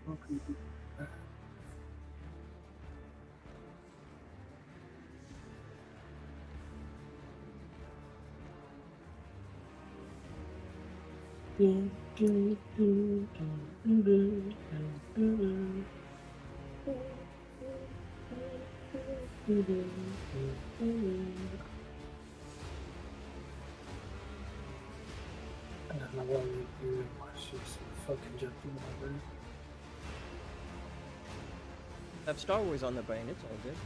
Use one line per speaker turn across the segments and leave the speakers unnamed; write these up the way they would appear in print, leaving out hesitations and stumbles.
Okay. I don't know why we do watch this fucking jumping over.
Have Star Wars on the brain. It's all good.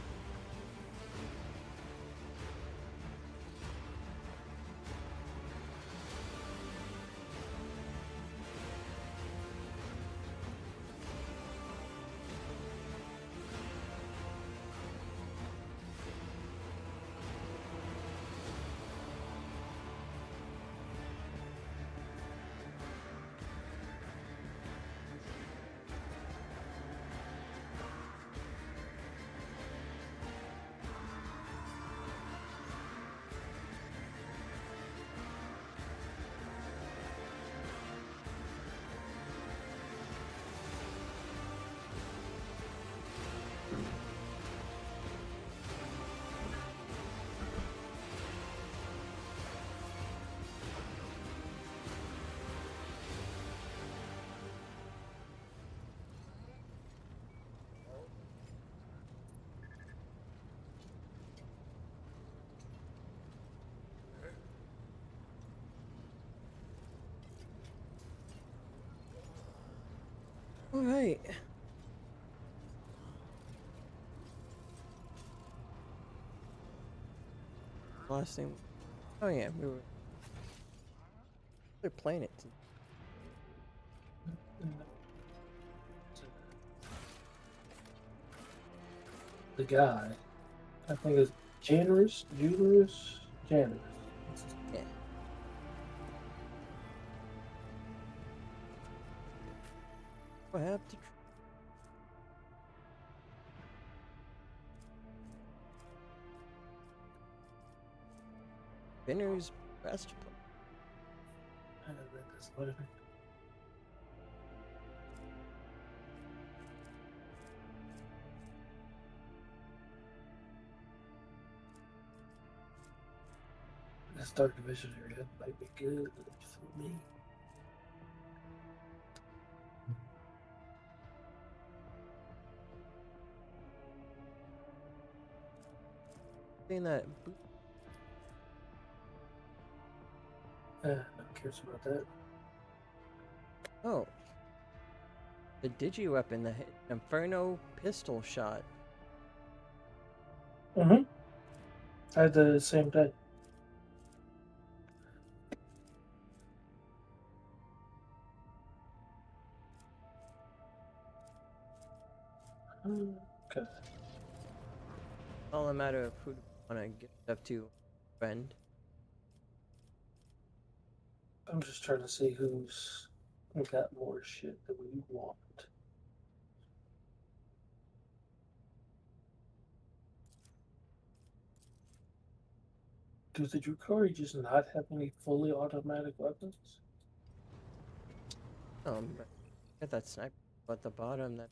All right. Last thing. Oh yeah, they're playing it.
The guy, I think it's Janus.
Yeah. What happened to Spinner's breastplate?
I read this letter. This Dark Division area might be good for me.
Saying that.
No one cares about that.
Oh, the digi weapon, the Inferno pistol shot.
Mm-hmm. I had the same day. Okay.
All a matter of who want to get up to. Friend.
I'm just trying to see who's got more shit that we want. Do the Drukari just not have any fully automatic weapons?
Get that sniper at the bottom that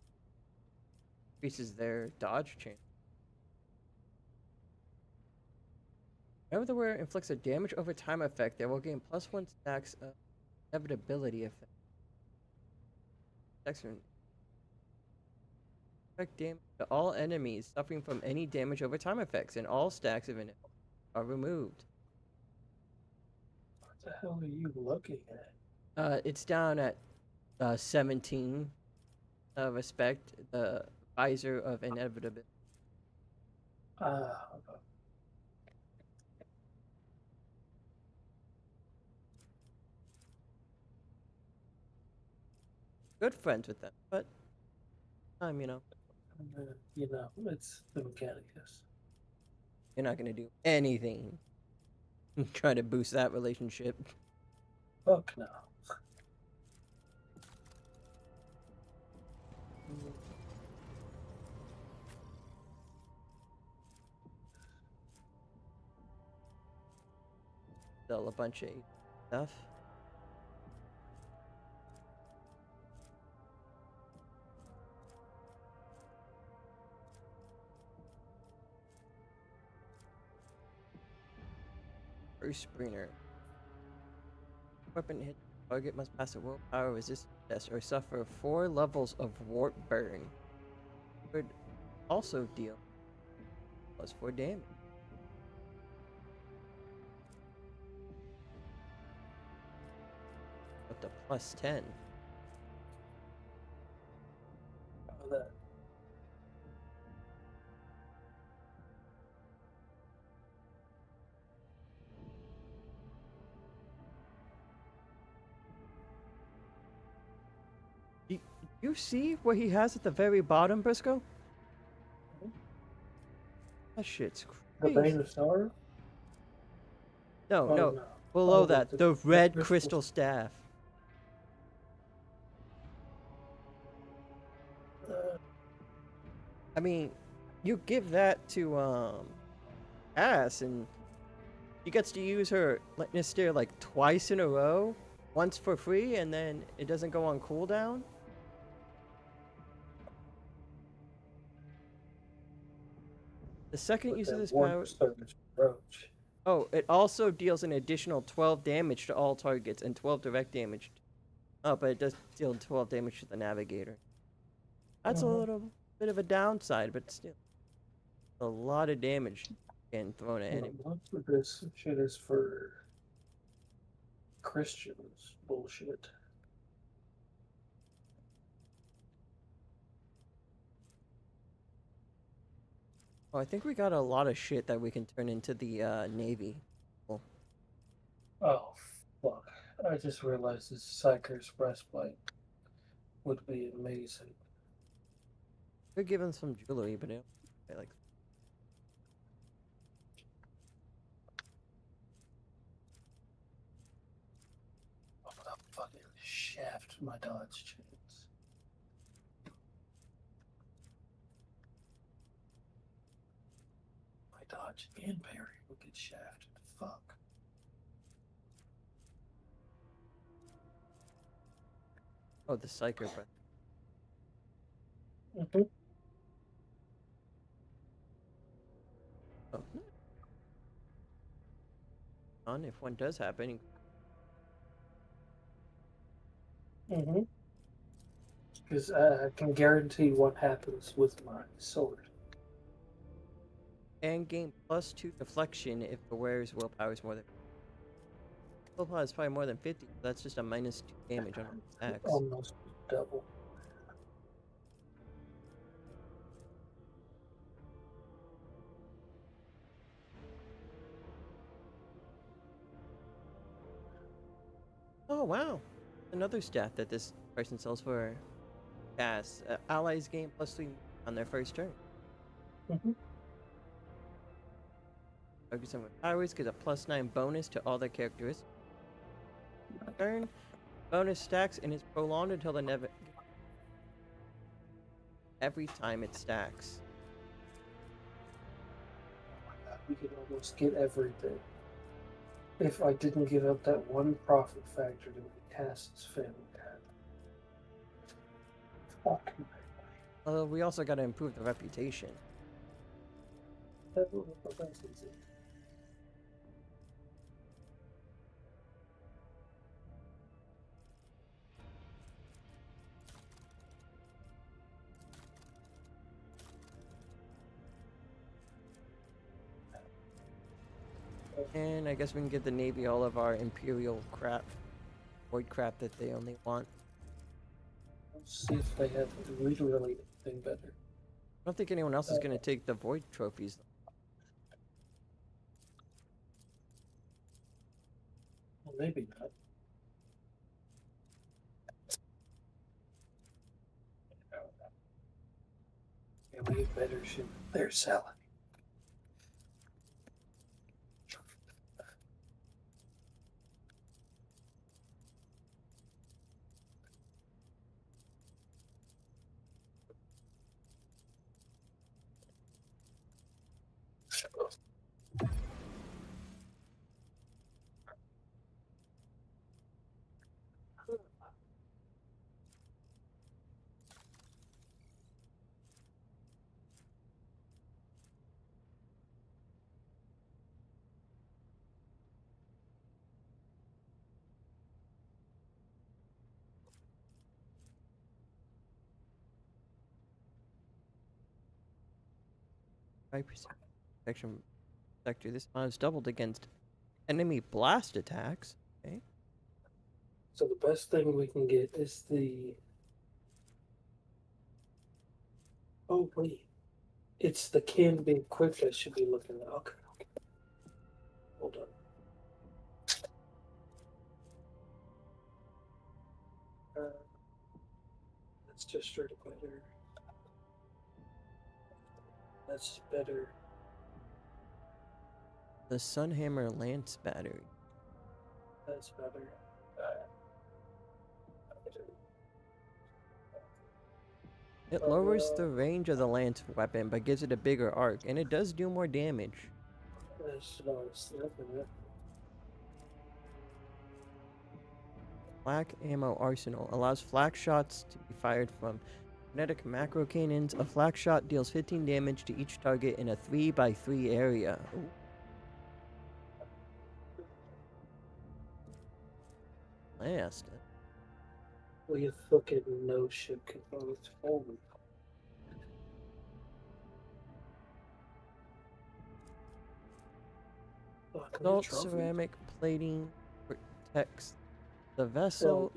increases their dodge chance. Whenever the wearer inflicts a damage over time effect, they will gain +1 stacks of inevitability effect. Inflict damage to all enemies suffering from any damage over time effects, and all stacks of it are removed.
What the hell are you looking at?
It's down at 17. Respect the visor of inevitability.
Ah,
Good friends with them, but you know,
it's the Mechanicus.
you're not gonna do anything. Try to boost that relationship.
Fuck no.
Sell a bunch of stuff. Earthspringer. Weapon hit target must pass a willpower resistance test or suffer 4 levels of warp burn. Would also deal +4 damage. Up to +10.
How that?
You see what he has at the very bottom, Briscoe? That shit's
The
crazy.
Bane of Sorrow?
No,
Oh,
no.
no.
Below
Oh,
that, the red crystal staff. I mean, you give that to Ass, and she gets to use her Lightning Stare like twice in a row, once for free, and then it doesn't go on cooldown. The second use of this power.
Roach.
Oh, it also deals an additional 12 damage to all targets and 12 direct damage. Oh, but it does deal 12 damage to the Navigator. That's a little bit of a downside, but still. A lot of damage getting thrown at enemies.
Most of this shit is for Christians. Bullshit.
Oh, I think we got a lot of shit that we can turn into the Navy. Cool.
Oh, fuck. I just realized this Psyker's breastplate would be amazing.
Could give him some jewelry, but I like.
Oh, the fucking shaft my dodge chance. My dodge and parry will get shafted. Fuck.
Oh, the Psyker breath. Oh, no. On if one does happen.
Because I can guarantee what happens with my sword.
And gain +2 deflection if the wearer's willpower is more than. Willpower is probably more than 50. So that's just a -2 damage on attacks.
Almost double.
Oh wow! Another stat that this person sells for Ass. Allies gain +3 on their first turn. Focus on powers gives a +9 bonus to all their characteristics. Turn bonus stacks and is prolonged until the never. Every time it stacks.
We could almost get everything. If I didn't give up that one profit factor to make Cass's family happy. Fuck my
We also got to improve the reputation.
life.
And I guess we can give the Navy all of our Imperial crap. Void crap that they only want.
Let's see if they have really anything better.
I don't think anyone else is going to take the Void trophies.
Well, maybe not. Yeah, we have better shit. They're selling.
5% protection sector. This amount is doubled against enemy blast attacks. Okay.
So the best thing we can get is the. Oh wait, it's the can be equipped. I should be looking at. Okay, hold on. That's just straight up better. That's better.
The Sunhammer Lance battery.
That's better.
It lowers the range of the lance weapon, but gives it a bigger arc, and it does do more damage.
That's nothing.
Flak ammo arsenal allows flak shots to be fired from kinetic macro cannons. A flak shot deals 15 damage to each target in a 3x3 area. Ooh. Last.
We fucking no ship components. Holy.
Salt ceramic plating protects the vessel.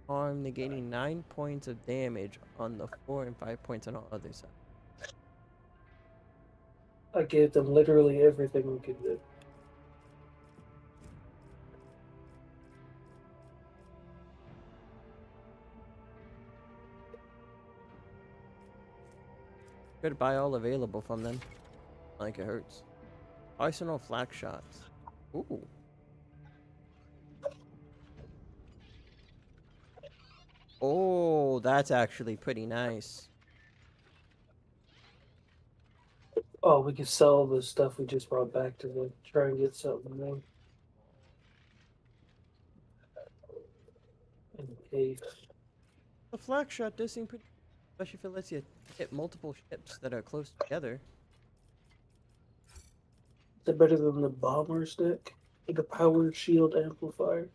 Arm negating 9 points of damage on the 4 and 5 points on all other sides.
I gave them literally everything we could do.
Could buy all available from them. Like it hurts. Arsenal flak shots. Ooh. Oh, that's actually pretty nice.
Oh, we could sell the stuff we just brought back to them. Try and get something more. In case.
The flak shot does seem pretty, especially if it lets you hit multiple ships that are close together.
Is that better than the bomber stick? The power shield amplifier?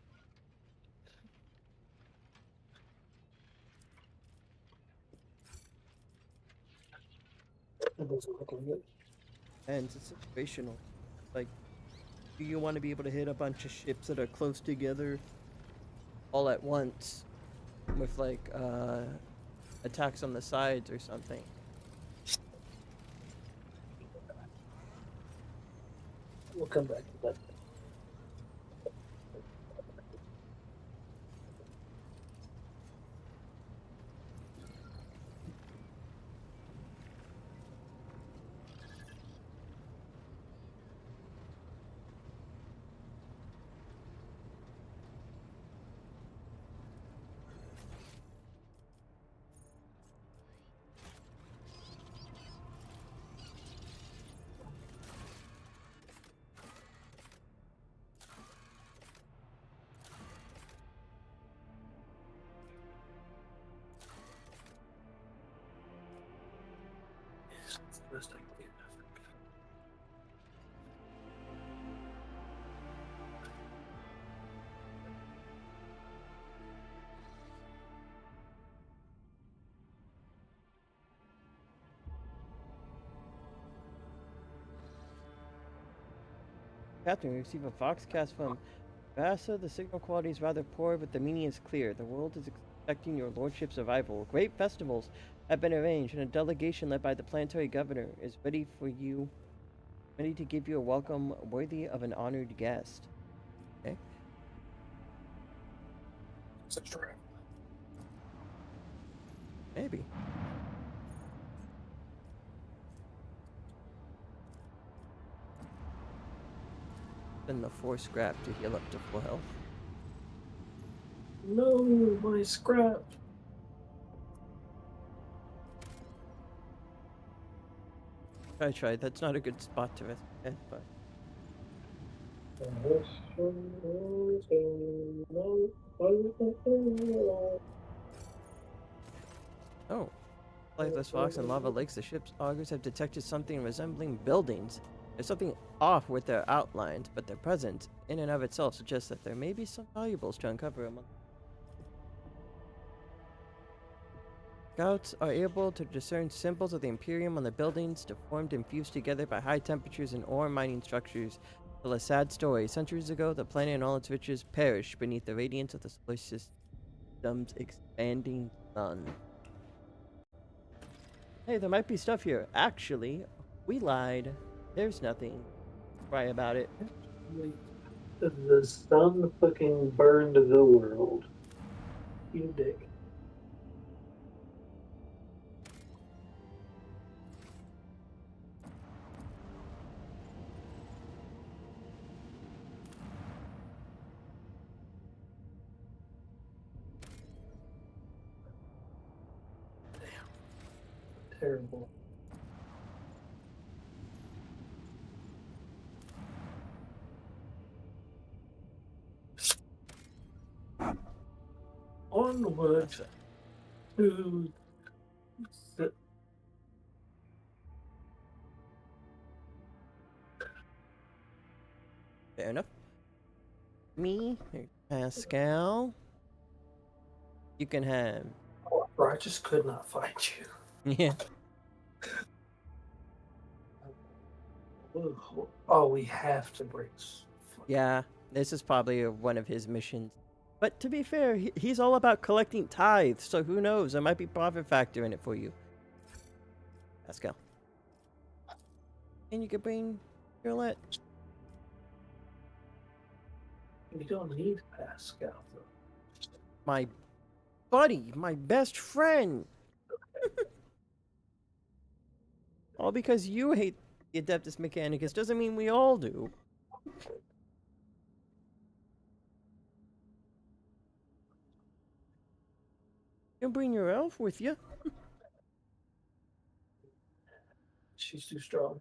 That doesn't look like it.
And it's situational. Like, do you want to be able to hit a bunch of ships that are close together all at once with like attacks on the sides or something?
We'll come back to that. Best I can get.
Captain, we receive a Foxcast from Vasa. The signal quality is rather poor, but the meaning is clear. The world is expecting your lordship's arrival. Great festivals have been arranged, and a delegation led by the planetary governor is ready to give you a welcome worthy of an honored guest. Okay.
It's a trap.
Maybe. Spend the 4 scrap to heal up to full health.
No, my scrap.
I tried. That's not a good spot to risk it, but oh. Lifeless Fox and Lava Lakes, the ship's augurs have detected something resembling buildings. There's something off with their outlines, but their presence, in and of itself, suggests that there may be some valuables to uncover among. Scouts are able to discern symbols of the Imperium on the buildings, deformed and fused together by high temperatures and ore mining structures. Tell a sad story. Centuries ago, the planet and all its riches perished beneath the radiance of the solar system's expanding sun. Hey, there might be stuff here. Actually, we lied. There's nothing. Cry about it.
The sun fucking burned the world. You dick. Damn. Terrible. Onward to the
Fair enough. Me, Pascal. You can have.
Bro, I just could not find you.
Yeah.
Oh, we have to break.
Yeah, this is probably one of his missions. But to be fair, he's all about collecting tithes, so who knows? There might be profit factor in it for you. Pascal. And you can bring Girlet.
We don't need Pascal, though.
My buddy, my best friend. All because you hate the Adeptus Mechanicus doesn't mean we all do. You can bring your elf with you.
She's too strong.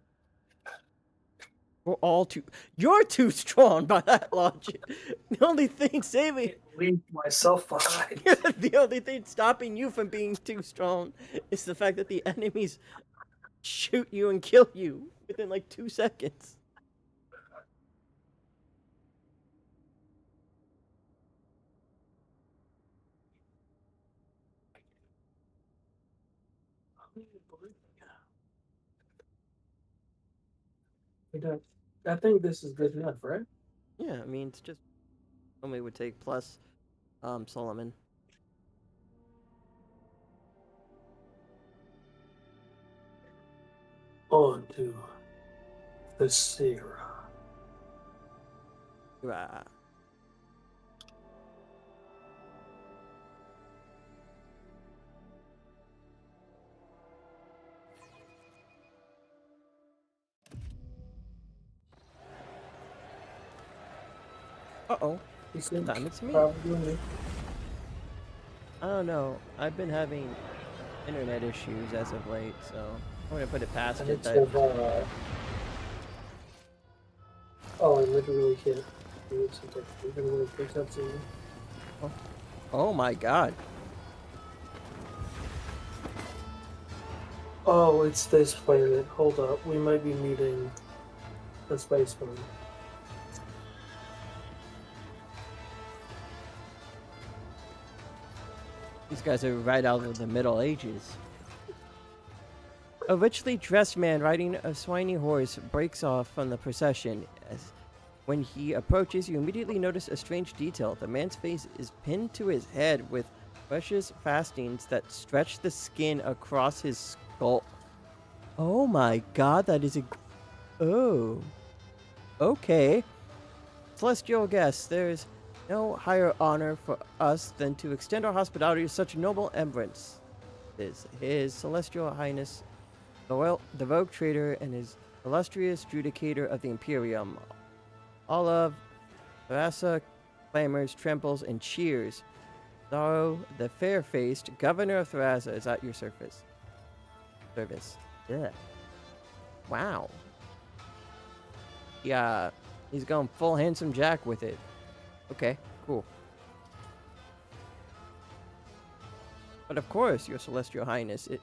We're all too. You're too strong by that logic. The only thing saving.
Leave myself behind.
The only thing stopping you from being too strong is the fact that the enemies shoot you and kill you within like 2 seconds.
I think this is good enough, right?
Yeah, I mean, it's just only would take plus Solomon.
On to the Sarah.
Rah. Uh-oh.
He said,
Time it's me.
probably.
I don't know. I've been having internet issues as of late, so I'm gonna put it past
And
it.
it's
That
oh, I literally can't do it something. We're gonna really pick up soon.
oh my god.
Oh, it's this planet. Hold up. We might be meeting the spaceman.
These guys are right out of the Middle Ages. A richly dressed man riding a swiny horse breaks off from the procession. When he approaches, you immediately notice a strange detail. The man's face is pinned to his head with precious fastenings that stretch the skin across his skull. Oh my god, that is a... Oh. Okay. Celestial guests, there is no higher honor for us than to extend our hospitality to such noble emirates. His Celestial Highness, the Rogue Trader, and his illustrious Judicator of the Imperium. All of Tharasa clamors, trembles, and cheers. Zaro, the fair-faced Governor of Tharasa, is at your service. Yeah. Wow. Yeah, he's going full handsome Jack with it. Okay, cool. But of course, your Celestial Highness, it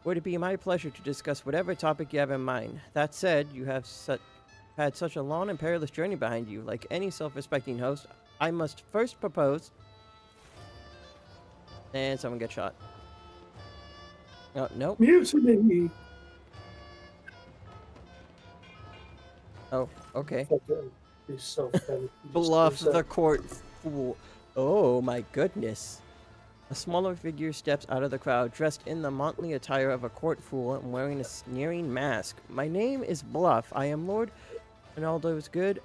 would be my pleasure to discuss whatever topic you have in mind. That said, you have had such a long and perilous journey behind you. Like any self-respecting host, I must first propose... And someone gets shot. Oh, nope.
Mutiny!
Oh, okay.
Fucking he's so funny. He just
Bluff
turns
the
out
court fool. Oh my goodness. A smaller figure steps out of the crowd, dressed in the motley attire of a court fool and wearing a sneering mask. My name is Bluff. I am Lord Ronaldo's good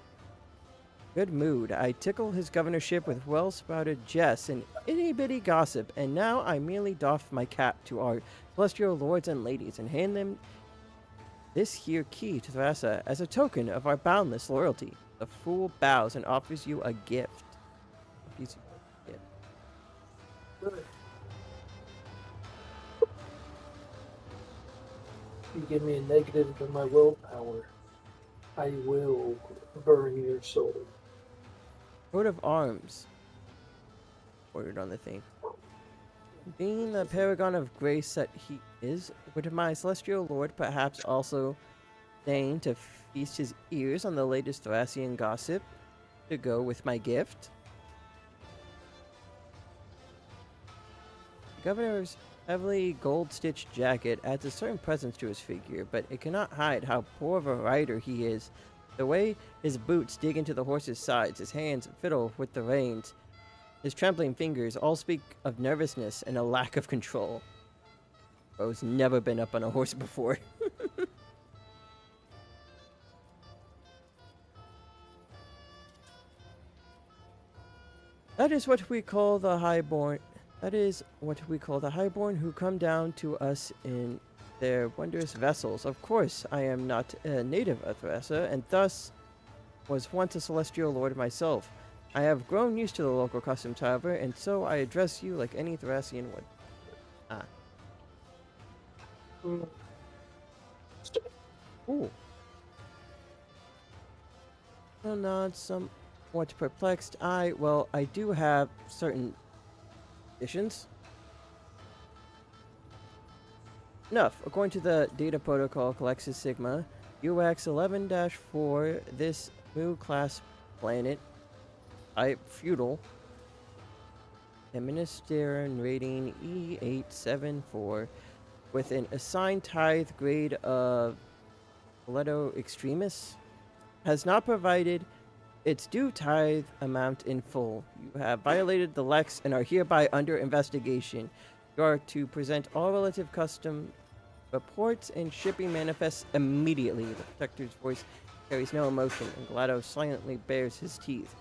mood. I tickle his governorship with well-sprouted jests and itty-bitty gossip, and now I merely doff my cap to our celestial lords and ladies and hand them this here key to Thrasa as a token of our boundless loyalty. The fool bows and offers you a gift. Offers you a gift.
good. You give me a negative to my willpower, I will burn your soul.
Coat of arms. Ordered on the thing. Being the paragon of grace that he is, would my celestial lord perhaps also deign to feast his ears on the latest Thracian gossip to go with my gift? The governor's heavily gold-stitched jacket adds a certain presence to his figure, but it cannot hide how poor of a rider he is. The way his boots dig into the horse's sides, his hands fiddle with the reins, his trembling fingers all speak of nervousness and a lack of control. Bro's never been up on a horse before. That is what we call the highborn. That is what we call the highborn who come down to us in their wondrous vessels. Of course, I am not a native of Thrasa, and thus was once a celestial lord myself. I have grown used to the local customs, however, and so I address you like any Thracian would. Ah. Ooh. Well, not somewhat perplexed. I do have certain conditions. Enough. According to the data protocol Calexis Sigma, UX 11-4, this new class planet, type feudal, administration rating E874, with an assigned tithe grade of Leto Extremis, has not provided its due tithe amount in full. You have violated the Lex and are hereby under investigation. You are to present all relative custom reports and shipping manifests immediately. The Protector's voice carries no emotion, and Glados silently bares his teeth,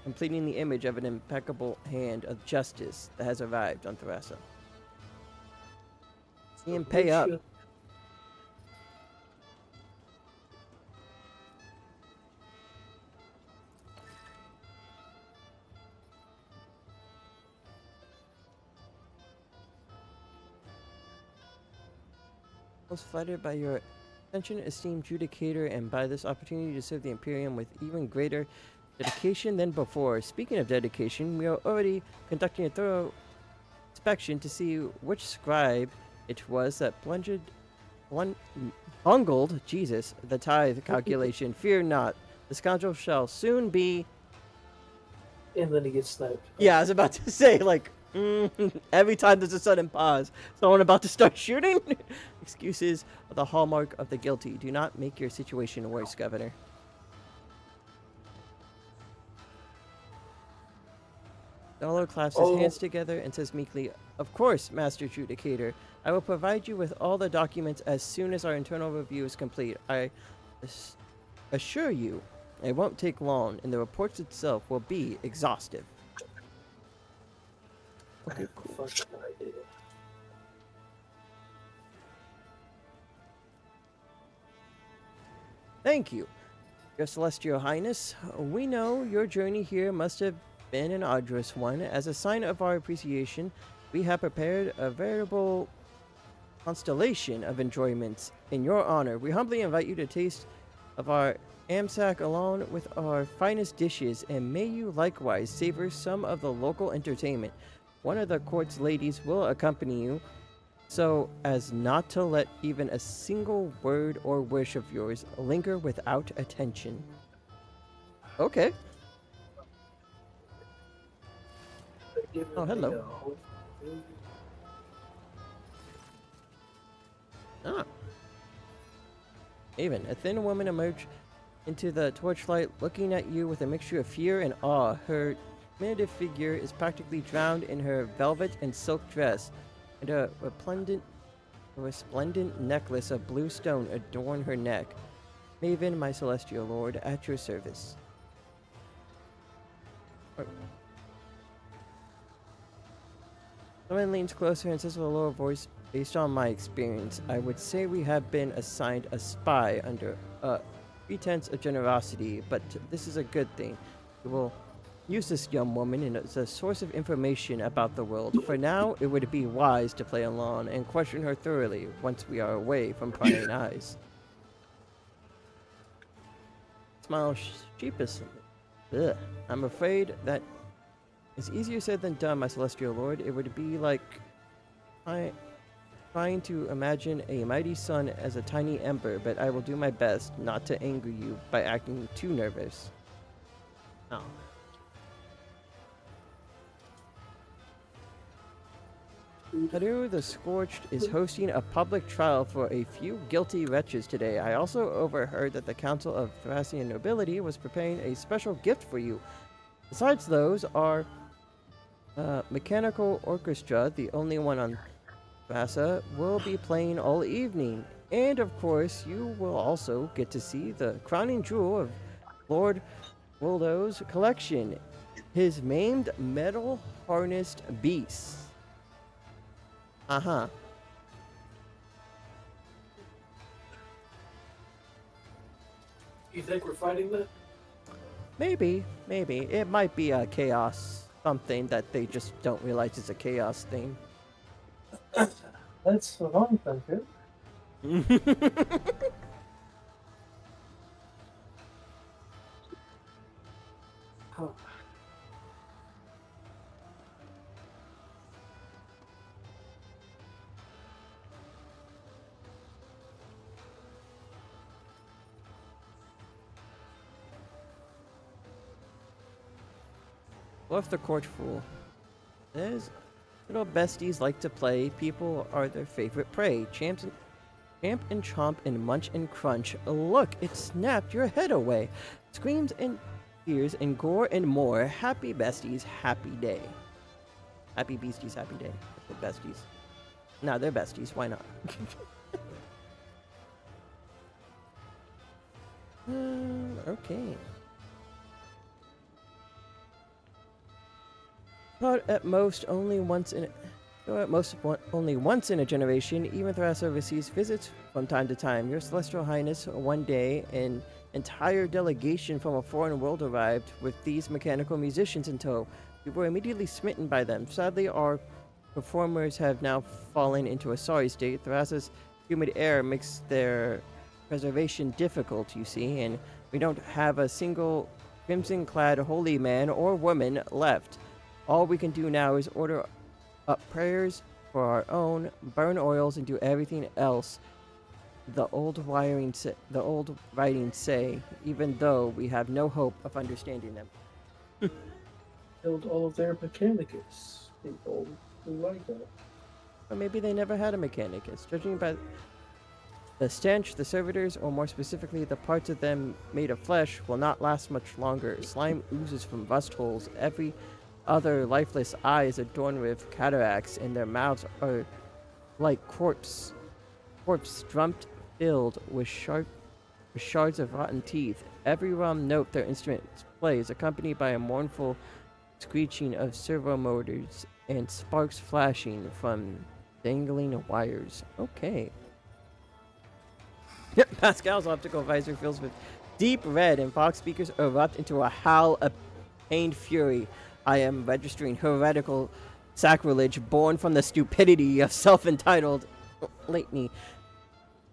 completing the image of an impeccable hand of justice that has arrived on Thrasa. See him pay up. I was flattered by your attention, esteemed judicator, and by this opportunity to serve the Imperium with even greater dedication than before. Speaking of dedication, we are already conducting a thorough inspection to see which scribe it was that bungled, Jesus, the tithe calculation. Fear not, the scoundrel shall soon be...
And then he gets sniped.
Yeah, I was about to say, like, every time there's a sudden pause, someone about to start shooting? Excuses are the hallmark of the guilty. Do not make your situation worse, Governor. Dollar claps his hands together and says meekly, "Of course, Master Judicator. I will provide you with all the documents as soon as our internal review is complete. I assure you it won't take long, and the reports itself will be exhaustive." Okay, cool. Thank you, Your Celestial Highness. We know your journey here must have been an arduous one. As a sign of our appreciation, we have prepared a veritable constellation of enjoyments in your honor. We humbly invite you to taste of our amsack along with our finest dishes, and may you likewise savor some of the local entertainment. One of the court's ladies will accompany you, so as not to let even a single word or wish of yours linger without attention. Okay. Oh, hello. Ah. Even a thin woman emerged into the torchlight, looking at you with a mixture of fear and awe. Her diminutive figure is practically drowned in her velvet and silk dress, and a resplendent necklace of blue stone adorned her neck. Maven, my celestial lord, at your service. Someone leans closer and says with a lower voice, based on my experience, I would say we have been assigned a spy under a pretense of generosity, but this is a good thing. We will use this young woman as a source of information about the world. For now, it would be wise to play along and question her thoroughly once we are away from prying eyes. Smile sheepishly. Ugh. I'm afraid that it's easier said than done, my celestial lord. It would be like trying to imagine a mighty sun as a tiny ember, but I will do my best not to anger you by acting too nervous. Oh. Haru the Scorched is hosting a public trial for a few guilty wretches today. I also overheard that the Council of Thracian Nobility was preparing a special gift for you. Besides those are Mechanical Orchestra, the only one on Thracia, will be playing all evening. And of course, you will also get to see the crowning jewel of Lord Wildo's collection, his maimed metal harnessed beasts. Uh-huh.
You think we're fighting that?
Maybe. It might be a chaos something that they just don't realize is a chaos thing.
That's what I'm thinking. Huh.
Left the court fool. There's little besties like to play. People are their favorite prey. Champ and chomp and munch and crunch. Look, it snapped your head away. Screams and tears and gore and more. Happy besties, happy day. Happy beasties, happy day. They're besties. Nah, they're besties. Why not? Okay. But at most, only once in a generation, even Thracia receives visits from time to time. Your Celestial Highness, one day, an entire delegation from a foreign world arrived with these mechanical musicians in tow. We were immediately smitten by them. Sadly, our performers have now fallen into a sorry state. Thracia's humid air makes their preservation difficult, you see, and we don't have a single crimson-clad holy man or woman left. All we can do now is order up prayers for our own, burn oils, and do everything else the old writings say, even though we have no hope of understanding them.
Killed all of their mechanicus. People who like that.
Or maybe they never had a mechanicus. Judging by the stench, the servitors, or more specifically, the parts of them made of flesh, will not last much longer. Slime oozes from rust holes. Every other lifeless eye is adorned with cataracts, and their mouths are like corpse drumped, filled with shards of rotten teeth. Every rum note their instruments play is accompanied by a mournful screeching of servo motors and sparks flashing from dangling wires. Okay. Pascal's optical visor fills with deep red, and Fox speakers erupt into a howl of pained fury. I am registering heretical sacrilege born from the stupidity of self-entitled Lately.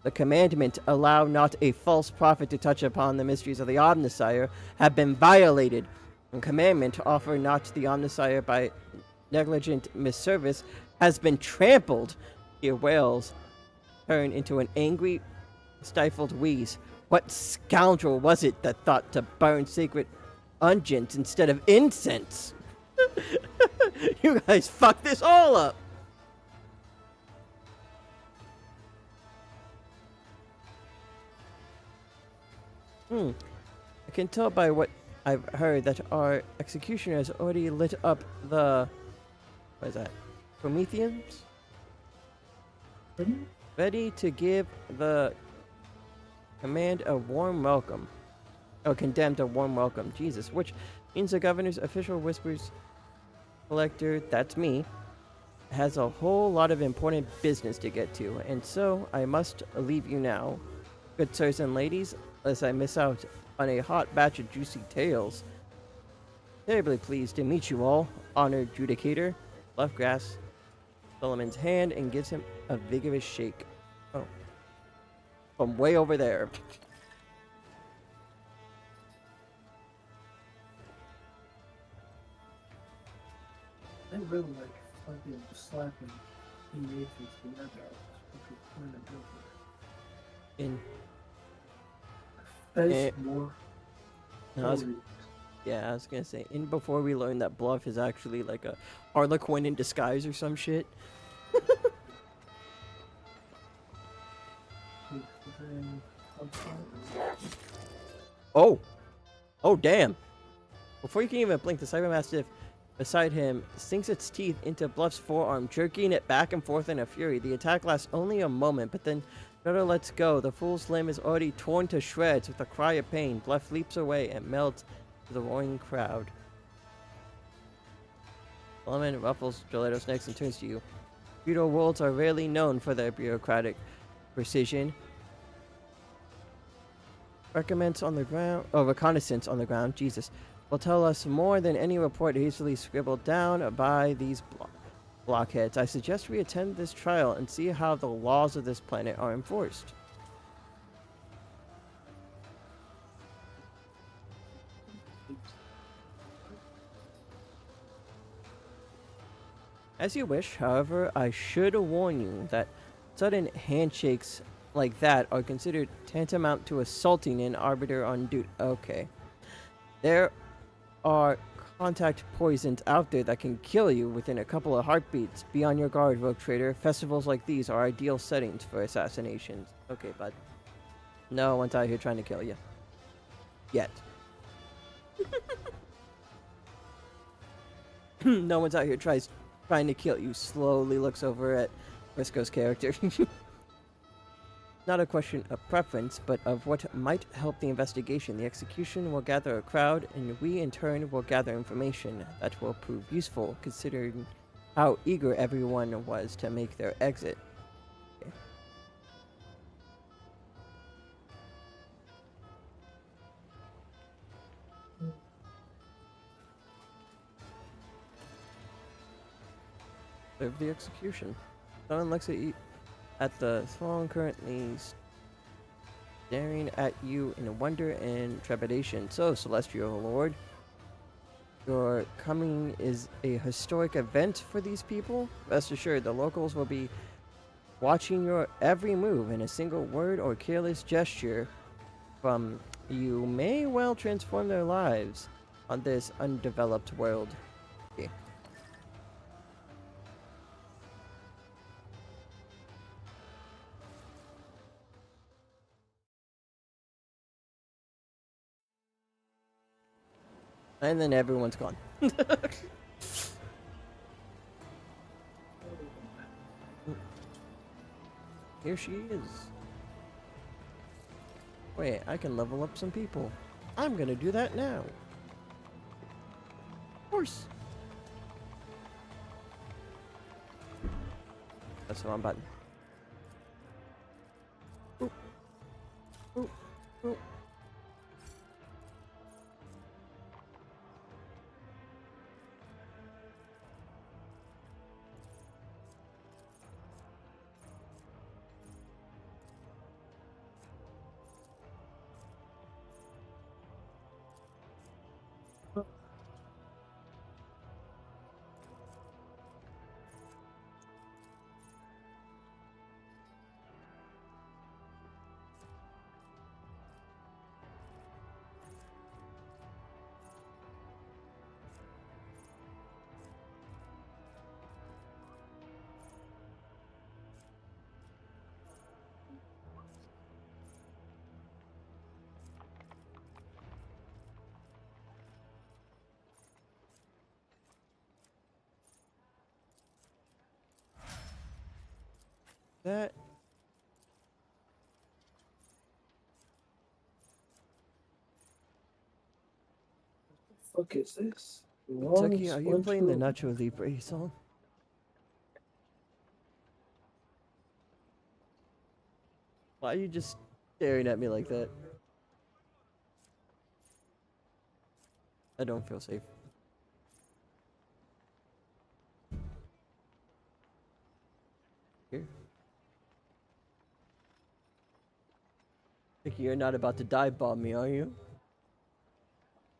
The commandment, allow not a false prophet to touch upon the mysteries of the Omnissiah, have been violated. The commandment, offer not the Omnissiah by negligent misservice, has been trampled. Here wails turn into an angry, stifled wheeze. What scoundrel was it that thought to burn sacred unguents instead of incense? You guys fucked this all up. Hmm. I can tell by what I've heard that our executioner has already lit up the. What is that? Prometheans? Ready to give the command a warm welcome. Oh, condemned a warm welcome. Jesus. Which means the governor's official whispers collector, that's me, has a whole lot of important business to get to, and so I must leave you now. Good sirs and ladies, as I miss out on a hot batch of juicy tales. Terribly pleased to meet you all, honored judicator. Left grasps Solomon's hand and gives him a vigorous shake. Oh. From way over there.
I really like fucking slapping teenagers together. Fucking point of view.
In.
That
Eh,
is more.
No, I was gonna say, in before we learned that Bluff is actually like a Harlequin in disguise or some shit. Oh! Oh, damn! Before you can even blink, the Cyber Mastiff beside him sinks its teeth into Bluff's forearm, jerking it back and forth in a fury. The attack lasts only a moment, but then Shredder lets go. The fool's limb is already torn to shreds. With a cry of pain, Bluff leaps away and melts to the roaring crowd. Solomon ruffles Gelatos next and turns to you. Feudal worlds are rarely known for their bureaucratic precision. Reconnaissance on the ground, Jesus, will tell us more than any report hastily scribbled down by these blockheads. I suggest we attend this trial and see how the laws of this planet are enforced. As you wish, however, I should warn you that sudden handshakes like that are considered tantamount to assaulting an arbiter on duty. Okay. There are contact poisons out there that can kill you within a couple of heartbeats. Be on your guard, rogue trader. Festivals like these are ideal settings for assassinations. Okay, bud. No one's out here trying to kill you. Yet. No one's out here trying to kill you. Slowly looks over at Brisko's character. Not a question of preference, but of what might help the investigation. The execution will gather a crowd, and we in turn will gather information that will prove useful, considering how eager everyone was to make their exit. Okay. Serve the execution. Someone looks at the throng currently staring at you in wonder and trepidation. So, Celestial Lord, your coming is a historic event for these people. Rest assured, the locals will be watching your every move, and a single word or careless gesture from you may well transform their lives on this undeveloped world. Okay. And then everyone's gone. Here she is. Wait, I can level up some people. I'm gonna do that now. Of course. That's the wrong button. Oop. Oop. Oop. that.
What the fuck is this?
Tucky, are you playing the Nacho Libre song? Why are you just staring at me like that? I don't feel safe. Here. Tucky, you're not about to dive bomb me, are you?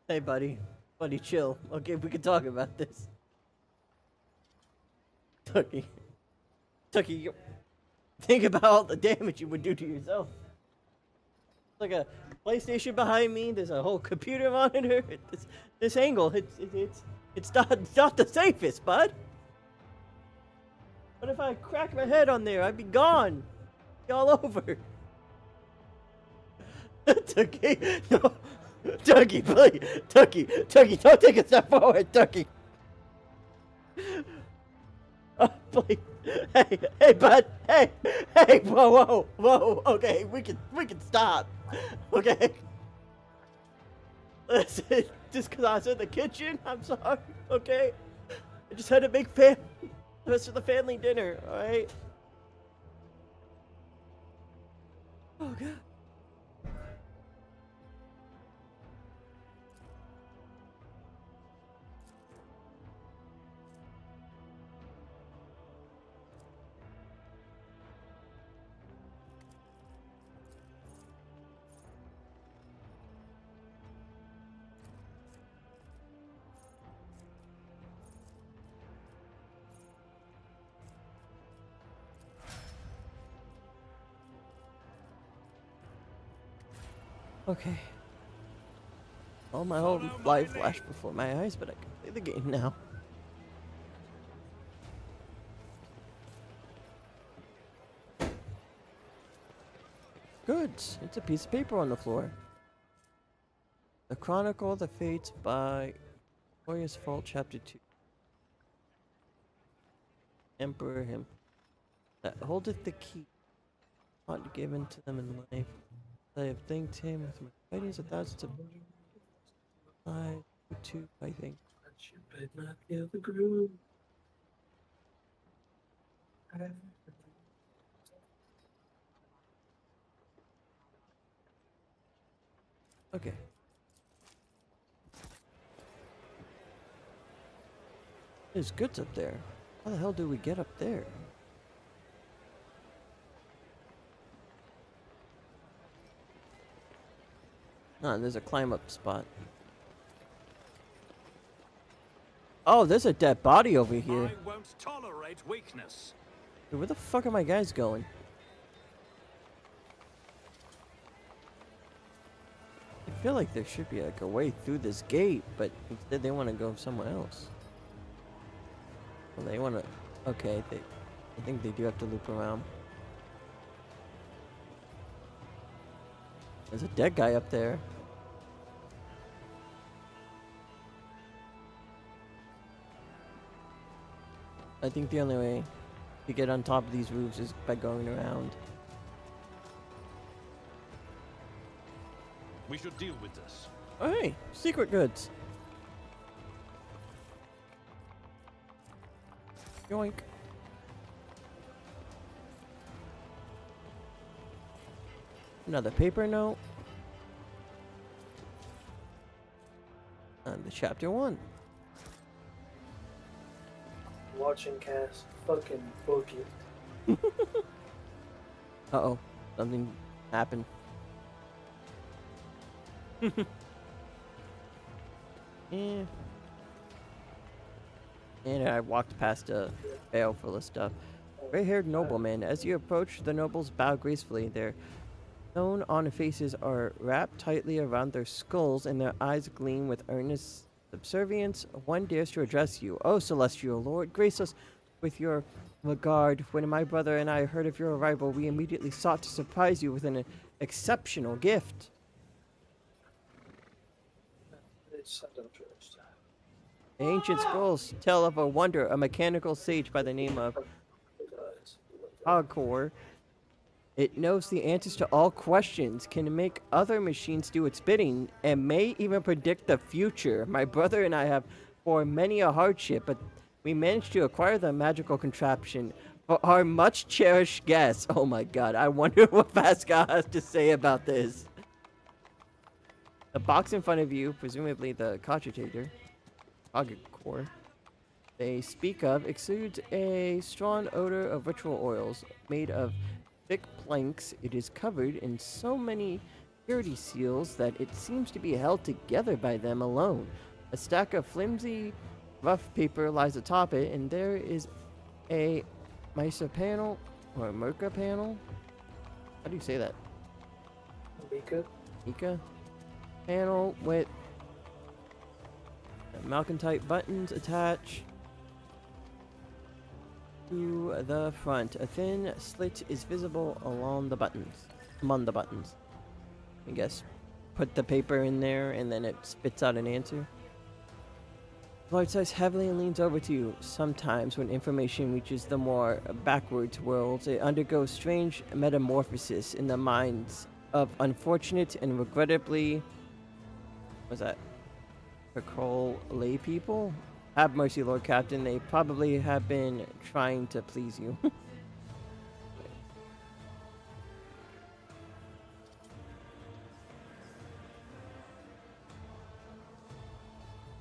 Hey, buddy. Buddy, chill. Okay, we can talk about this. Tucky. Tucky, you think about all the damage you would do to yourself. Like a PlayStation behind me. There's a whole computer monitor. This angle, it's not the safest, bud. What if I crack my head on there? I'd be gone. Be all over. Tucky, no. Tucky, please. Tucky, don't take a step forward, Tucky. Oh, please. Hey, bud. Hey, whoa. Okay, we can stop. Okay. Listen, just because I was in the kitchen, I'm sorry. Okay. I just had to make the rest of the family dinner. All right. Oh God. Okay. All my whole life flashed before my eyes, but I can play the game now. Good. It's a piece of paper on the floor. The Chronicle of the Fates by Glorious Fault, Chapter 2. Emperor him. That holdeth the key, not given to them in life. I have thanked him with my writings 1,000 of I too, I think. Okay. There's goods up there. How the hell do we get up there? Ah, there's a climb up spot. Oh, there's a dead body over here.
I won't tolerate weakness.
Dude, where the fuck are my guys going? I feel like there should be like a way through this gate, but instead they want to go somewhere else. Well, they want to. Okay, I think they do have to loop around. There's a dead guy up there. I think the only way to get on top of these roofs is by going around.
We should deal with this.
Oh, hey, secret goods. Yoink. Another paper note. And the chapter 1.
Watching cast, fucking book it.
Uh-oh. Something happened. Yeah. And I walked past a bale full of stuff. Gray-haired nobleman. As you approach, the nobles bow gracefully. Their stone on faces are wrapped tightly around their skulls, and their eyes gleam with earnest subservience. One dares to address you. Oh, celestial lord, grace us with your regard. When my brother and I heard of your arrival, we immediately sought to surprise you with an exceptional gift. The ancient scrolls tell of a wonder, a mechanical sage by the name of hardcore. It knows the answers to all questions, can make other machines do its bidding, and may even predict the future. My brother and I have borne many a hardship, but we managed to acquire the magical contraption for our much cherished guest. Oh my god, I wonder what Pascal has to say about this. The box in front of you, presumably the cogitator, core, they speak of, exudes a strong odor of ritual oils made of thick planks. It is covered in so many purity seals that it seems to be held together by them alone. A stack of flimsy, rough paper lies atop it, and there is a mica panel, or a mica panel? How do you say that?
Mika?
Mica? Panel with malachite buttons attached to the front. A thin slit is visible among the buttons. I guess put the paper in there and then it spits out an answer. Lord sighs heavily and leans over to you. Sometimes when information reaches the more backwards worlds, it undergoes strange metamorphosis in the minds of unfortunate and regrettably patrol lay people. Have mercy, Lord Captain. They probably have been trying to please you.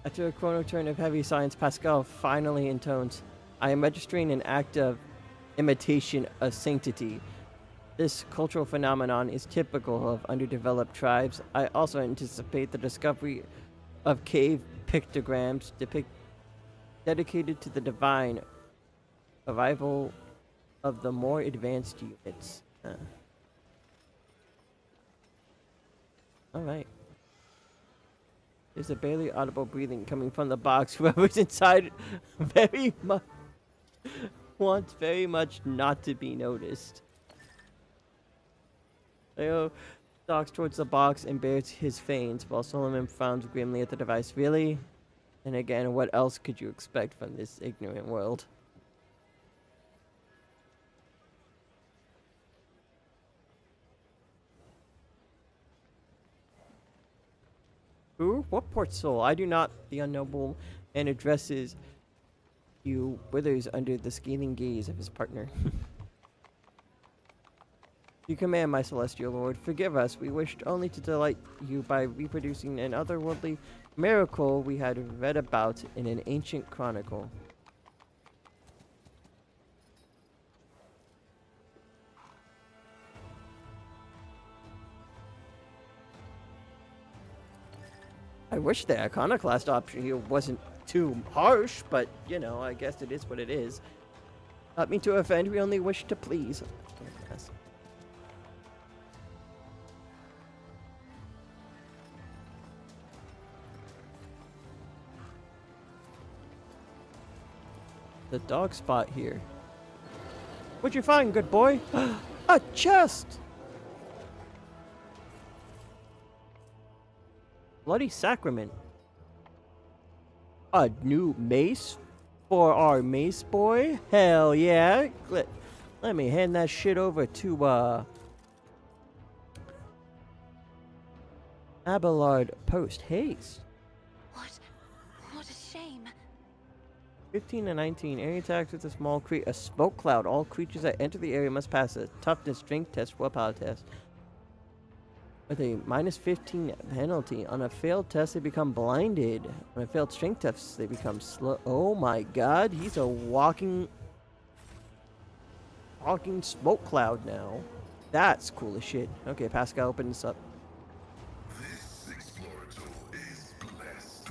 After a chrono turn of heavy science, Pascal finally intones, I am registering an act of imitation of sanctity. This cultural phenomenon is typical of underdeveloped tribes. I also anticipate the discovery of cave pictograms dedicated to the divine arrival of the more advanced units. Alright. There's a barely audible breathing coming from the box. Whoever's inside wants very much not to be noticed. Leo stalks towards the box and bares his fangs, while Solomon frowns grimly at the device. Really? And again, what else could you expect from this ignorant world? Who? What poor soul? I do not, the unknowable, and addresses you, withers under the scathing gaze of his partner. You command, my celestial lord, forgive us. We wished only to delight you by reproducing an otherworldly miracle we had read about in an ancient chronicle. I wish the iconoclast option here wasn't too harsh, but, you know, I guess it is what it is. Not mean to offend, we only wish to please. Yes. The dog spot here. What'd you find, good boy? A chest! Bloody sacrament. A new mace for our mace boy? Hell yeah. Let me hand that shit over to, Abelard post haste.
What a shame.
15 and 19. Area attacks with a small a smoke cloud. All creatures that enter the area must pass a toughness strength test, willpower test. With a minus 15 penalty. On a failed test, they become blinded. On a failed strength test, they become slow. Oh my god, he's a walking smoke cloud now. That's cool as shit. Okay, Pascal, open this up.
This explorator is blessed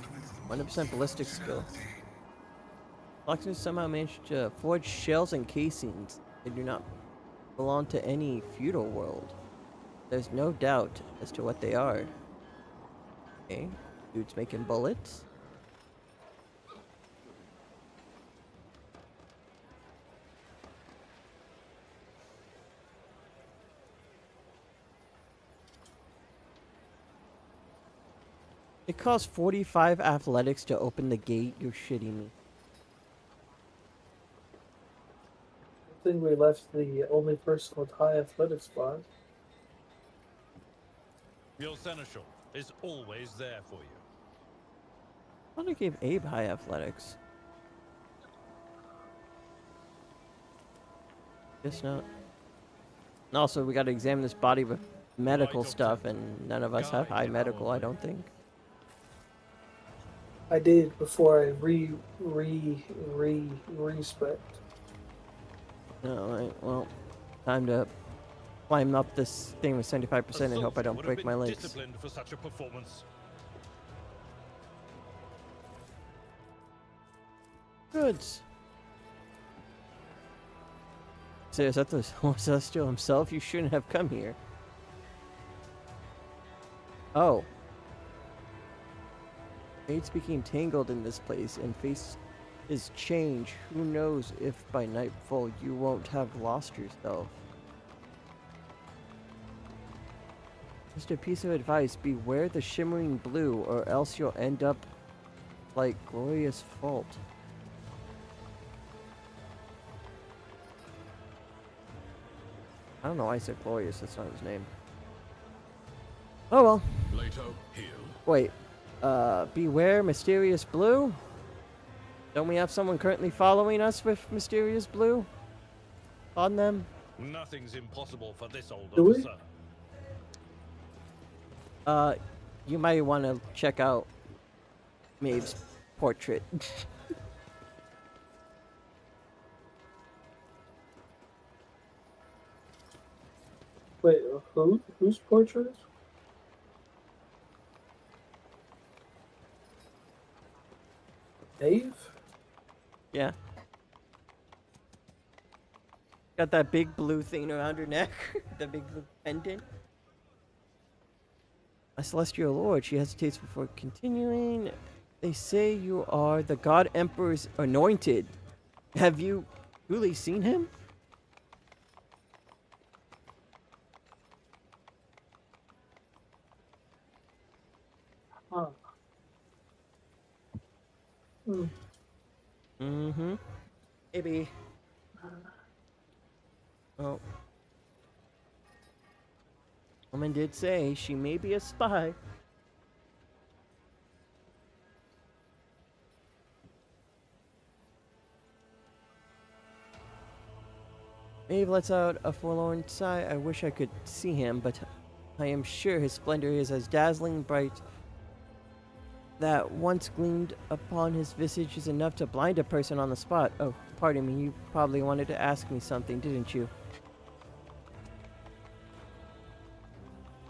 with
100% ballistic skill. Locksmiths somehow managed to forge shells and casings. They do not belong to any feudal world. There's no doubt as to what they are. Okay, dude's making bullets. It costs 45 athletics to open the gate. You're shitting me.
think we left the only person with high athletic spot.
Your seneschal is always there for you.
I thought I gave Abe high athletics. Guess not. And also, we got to examine this body with medical
Right,
stuff,
Doctor.
and none of us have high
Guide
medical,
our
I don't think.
I did before I respec.
Alright, well, time to climb up this thing with 75% and hope I
A
don't
soldier would
break
have
my
been
legs.
disciplined for such a performance.
Goods. So is that the Celestial himself? You shouldn't have come here. Oh. Fates became tangled in this place, and face is change. Who knows if by nightfall you won't have lost yourself. Just a piece of advice, beware the shimmering blue, or else you'll end up like Glorious Fault. I don't know why I said Glorious, that's not his name. Oh well.
Lato, heal.
Wait, beware Mysterious Blue? Don't we have someone currently following us with Mysterious Blue on them?
Nothing's impossible for this old
Do we?
officer.
You might want to check out Maeve's portrait.
Wait, whose portrait? Dave?
Yeah. Got that big blue thing around her neck, the big blue pendant. My celestial lord, she hesitates before continuing. They say you are the God Emperor's anointed. Have you truly seen him?
Huh. Hmm.
Mm-hmm. Maybe. Oh. Woman did say she may be a spy. Maeve lets out a forlorn sigh. I wish I could see him, but I am sure his splendor is as dazzling bright that once gleamed upon his visage is enough to blind a person on the spot. Oh, pardon me, you probably wanted to ask me something, didn't you?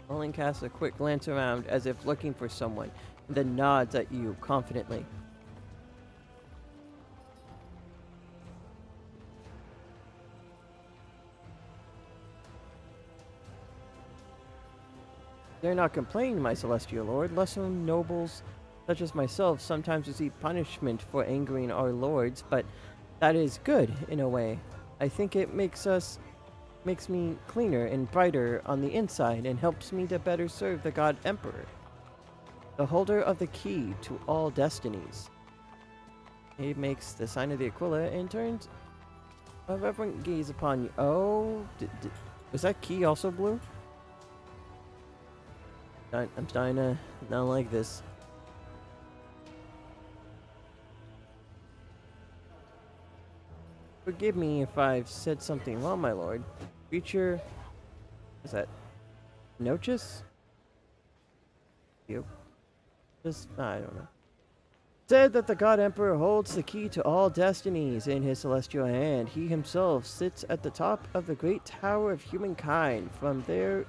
Olin casts a quick glance around as if looking for someone, and then nods at you confidently. Dare not complain, my celestial lord. Lesser nobles such as myself sometimes receive punishment for angering our lords, but that is good in a way. I think it makes me cleaner and brighter on the inside and helps me to better serve the God Emperor, the holder of the key to all destinies. He makes the sign of the Aquila and turns a reverent gaze upon you. Oh, was that key also blue? I'm starting to not like this. Forgive me if I've said something wrong, my lord. Creature... Is that... Noches? You? Just... I don't know. Said that the God Emperor holds the key to all destinies in his celestial hand. He himself sits at the top of the great tower of humankind. From there,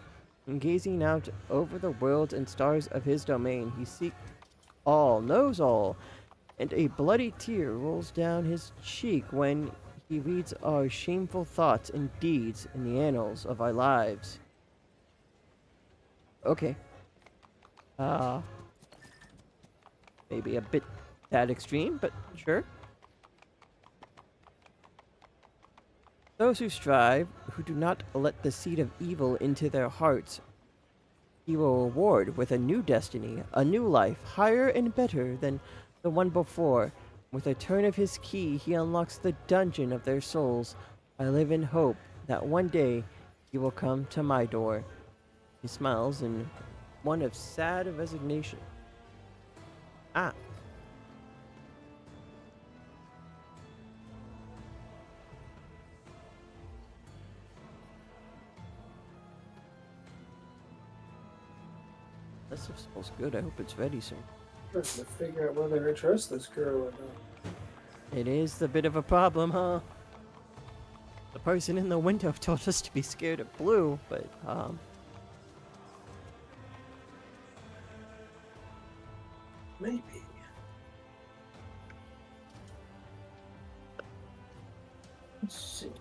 gazing out over the worlds and stars of his domain, he seeks all, knows all, and a bloody tear rolls down his cheek when he reads our shameful thoughts and deeds in the annals of our lives. Okay. Maybe a bit that extreme, but sure. Those who strive, who do not let the seed of evil into their hearts, he will reward with a new destiny, a new life, higher and better than the one before. With a turn of his key, he unlocks the dungeon of their souls, I live in hope that one day you will come to my door. He smiles in one of sad resignation. Ah. This smells good. I hope it's ready soon.
Trying to figure out whether I trust this girl or not.
It is a bit of a problem, huh? The person in the window told us to be scared of blue, but,
Maybe. Let's see.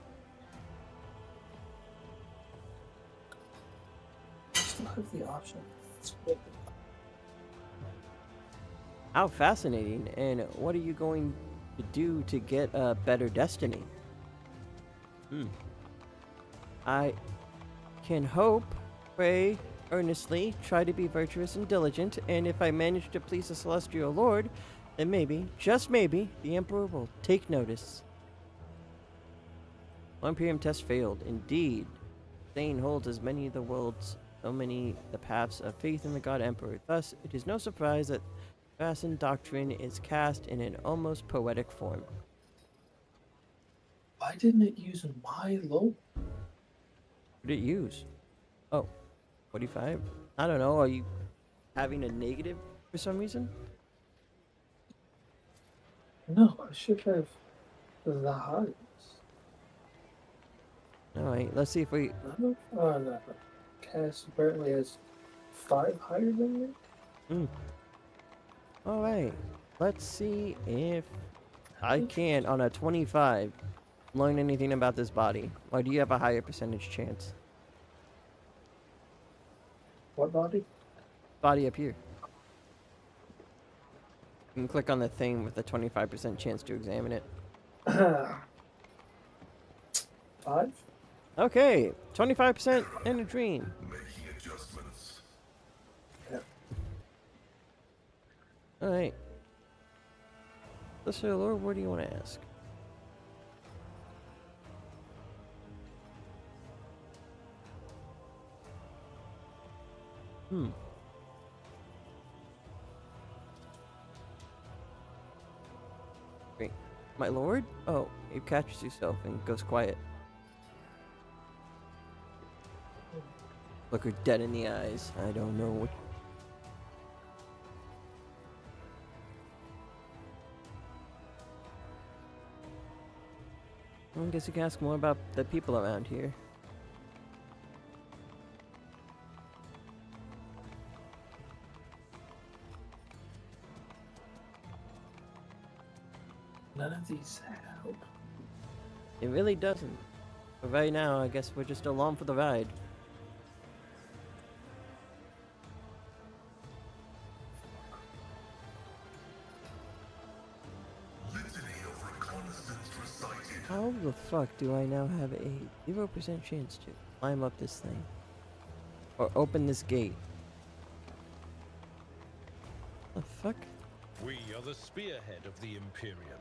I still have the option. Split.
how fascinating. And what are you going to do to get a better destiny? I can hope, pray earnestly, try to be virtuous and diligent, and if I manage to please the Celestial Lord, then maybe, just maybe, the Emperor will take notice. 1 p.m. test failed. Indeed, Thane holds as many of the world's, so many the paths of faith in the God Emperor. Thus, it is no surprise that Vasan doctrine is cast in an almost poetic form.
Why didn't it use my logo?
What did it use? Oh, 45? I don't know. Are you having a negative for some reason?
No, I should have the highest.
Alright, let's see if we...
No? Oh, no. Cass apparently has 5 higher than me.
Alright, let's see if I can, on a 25, learn anything about this body. Or do you have a higher percentage chance?
What body?
Body up here. You can click on the thing with a 25% chance to examine it.
5?
Okay, 25% in a dream.
Making adjustments.
Yeah.
Alright. So, Lord, what do you want to ask? Great. My lord? Oh, you catches yourself and goes quiet. Look her dead in the eyes. I don't know what... I guess you can ask more about the people around here.
None of these help.
It really doesn't. But right now, I guess we're just along for the ride.
Litany of reconnaissance recited.
How the fuck do I now have a 0% chance to climb up this thing? Or open this gate? The fuck?
We are the spearhead of the Imperium.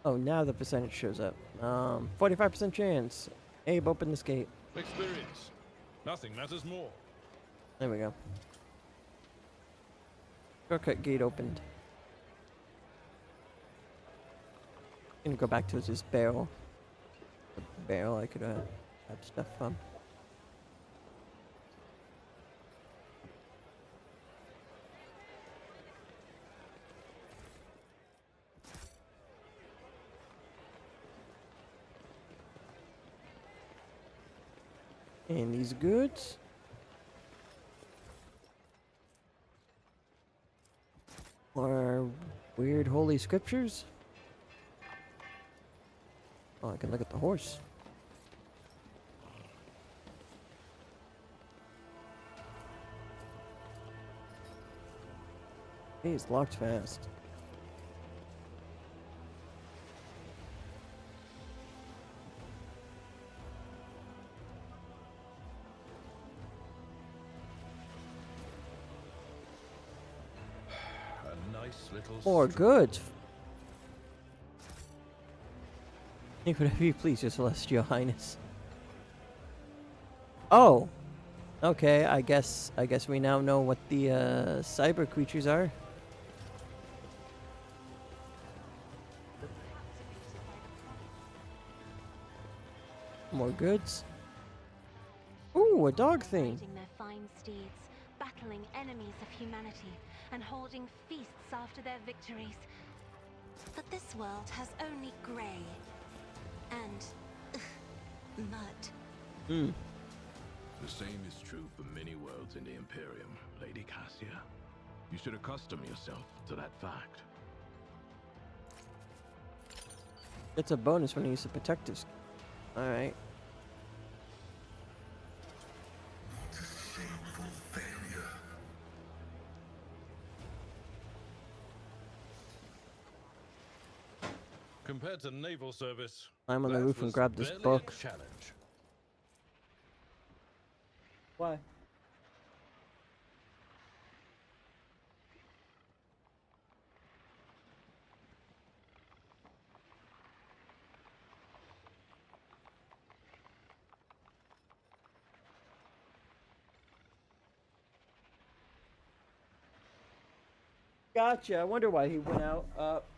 Oh, now the percentage shows up. 45% chance. Abe, open this gate.
Experience. Nothing matters more.
There we go. Shortcut gate opened. Gonna go back to this barrel. The barrel I could have stuff from. And these goods. Or weird holy scriptures. Oh, I can look at the horse. Hey, it's locked fast.
A nice little
More
strength.
goods. Think whatever you please, Your Celestial Highness. Oh. Okay, I guess we now know what the cyber creatures are. More goods. Ooh, a dog thing.
Riding their fine steeds, battling enemies of humanity, and holding feasts after their victories. But this world has only grey and mud.
Hmm.
The same is true for many worlds in the Imperium, Lady Cassia. You should accustom yourself to that fact.
It's a bonus when you use the protective skill. Alright.
Shameful failure.
Compared to naval service,
Climb on the
that
roof and
was
grab this
barely a
book.
challenge.
Why? Gotcha. I wonder why he went out.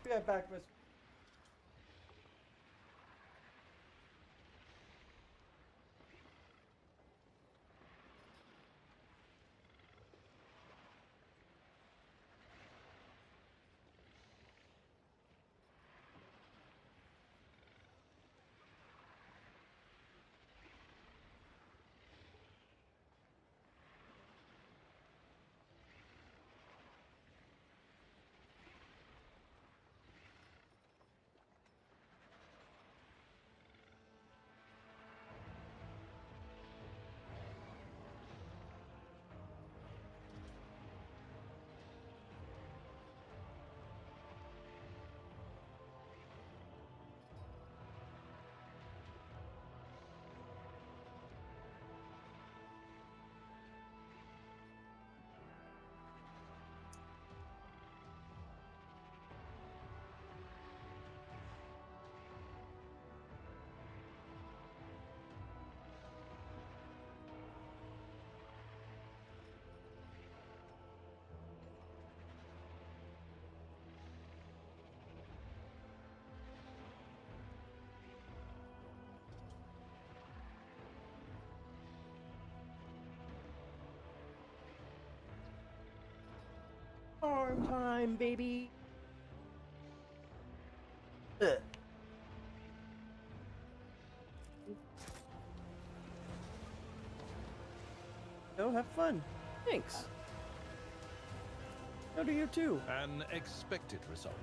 Be right back, Miss. Farm time, baby. Ugh. Go have fun. Thanks. Go to you too.
An expected result.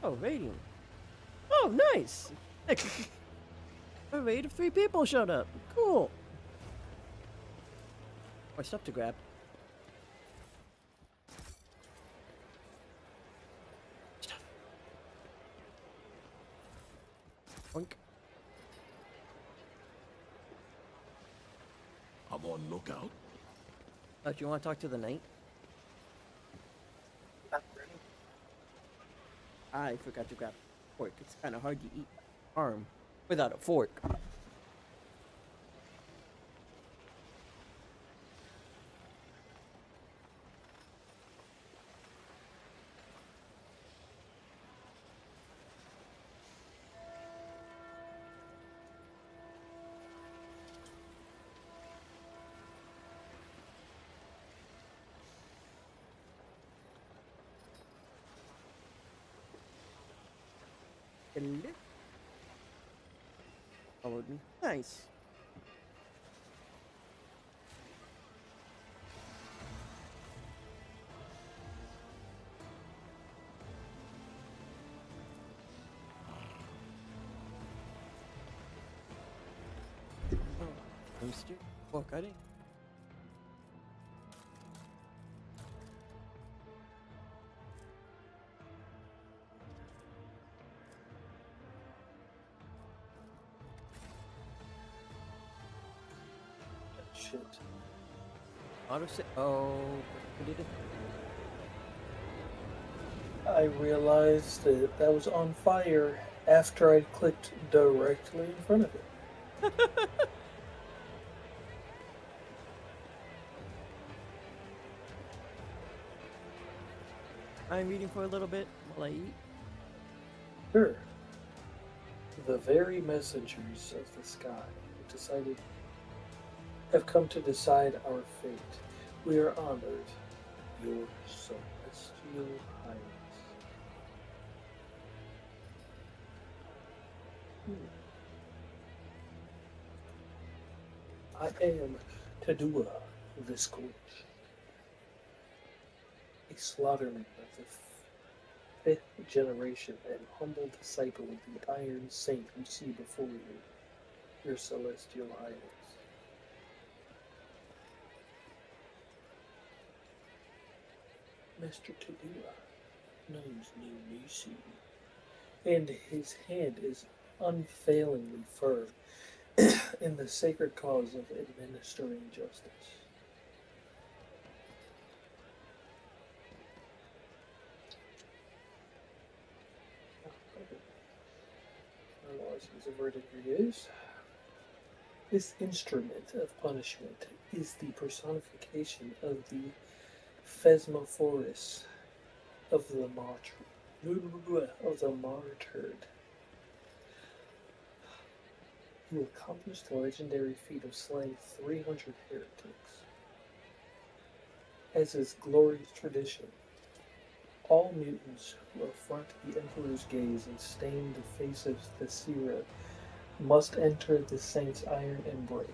Oh, rating. Oh, nice. A raid of 3 people showed up. Cool. More stuff to grab. Stuff. Boink.
I'm on lookout.
Do you want to talk to the knight?
Not ready.
I forgot to grab a fork. It's kind of hard to eat arm without a fork. Hello? Followed me. Nice. Oh, I'm still. Fuck, I didn't.
Shit.
Auto save. Oh, what did it?
I realized that that was on fire after I clicked directly in front of it.
I'm reading for a little bit while I eat.
Sure. The very messengers of the sky have come to decide our fate. We are honored, your celestial highness. I am Tadua the Scorch, a slaughterman of the fifth generation and humble disciple of the Iron Saint you see before you, your celestial highness. Master Tadua knows no mercy, and his hand is unfailingly firm in the sacred cause of administering justice. He's averted your gaze. This instrument of punishment is the personification of the Phesmophoris of the martyred, who accomplished the legendary feat of slaying 300 heretics. As is glorious tradition, all mutants who affront the Emperor's gaze and stain the face of Thesira must enter the Saint's iron embrace.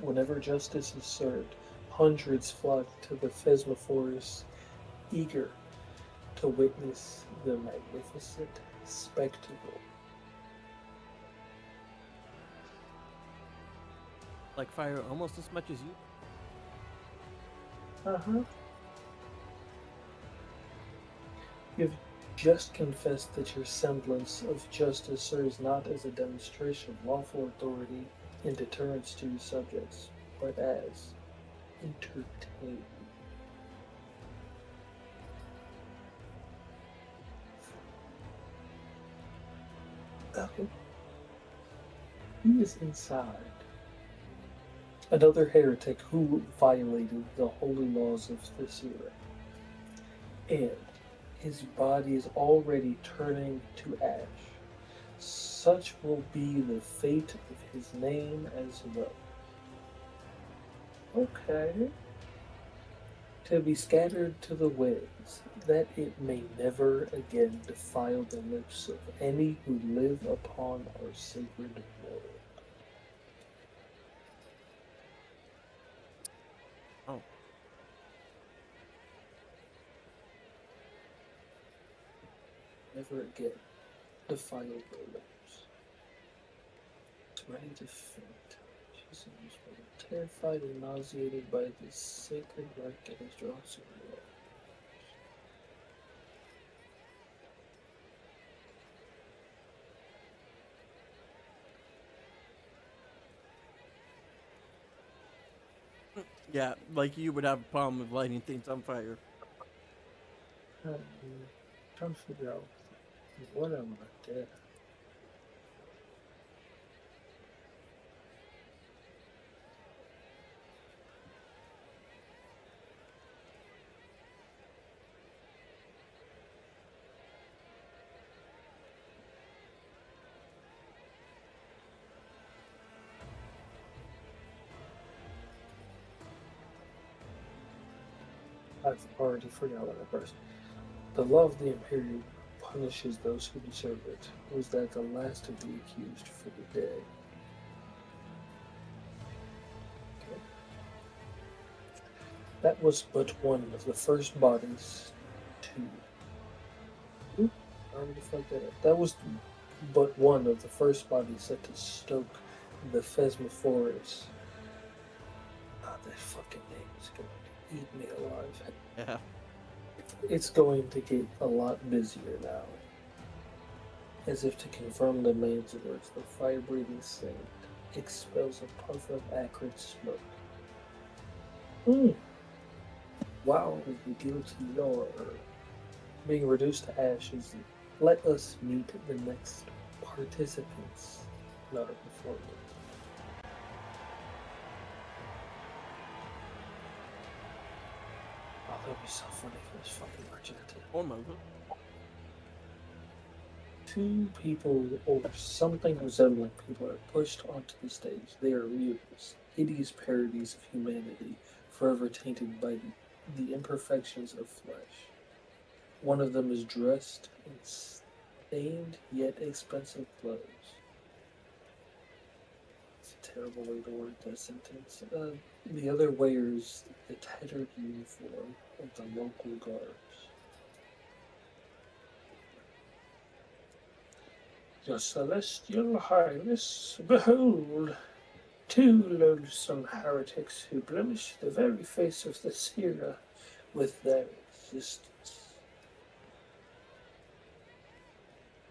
Whenever justice is served, hundreds flock to the Phesmophoris, eager to witness the magnificent spectacle.
Like fire almost as much as you.
Uh-huh. You've just confessed that your semblance of justice serves not as a demonstration of lawful authority and deterrence to your subjects, but as entertainment. Okay. Who is inside? Another heretic who violated the holy laws of Thesira. And his body is already turning to ash. Such will be the fate of his name as well. Okay. To be scattered to the winds, that it may never again defile the lips of any who live upon our sacred world.
Oh.
Never again defile their lips. Ready to faint. Jesus was terrified and nauseated by this sacred wreck and his drops of blood.
Yeah, like you would have a problem with lighting things on fire.
Trying to figure out what I'm gonna do. I've already forgotten that first. The law of the Imperium punishes those who deserve it. Was that the last of the accused for the day? Okay. That was but one of the first bodies to... Oop, I already fucked that up. That was but one of the first bodies set to stoke the Phesmophoris. Ah, that fucking name is going to eat me alive.
Yeah.
It's going to get a lot busier now. As if to confirm the man's words, the fire-breathing saint expels a puff of acrid smoke. Wow, the guilty lord. being reduced to ashes, let us meet the next participants in our performance. Oh, that would be so funny if it was fucking Argenta.
Oh my god.
Two people or something resembling people are pushed onto the stage. They are mutants, hideous parodies of humanity, forever tainted by the imperfections of flesh. One of them is dressed in stained yet expensive clothes. It's a terrible way to word that sentence. The other wears the tattered uniform of the local guards. Your celestial highness, behold, two loathsome heretics who blemish the very face of the Sierra with their existence.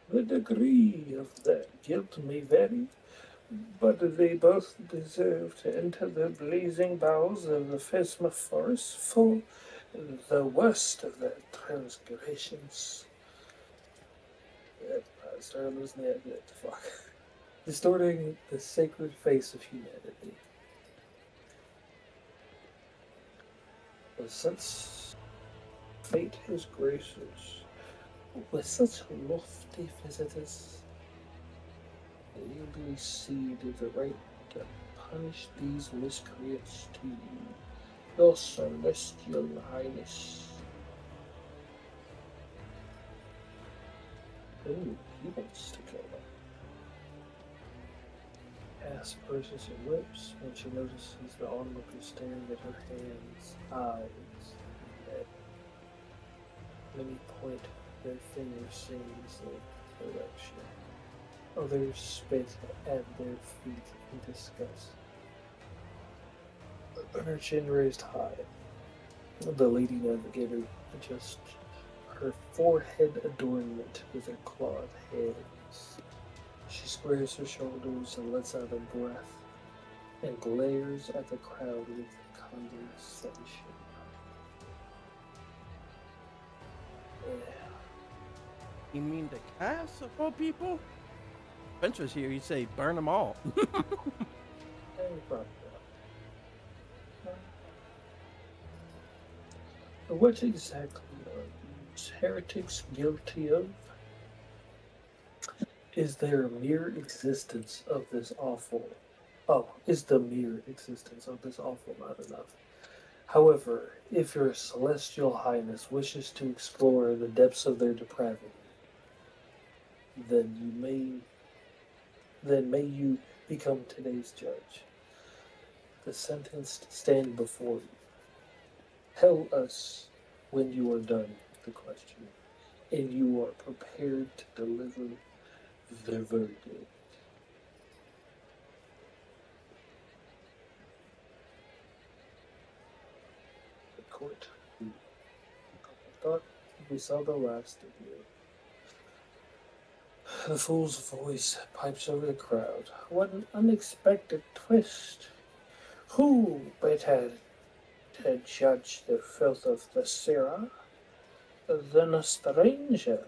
The degree of their guilt may vary, but they both deserve to enter the blazing bowels of the Phesma forest for the worst of their transgressions. I started losing the idea. Fuck. Distorting the sacred face of humanity. But since fate has graced us with such lofty visitors, they ably cede the right to punish these miscreants to you, your celestial highness. Ooh, he wants to kill them. Ass purses her lips when she notices the onlooker staring at her hands, eyes, and neck. Many point their fingers seamlessly in direction. Others spit at their feet in disgust. Her chin raised high, the lady navigator adjusts her forehead adornment with her clawed hands. She squares her shoulders and lets out a breath, and glares at the crowd with condescension.
You mean the cast of all people? Vince was here, he'd say burn them all.
What exactly are these heretics guilty of? Is their mere existence of this awful. Oh, is the mere existence of this awful not enough? However, if your celestial highness wishes to explore the depths of their depravity, then may you become today's judge. The sentenced stand before you. Tell us when you are done with the question, and you are prepared to deliver the verdict. The court. I thought we saw the last of you. The fool's voice pipes over the crowd. What an unexpected twist! Who better to judge the filth of the Sierra than a stranger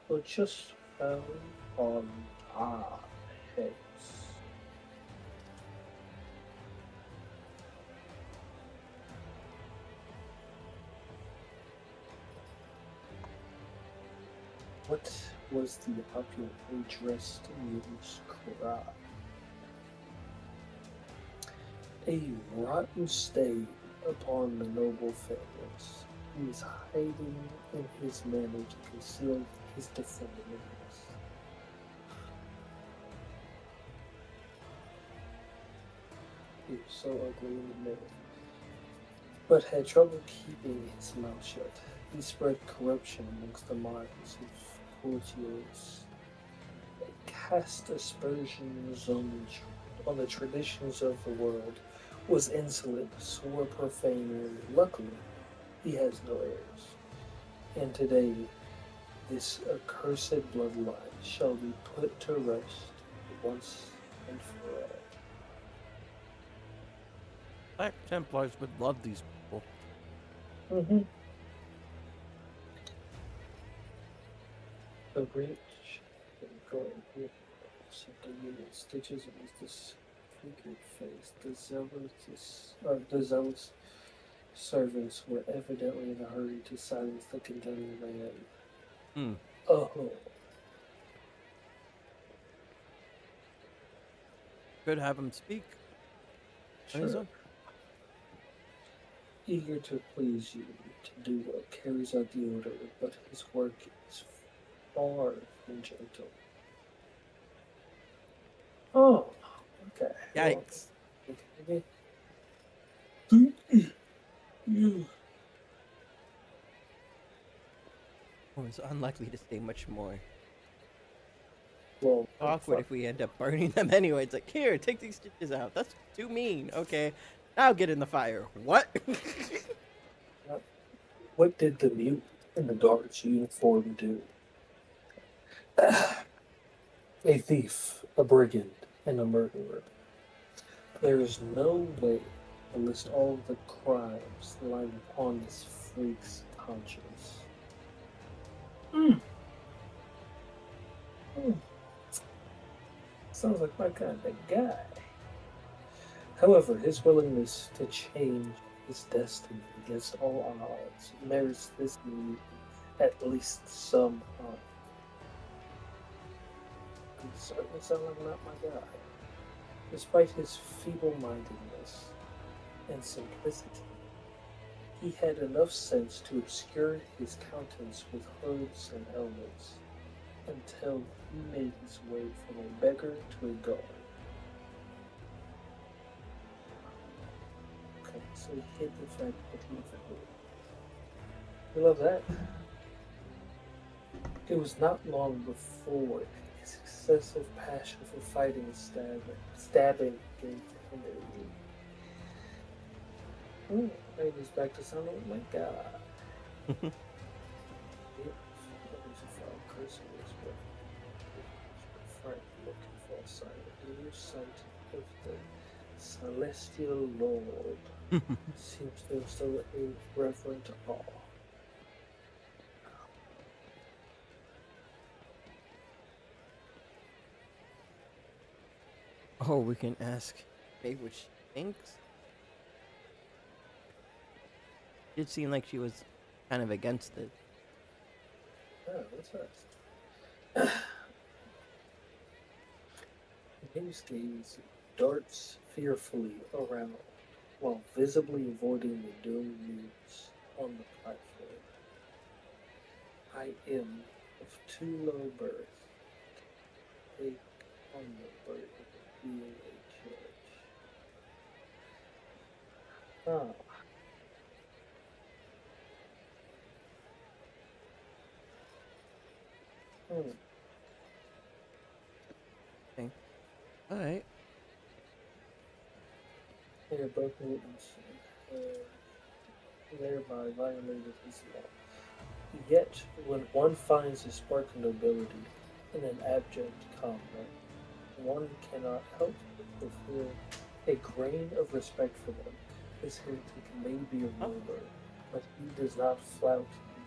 who just fell on our heads? What was the opulently dressed mutant's cry? A rotten stain upon the noble families. He is hiding in his manner to conceal his deformities. He was so ugly in the mirror, but had trouble keeping his mouth shut. He spread corruption amongst the minds of courtiers. They cast aspersions on the traditions of the world, was insolent, swore profanely. Luckily, he has no heirs. And today, this accursed bloodline shall be put to rest once and for all.
Black Templars would love these people.
Mm-hmm. A wrench going with something union stitches in his disfigured face. The zealous servants were evidently in a hurry to silence the condemned man.
Hmm.
Oh,
Could have him speak on his
sure.
own.
Eager to please you, to do what carries out the order, but his work is far from gentle. Oh, okay. Well,
Yikes.
okay. You.
Oh, it's unlikely to stay much more.
Well,
Awkward if we end up burning them anyway. It's like, here, take these stitches out. That's too mean. Okay, now get in the fire. What?
what did the mute in the guard's uniform do? A thief, a brigand, and a murderer. There is no way to list all the crimes lying upon this freak's conscience. Mm. Mm. Sounds like my kind of guy. However, his willingness to change his destiny against all odds merits this need at least some honor. He certainly sounds like not my guy. Despite his feeble-mindedness and simplicity, he had enough sense to obscure his countenance with hoods and helmets until he made his way from a beggar to a guard. Okay, so he hid the fact that he was a guard. We love that. It was not long before his excessive passion for fighting and stabbing gave him a lead. Maybe he's back to sounding like my god. Others who found cursing his breath. Frank looking for a sign of the new sight of the celestial lord. Seems to instill a reverent awe.
Oh, we can ask Faye what she thinks. It seemed like she was kind of against it.
Oh, what's that? His gaze darts fearfully around while visibly avoiding the doomed mutes on the platform. I am of too low birth to take on the burden of being a judge. Ah. Hmm.
Okay. Alright.
They are both mutants, thereby violated his law. Yet, when one finds a spark of nobility in an abject combat, one cannot help but feel a grain of respect for them. His heritage may be a ruler, but he does not flout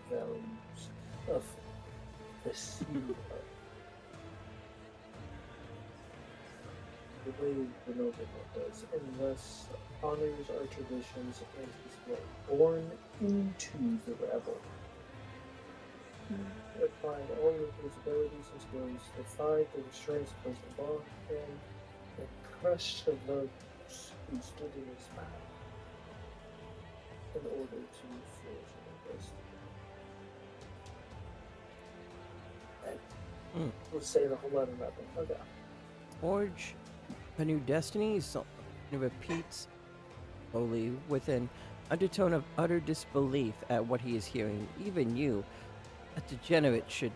the values of the sea the way the nobleman does, and thus honors our traditions and his way. Born into the rabble, he applied all of his abilities and skills, defied the restraints placed upon him, and crushed the those who stood in his path in order to flourish in his destiny. That was saying a whole lot of nothing. Okay.
Forge a new destiny, so it repeats slowly with an undertone of utter disbelief at what he is hearing. Even you, a degenerate, should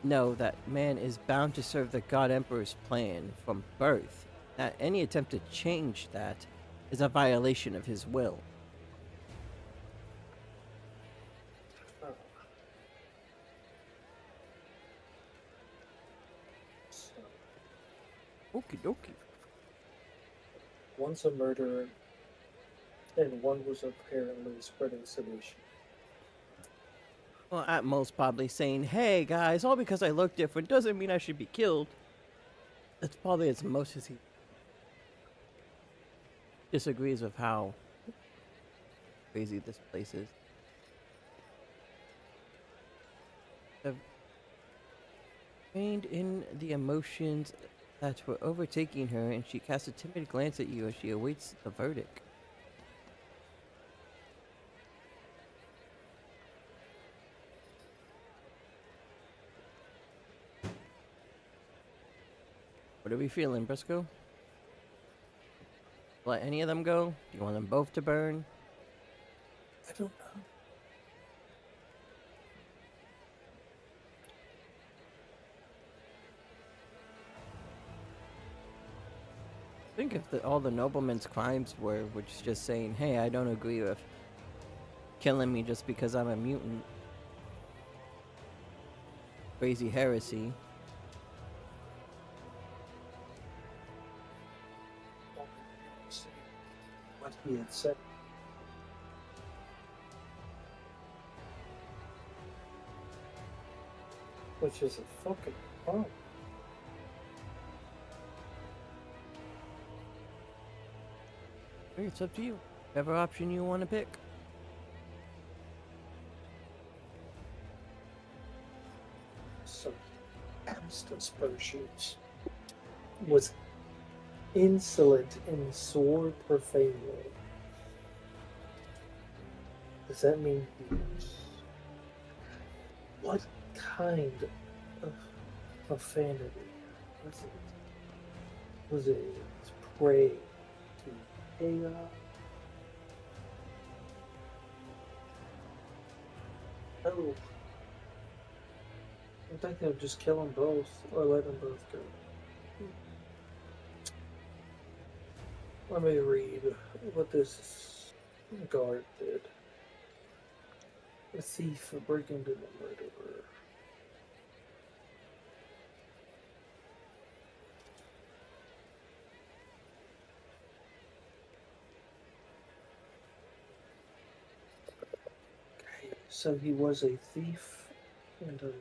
know that man is bound to serve the God Emperor's plan from birth. That any attempt to change that is a violation of his will.
Oh. So,
Okie dokie.
one's a murderer, and one was apparently spreading sedition.
Well, at most, probably saying, "Hey guys, all because I look different doesn't mean I should be killed." That's probably as most as he disagrees with how crazy this place is. I've reined in the emotions that were overtaking her, and she casts a timid glance at you as she awaits the verdict. What are we feeling, Briscoe? Let any of them go? Do you want them both to burn?
I don't know.
Think if all the noblemen's crimes were just saying, "Hey, I don't agree with killing me just because I'm a mutant." Crazy heresy.
What he had said. Which is a fucking problem.
It's up to you. Whatever option you want to pick.
So, Amstel's Persians was insolent and swore profanely. Does that mean what kind of profanity was it? Was it prey to chaos? Oh, I think they'll just kill them both or let them both go. Let me read what this guard did. A thief, a brigand, and a murderer. Okay, so he was a thief and a murderer.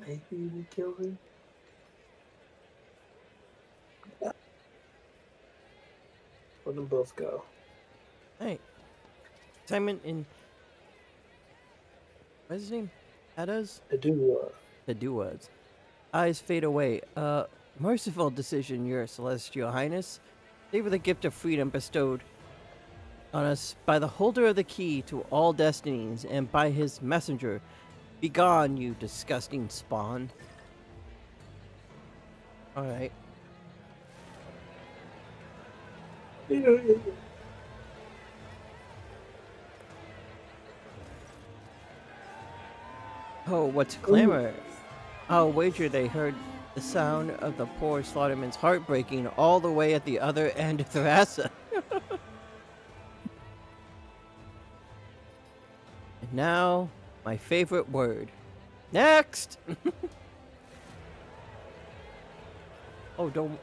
Maybe we kill him. Let them both go.
Hey, Simon and what's his name? Ada's? The Duas. Eyes fade away. Merciful decision, Your Celestial Highness. Savor the gift of freedom bestowed on us by the holder of the key to all destinies and by his messenger. Begone, you disgusting spawn. Alright. Oh, what's clamor? I'll wager they heard the sound of the poor slaughterman's heart breaking all the way at the other end of Thrasa. And now, my favorite word. Next! Oh, don't...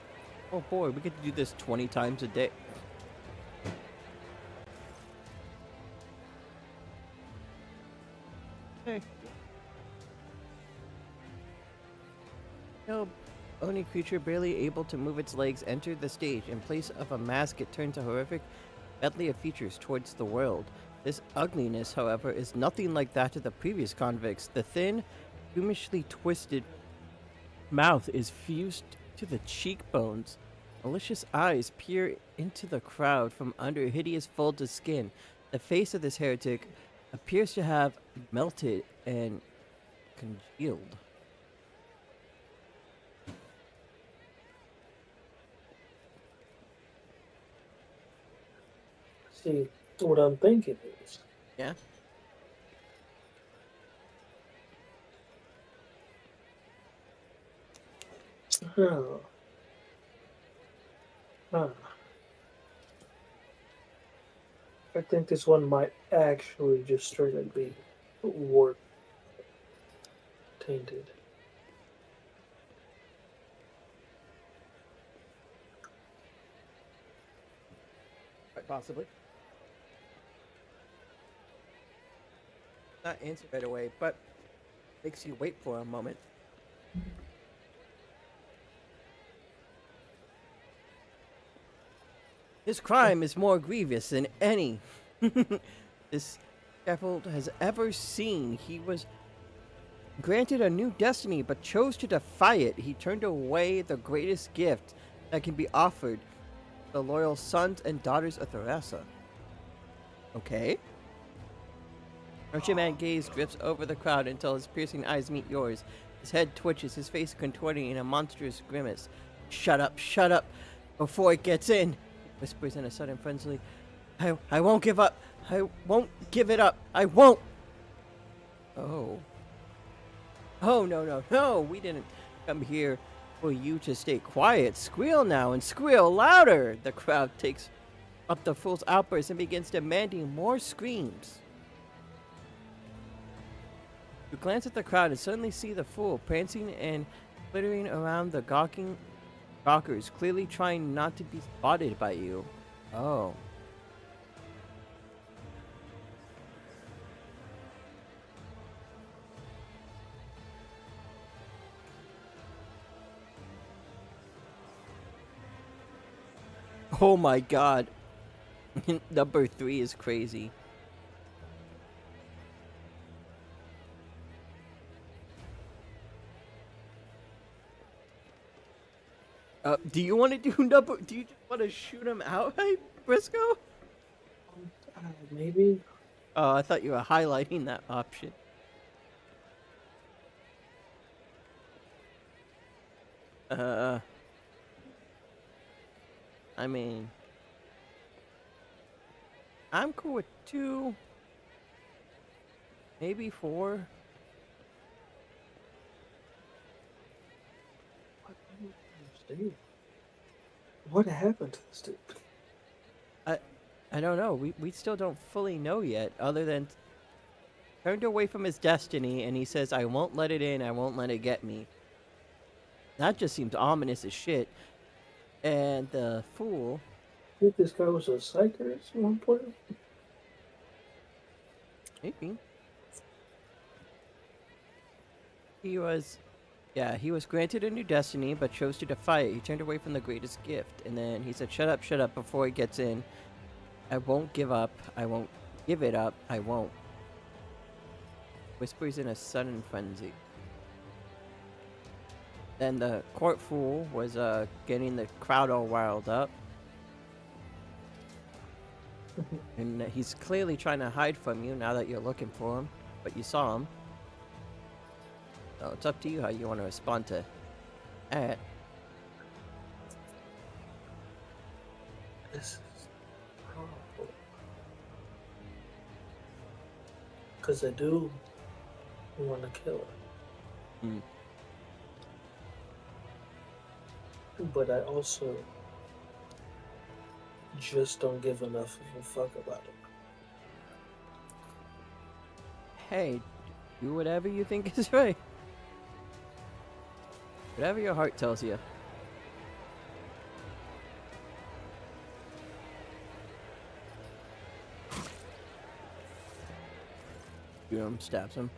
Oh boy, we get to do this 20 times a day. Hey. No, only creature barely able to move its legs entered the stage. In place of a mask, it turns a horrific medley of features towards the world. This ugliness, however, is nothing like that of the previous convicts. The thin, humishly twisted mouth is fused to the cheekbones. Malicious eyes peer into the crowd from under hideous folds of skin. The face of this heretic appears to have melted and congealed.
See, what I'm thinking is,
Yeah?
huh. I think this one might actually just straight up be warp tainted.
Quite possibly. Not answer right away, but makes you wait for a moment. His crime is more grievous than any this scaffold has ever seen. He was granted a new destiny, but chose to defy it. He turned away the greatest gift that can be offered the loyal sons and daughters of Theresa. Okay. Merchantman gaze drifts over the crowd until his piercing eyes meet yours. His head twitches, his face contorting in a monstrous grimace. Shut up, before it gets in, he whispers in a sudden frenzy. I won't give up. I won't give it up. I won't. Oh. Oh, no. We didn't come here for you to stay quiet. Squeal now and squeal louder. The crowd takes up the fool's outburst and begins demanding more screams. You glance at the crowd and suddenly see the fool prancing and flittering around the gawkers, clearly trying not to be spotted by you. Oh. Oh my god. Number 3 is crazy. Do you want to do number? Do you just want to shoot him out, hey, Brisko?
Maybe.
Oh, I thought you were highlighting that option. I mean, I'm cool with 2, maybe 4.
What happened to this dude?
I don't know. We still don't fully know yet, other than turned away from his destiny, and he says, I won't let it in, I won't let it get me. That just seems ominous as shit. And the fool...
I think this guy was a psyker at one point.
Maybe. He was granted a new destiny, but chose to defy it. He turned away from the greatest gift. And then he said, shut up, before he gets in. I won't give up. I won't give it up. I won't. Whispers in a sudden frenzy. Then the court fool was getting the crowd all riled up. And he's clearly trying to hide from you now that you're looking for him. But you saw him. So it's up to you how you want to respond to that.
This is horrible. Because I do want to kill her. But I also just don't give enough of a fuck about it.
Hey, do whatever you think is right. Whatever your heart tells you. Stabs him.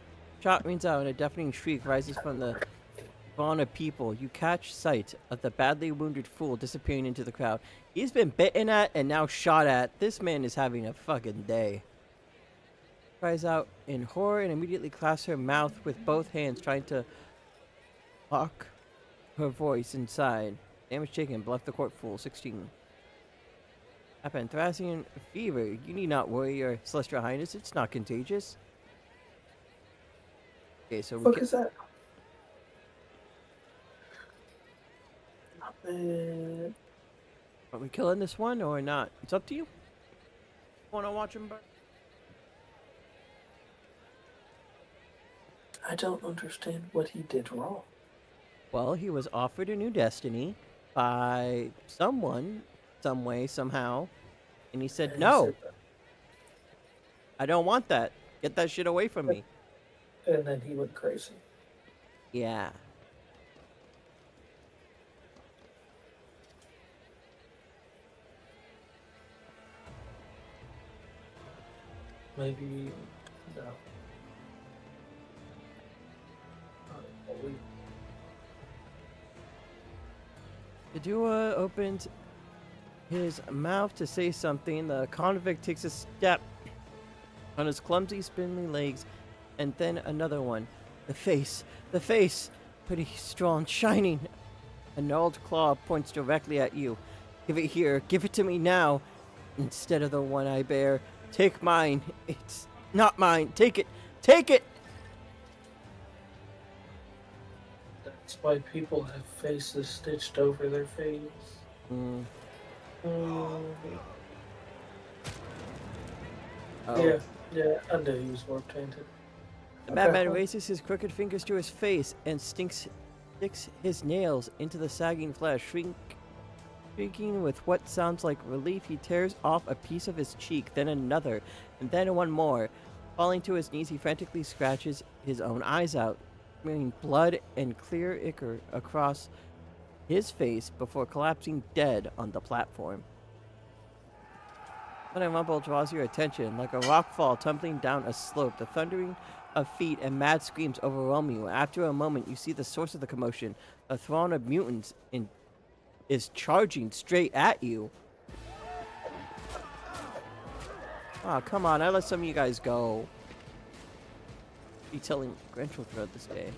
Shot rings out and a deafening shriek rises from the throng of people. You catch sight of the badly wounded fool disappearing into the crowd. He's been bitten at and now shot at. This man is having a fucking day. Cries out in horror and immediately clasps her mouth with both hands, trying to lock her voice inside. Damage taken. Bluff the court fool. 16. Apanthracene fever. You need not worry, your celestial highness. It's not contagious. Okay, so
What is that? Man.
Are we killing this one or not? It's up to you. Want to watch him burn?
I don't understand what he did wrong.
Well, he was offered a new destiny by someone, some way, somehow, and he said no. I don't want that. Get that shit away from me.
And then he went crazy.
Yeah.
Maybe no. We
Padua opens his mouth to say something. The convict takes a step on his clumsy, spindly legs, and then another one. The face, pretty strong, shining. A gnarled claw points directly at you. Give it here, give it to me now, instead of the one I bear. Take mine. It's not mine. Take it. Take it.
That's why people have faces stitched over their face.
Mm.
Mm,
Oh.
yeah, I knew he was warp tainted.
The madman raises his crooked fingers to his face and sticks his nails into the sagging flesh. Shrieking with what sounds like relief, he tears off a piece of his cheek, then another, and then one more. Falling to his knees, he frantically scratches his own eyes out, smearing blood and clear ichor across his face before collapsing dead on the platform. Then a rumble draws your attention. Like a rock fall tumbling down a slope, the thundering of feet and mad screams overwhelm you. After a moment, you see the source of the commotion. A throng of mutants is charging straight at you. Oh, come on. I let some of you guys go. Be telling Grenchel throughout this day.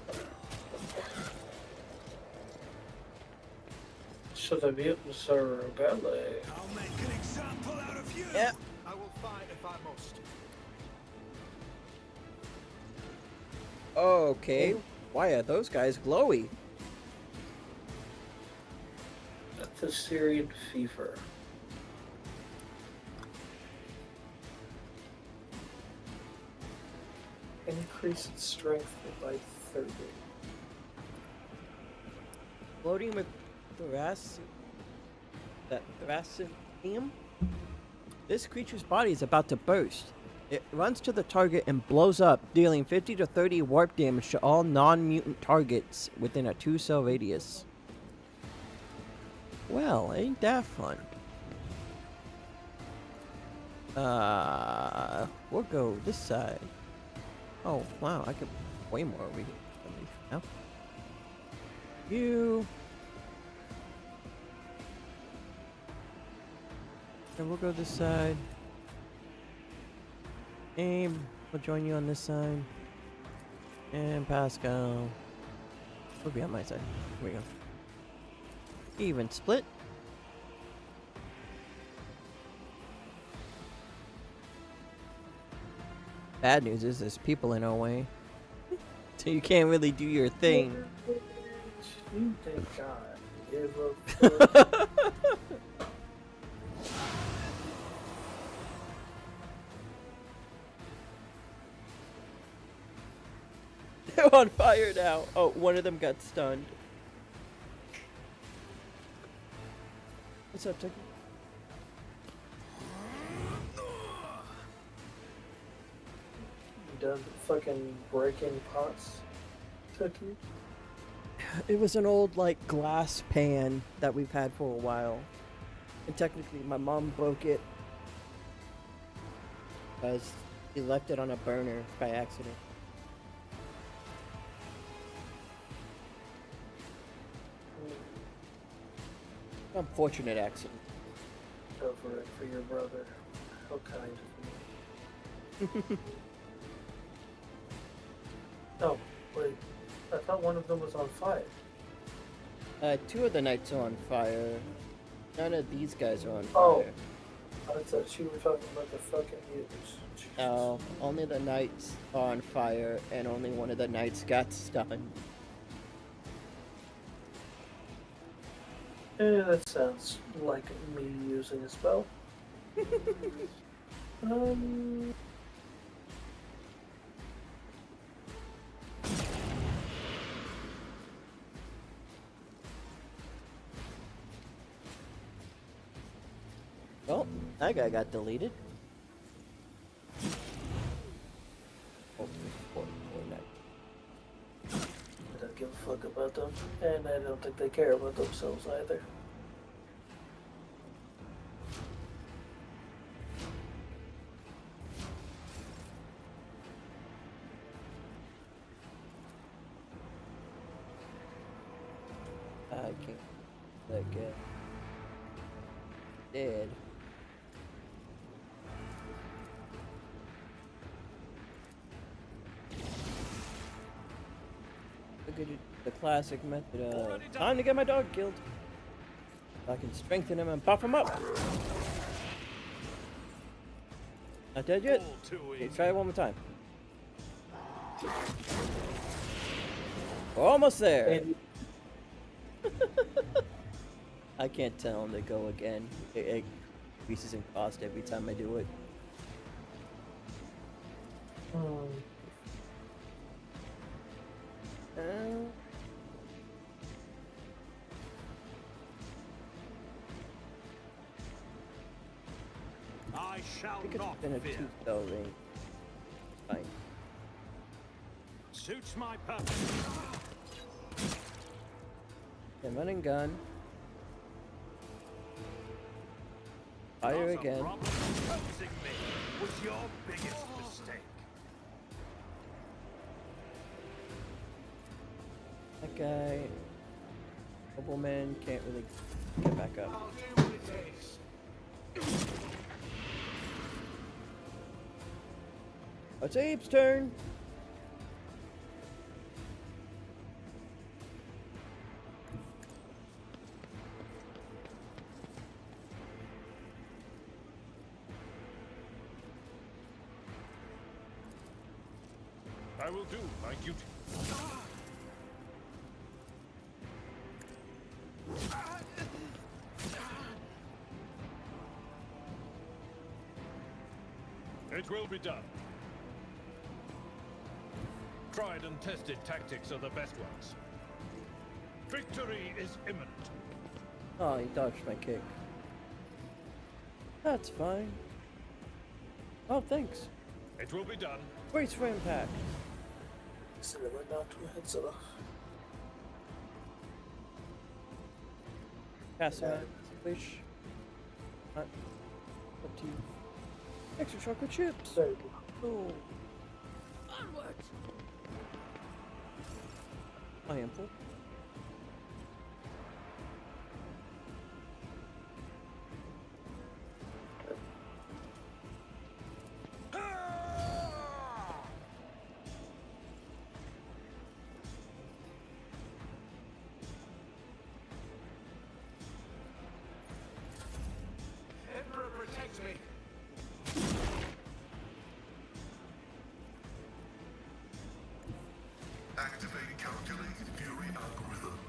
So the mutants are a ballet.
I'll make an example out of you.
Yeah.
I will fight if I must.
Okay. Why are those guys glowy?
That's the Syrian fever. Increase its strength by 30.
Floating with Thracidium? This creature's body is about to burst. It runs to the target and blows up, dealing 50 to 30 warp damage to all non-mutant targets within a 2-cell radius. Well, ain't that fun? We'll go this side. Oh, wow, I could way more over here. Now. You. And we'll go this side. Aim, we'll join you on this side. And Pascal will be on my side. Here we go. Even split. Bad news is there's people in our way. So you can't really do your thing.
You think God give a fuck?
They're on fire now. Oh, one of them got stunned. What's up, Tucky?
You done fucking breaking pots, Tucky?
It was an old, like, glass pan that we've had for a while. And technically, my mom broke it because she left it on a burner by accident. Unfortunate accident.
Over it for your brother. How kind of you. Oh, wait. I thought one of them was on fire.
2 of the knights are on fire. None of these guys are on
Oh.
fire.
I thought you were talking about the fucking mutants. Jesus.
No, only the knights are on fire, and only one of the knights got stunned.
That sounds like me using a spell.
Oh, that guy got deleted.
fuck about them, and I don't think they care about themselves either.
I can't let get dead. Look at it, the classic method of time to get my dog killed. I can strengthen him and buff him up. Not dead yet?
All too
Okay,
easy.
try it one more time. We're almost there.
And
I can't tell him to go again. It increases in cost every time I do it. Uh,
I shall
I think
not
it's been a
fear.
2-spell range. Fine.
Suits my purpose.
And run and gun. Fire
Not a
again.
problem. Opposing me was your biggest mistake.
That guy. Nobleman can't really get back up.
I'll do what it takes.
It's Abe's turn.
I will do my duty. It will be done. Tried and tested tactics are the best ones. Victory is imminent.
Oh, he dodged my kick. That's fine. Oh, thanks.
It will be done.
Brace for impact.
Consider my knocked my heads off.
Pass
Yeah.
out. Wish. Not up to you. Extra chocolate chips.
There you go.
Oh. Onward. I am full.
Emperor protects me.
Activate calculated fury algorithm.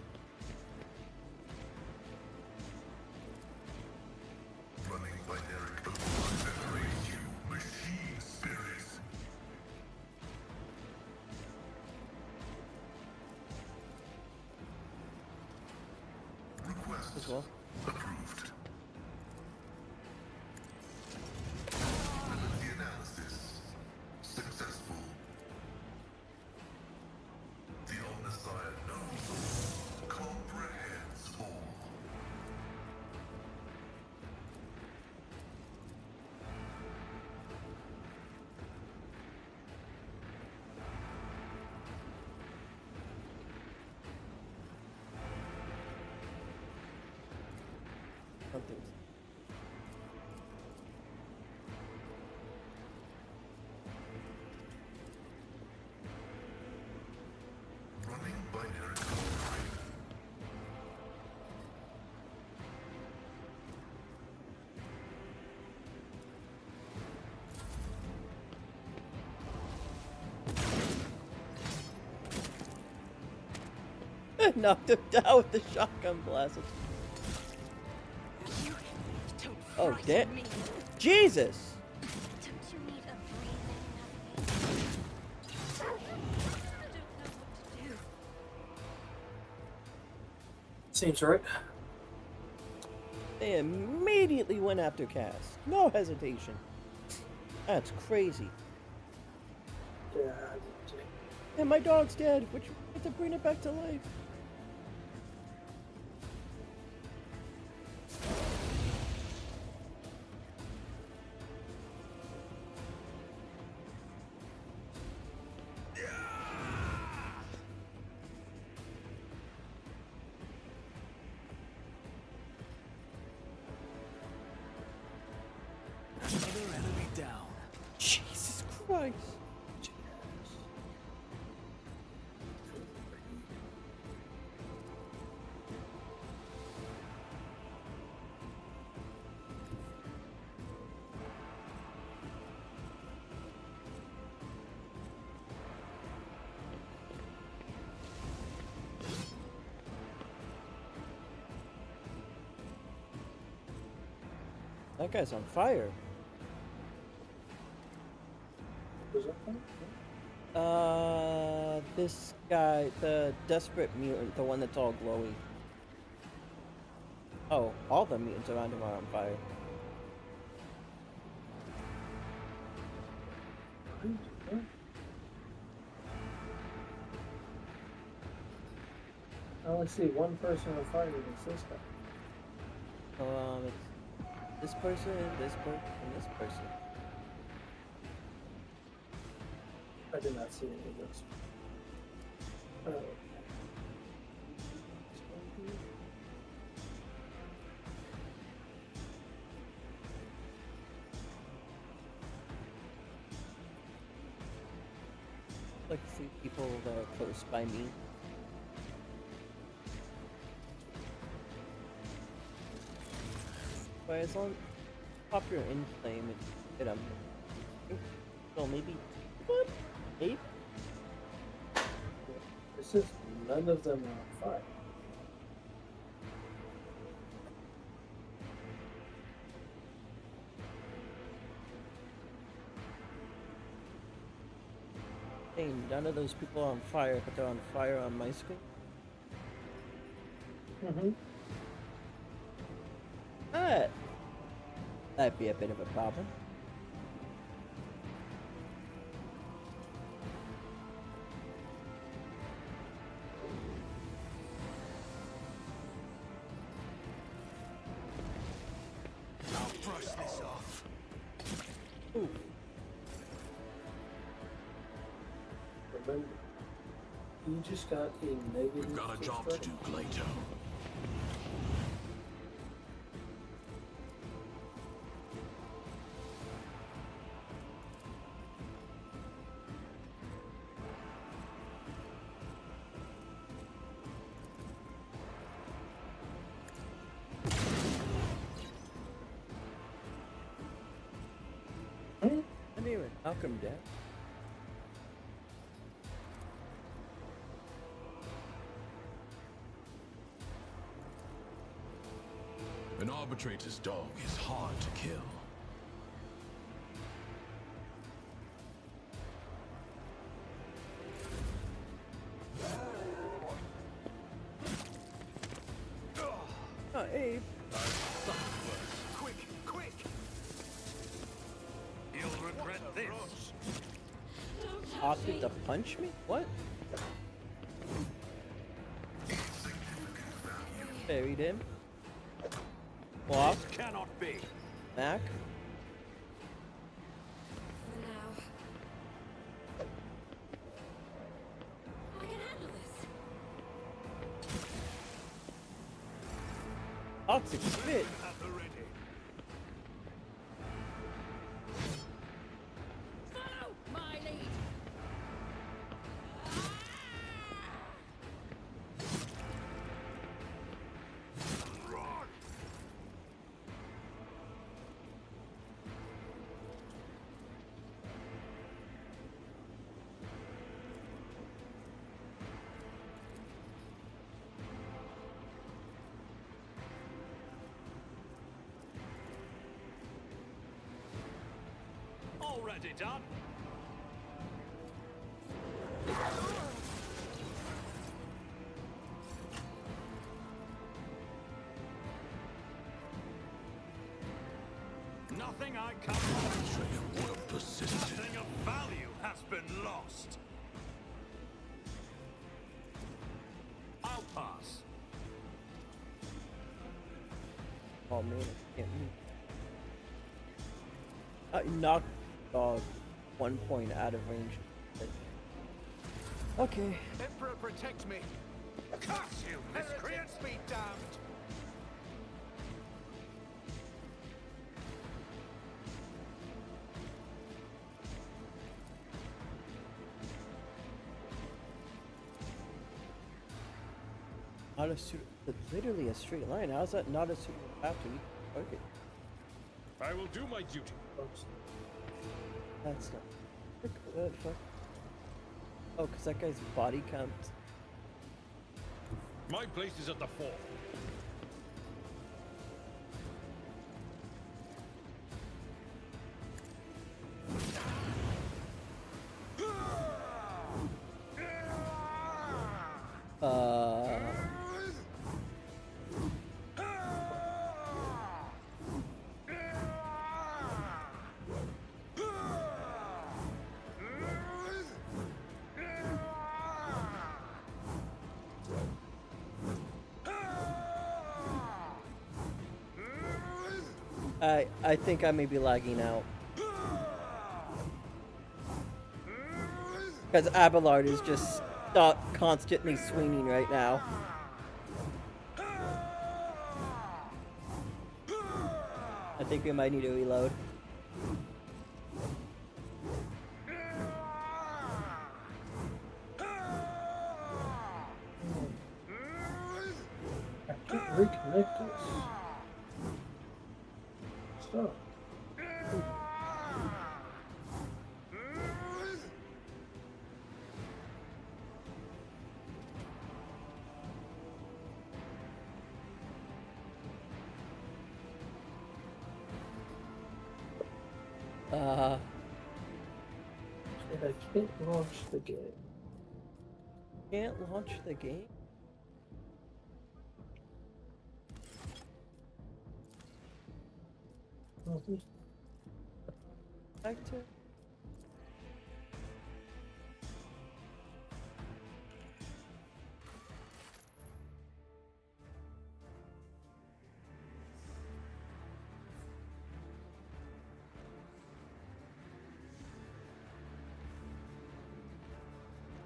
Running binary code. Separate you, machine spirits. Request
As well.
approved. Ability analysis successful. The Omnissiah knows all, comprehends all.
Something.
Running binary code.
Knocked him down with the shotgun blast.
Don't
Oh,
frighten
damn.
me.
Jesus!
Don't you need a breathing navigator? I don't know what to do.
Seems right.
They immediately went after Cass. No hesitation. That's crazy.
Yeah.
And my dog's dead. Which have to bring it back to life.
Another enemy down.
Jesus Christ. That guy's on fire.
Was that one?
This guy, the desperate mutant, the one that's all glowy. Oh, all the mutants around him are on fire.
Huh? I only see one person on fire against this guy.
It's this person, this person, and this person.
I did not see any of this. Oh.
Like to see people that are close by me. But as long pop your in flame and hit them. So maybe what? 8?
It's just none of them are on fire.
Hey, none of those people are on fire, but they're on fire on my screen.
Mm-hmm.
That'd be a bit of a problem.
I'll brush this off.
Ooh.
Remember, you just got a negative.
We've got a job to do, Glato.
Anyway, I'll come down.
An arbitrator's dog is hard to kill.
Oh, Abe.
Quick, quick! You'll regret this.
Opted to punch me? What? Buried him. Walk.
This cannot be.
Back.
For now. I can handle this.
Toxic spit.
At the ready.
Follow my lead.
Run! Already done. Nothing I can't.
What a persistent.
Nothing of value has been lost.
Oh man, I can't move. I knocked 1 point out of range. Okay.
Emperor, protect me! Curse you, miscreants be damned!
Not a suit. It's literally a straight line. How's that not a suitable path to each target?
I will do my duty.
That's not. Fuck. Oh, because that guy's body count.
My place is at the fore.
I think I may be lagging out. Because Abelard is just constantly swinging right now. I think we might need to reload.
I can't reconnect this. Stop. And I can't launch the game.
Can't launch the game?
Mhm.
Back to.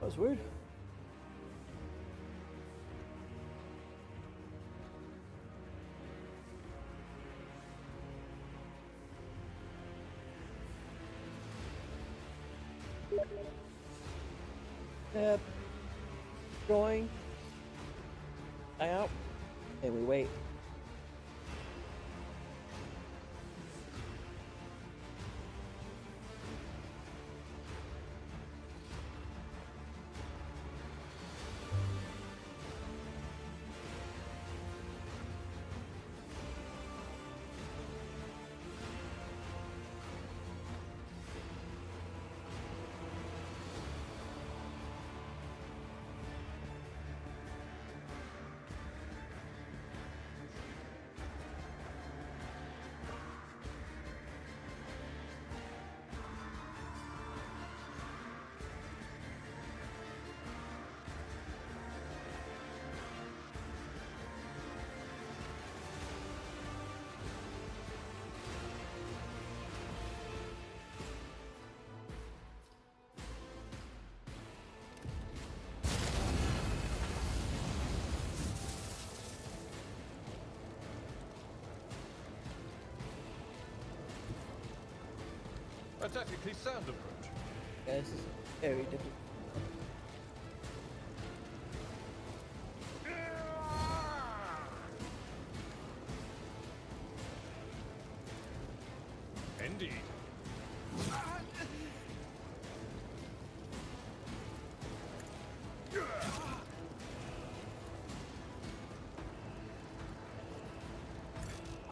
That was weird. Yep. Going. Out. And we wait.
A tactically sound approach.
Yeah, this is very difficult.
Indeed.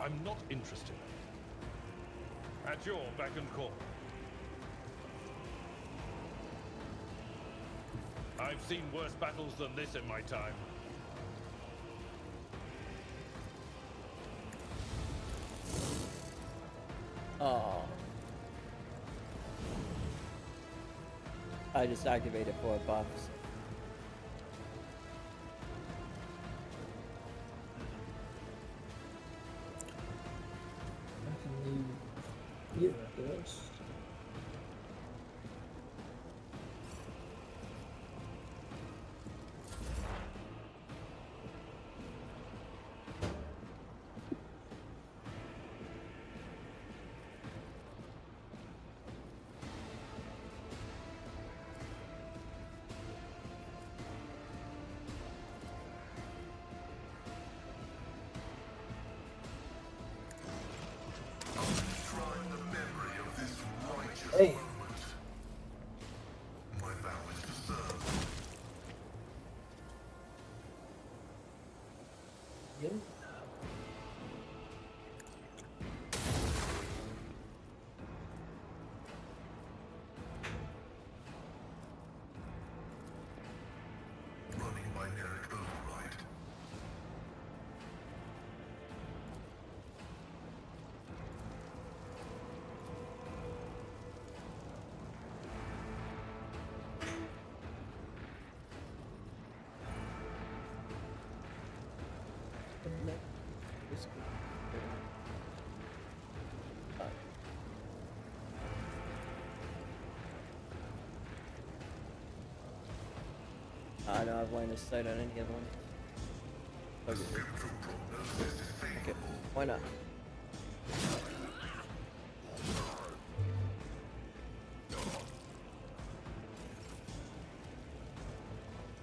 I'm not interested. At your beck and call. I've seen worse battles than this in my time.
Oh. I just activated 4 buffs. I don't have line of sight on any of them. Okay.
Spiritual prognosis is
Okay,
favorable.
why not?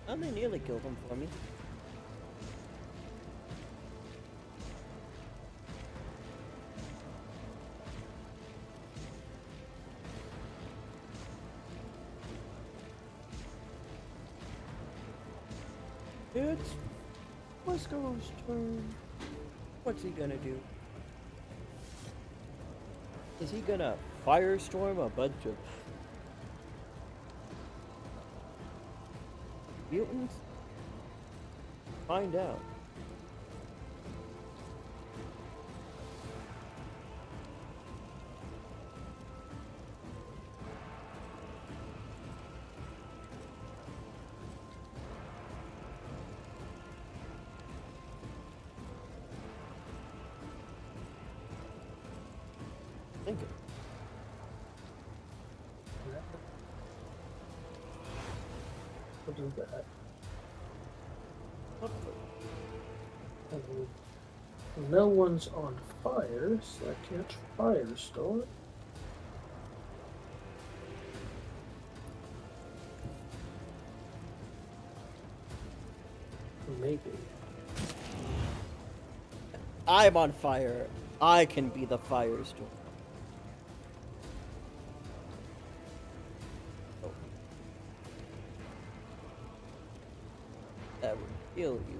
Oh, they nearly killed him for me. It's Brisko's turn. What's he gonna do? Is he gonna firestorm a bunch of mutants? Find out. Think it.
We'll do that.
Hopefully.
And no one's on fire, so I can't firestorm. Maybe.
I'm on fire. I can be the firestorm. Oh. That would kill you.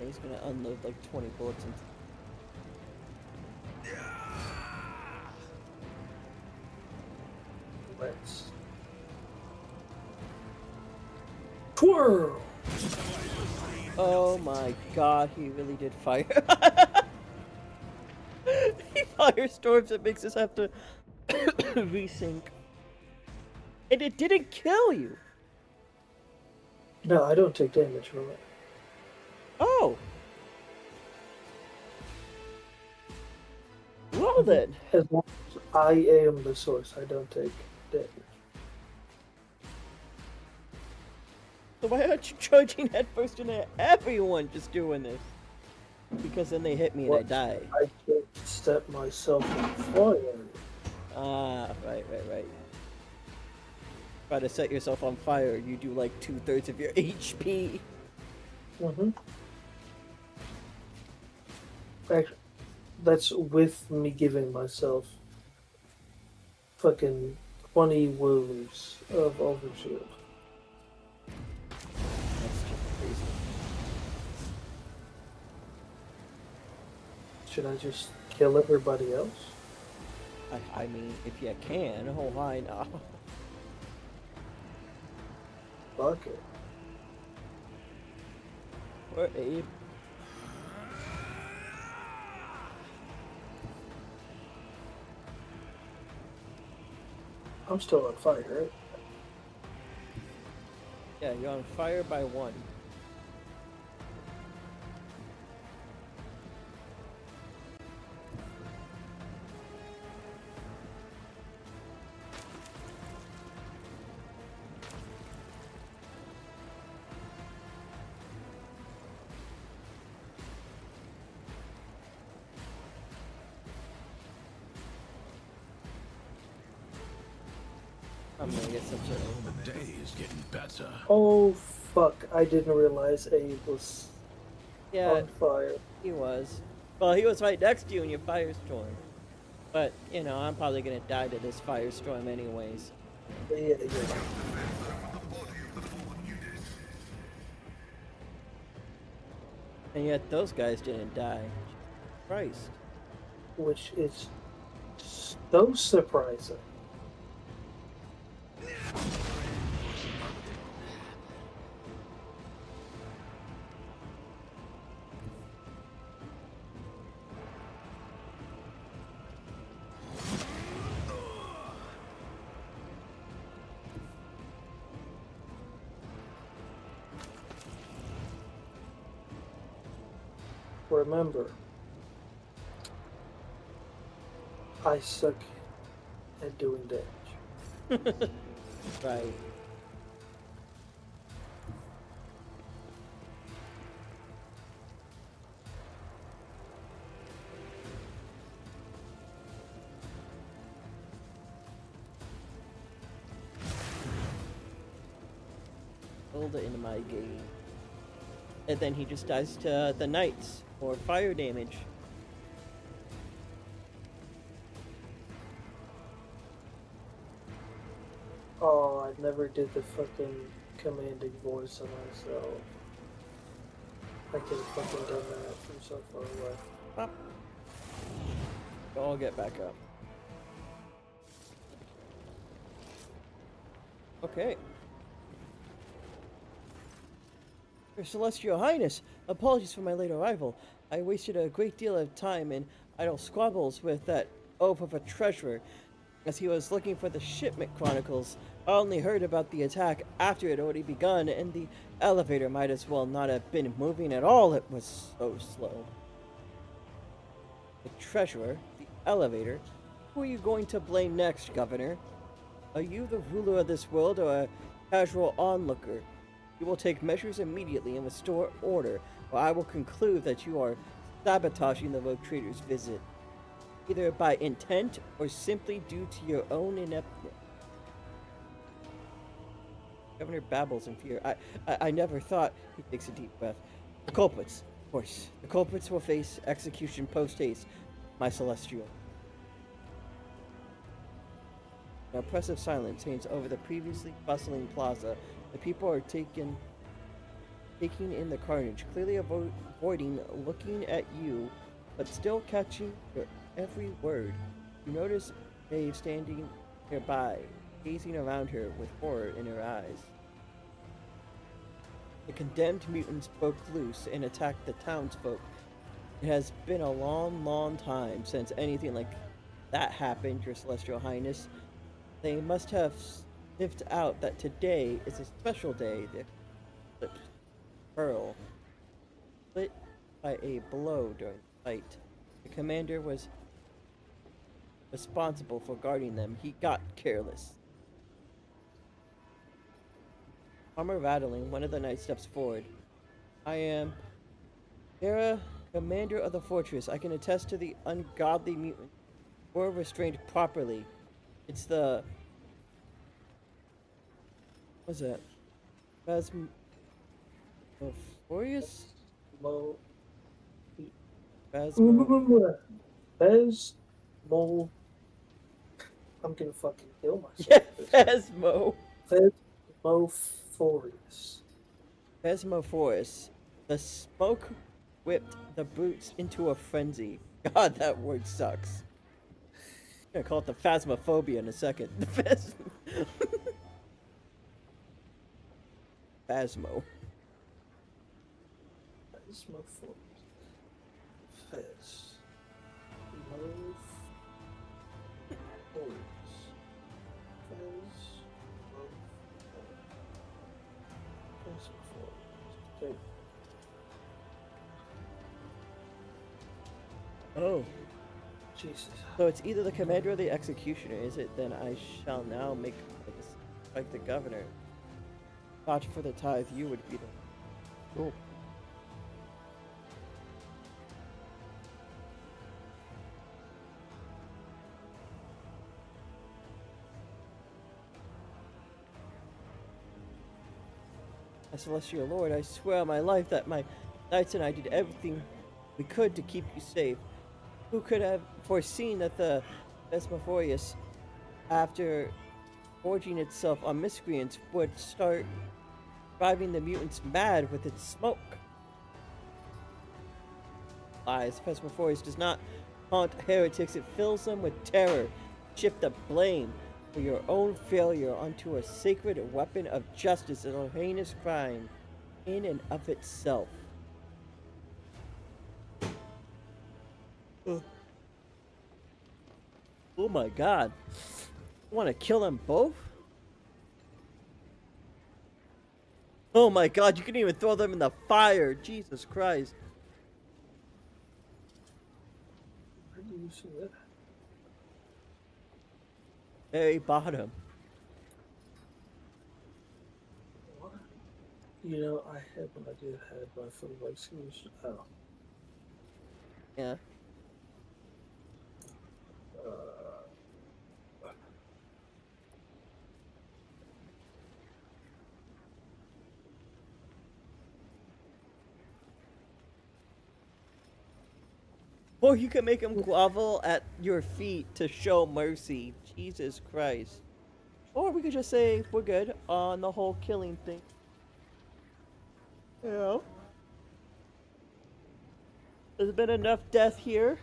He's gonna unload like 20 bullets into.
Let's twirl.
Oh my god, he really did fire. He firestorms, it makes us have to resync. And it didn't kill you.
No, I don't take damage from it.
Oh. Well then.
As long as I am the source, I don't take damage.
So why aren't you charging headfirst into everyone just doing this? Because then they hit me and I
What?
die.
I can't set myself on fire.
Ah, right. Try to set yourself on fire, you do like 2/3 of your HP.
Mm-hmm. Actually, that's with me giving myself fucking 20 wounds of overshield.
That's just crazy.
Should I just kill everybody else?
I mean, if you can, oh why not?
Fuck it.
Or Abe.
I'm still on fire, right?
Yeah, you're on fire by 1. I'm gonna get some sort of.
The day is getting better.
Oh fuck, I didn't realize Abe was
Yeah,
on fire.
he was. Well, he was right next to you in your firestorm. But, you know, I'm probably gonna die to this firestorm anyways.
Yeah.
And yet those guys didn't die. Christ.
Which is so surprising. remember, I suck at doing damage.
Right. Build it into my game. And then he just dies to the knights or fire damage.
Oh, I never did the fucking commanding voice on myself. I could have fucking done that from so far away.
Up. I'll get back up. Okay. Your Celestial Highness, apologies for my late arrival. I wasted a great deal of time in idle squabbles with that oaf of a treasurer. As he was looking for the shipment chronicles, I only heard about the attack after it had already begun, and the elevator might as well not have been moving at all. It was so slow. The treasurer, the elevator. Who are you going to blame next, Governor? Are you the ruler of this world or a casual onlooker? You will take measures immediately and restore order, or I will conclude that you are sabotaging the rogue trader's visit, either by intent or simply due to your own ineptness. Governor babbles in fear. I never thought. He takes a deep breath. The culprits, of course. The culprits will face execution post-haste, my celestial. An oppressive silence hangs over the previously bustling plaza. The people are taking in the carnage, clearly avoiding looking at you, but still catching your every word. You notice Maeve standing nearby, gazing around her with horror in her eyes. The condemned mutants broke loose and attacked the townsfolk. It has been a long, long time since anything like that happened, Your Celestial Highness. They must have sniffed out that today is a special day. The eclipse pearl split by a blow during the fight. The commander was responsible for guarding them. He got careless. Armor rattling, one of the knights steps forward. I am Hera, commander of the fortress. I can attest to the ungodly mutant were restrained properly. It's the... What's that? Phasmophorius?
Mo.
Phasmo...
Phasmo. I'm gonna fucking kill
Yeah,
myself.
Phasmo.
Phasmophorius.
Phasmophorus. The smoke whipped the brutes into a frenzy. God, that word sucks. I'm gonna call it the phasmophobia in a second. The Phasmo.
Phasmophorius. Okay.
Oh.
Jesus.
So it's either the commander or the executioner, is it? Then I shall now make like the governor. Vouch for the tithe, you would be the... Cool. My celestial lord, I swear on my life that my knights and I did everything we could to keep you safe. Who could have foreseen that the Phasmophorius, after forging itself on miscreants, would start driving the mutants mad with its smoke? Lies. Phasmophorius does not haunt heretics, it fills them with terror. Shift the blame for your own failure onto a sacred weapon of justice is a heinous crime in and of itself. Oh my god. You want to kill them both? Oh my god, you can even throw them in the fire. Jesus Christ.
using it.
Very bottom.
What? You know, I had when I did have my full execution. Oh.
Yeah. Or you can make him grovel at your feet to show mercy. Jesus Christ. Or we could just say we're good on the whole killing thing. You know? There's been enough death here.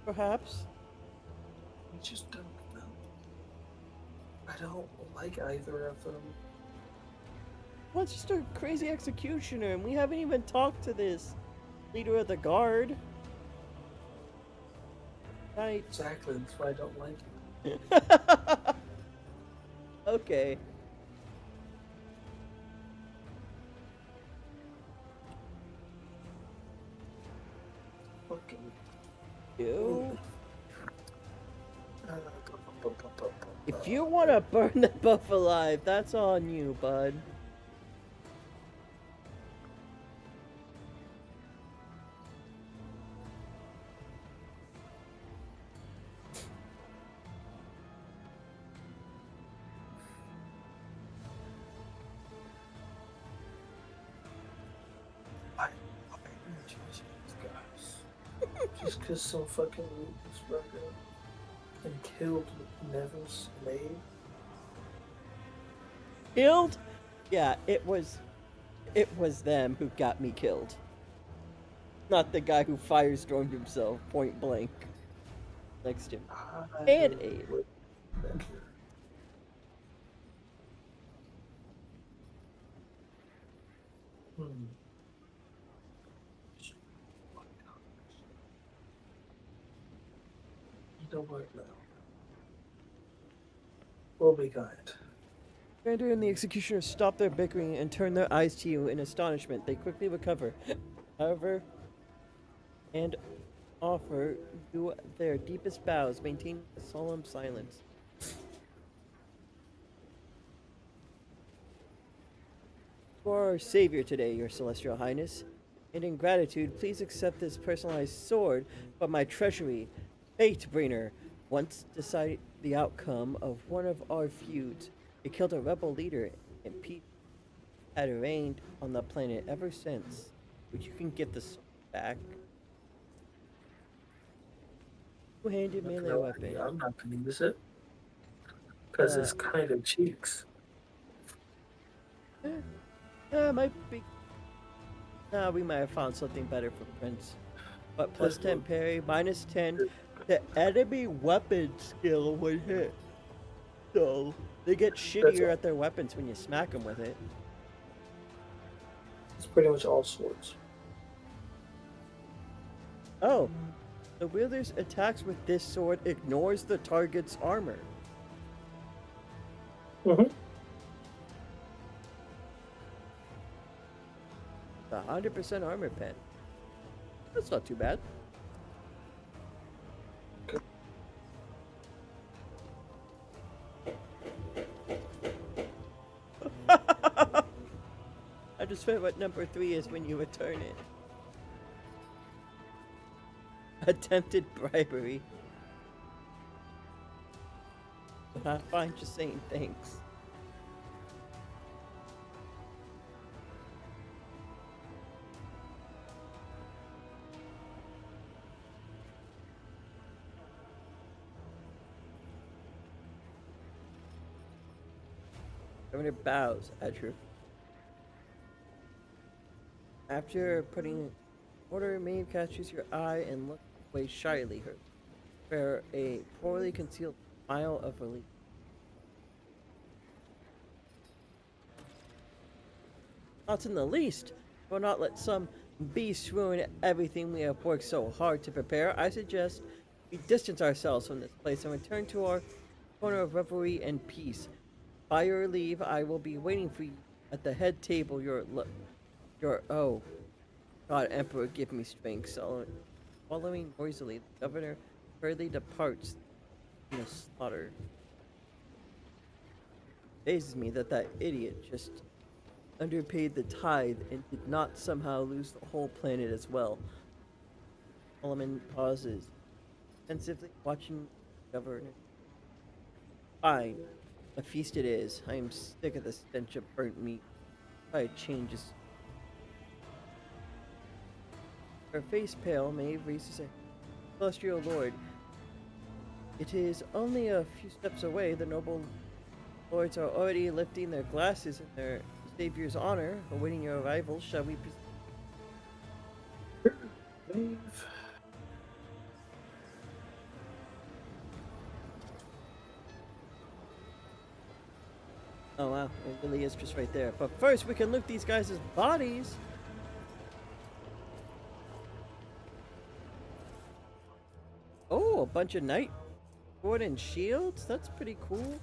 Perhaps.
I just don't know. I don't like either of them.
Well, it's just a crazy executioner, and we haven't even talked to this leader of the guard. Right.
Exactly, that's why I don't like it.
Okay.
Fucking.
You.
Uh,
If you want to burn the buff alive, that's on you, bud.
Just because some fucking Lucas burger and killed Neville's maid.
Killed? Yeah, it was them who got me killed. Not the guy who firestormed himself point blank next to him. And Abe.
Hmm. You know what now? We'll be kind.
Commander and the executioners stop their bickering and turn their eyes to you in astonishment. They quickly recover, however, and offer you their deepest bows, maintaining a solemn silence. You are our savior today, your celestial highness, and in gratitude, please accept this personalized sword from my treasury. Fatebringer once decided the outcome of one of our feuds. It killed a rebel leader, and peace had reigned on the planet ever since. But you can get the sword back. Two-handed melee weapon.
I'm not gonna use it because it's kind of cheeks.
Might be. We might have found something better for Prince. But plus 10 parry, minus 10. The enemy weapon skill would hit. So they get shittier at their weapons when you smack them with it.
It's pretty much all swords.
Oh, the wielder's attacks with this sword ignores the target's armor.
Mm-hmm.
100% armor pen. That's not too bad.
Okay.
I just found what number 3 is when you return it. Attempted bribery. I find just saying thanks. Governor bows at you. After putting order, Maeve catches your eye and looks away shyly. For a poorly concealed smile of relief. Not in the least. Will not let some beast ruin everything we have worked so hard to prepare. I suggest we distance ourselves from this place and return to our corner of revelry and peace. By your leave, I will be waiting for you at the head table. God, Emperor, give me strength. So, following noisily, the governor hurriedly departs in a slaughter. Amazes me that that idiot just underpaid the tithe and did not somehow lose the whole planet as well. Solomon pauses, pensively watching the governor. Fine, a feast it is. I am sick of the stench of burnt meat. Try a change. Her face pale, Maeve raises a celestial lord. It is only a few steps away. The noble lords are already lifting their glasses in their savior's honor, awaiting your arrival. Shall we proceed?
Maeve.
Oh wow, it really is just right there. But first, we can loot these guys' bodies. Oh, a bunch of knight sword and shields. That's pretty cool.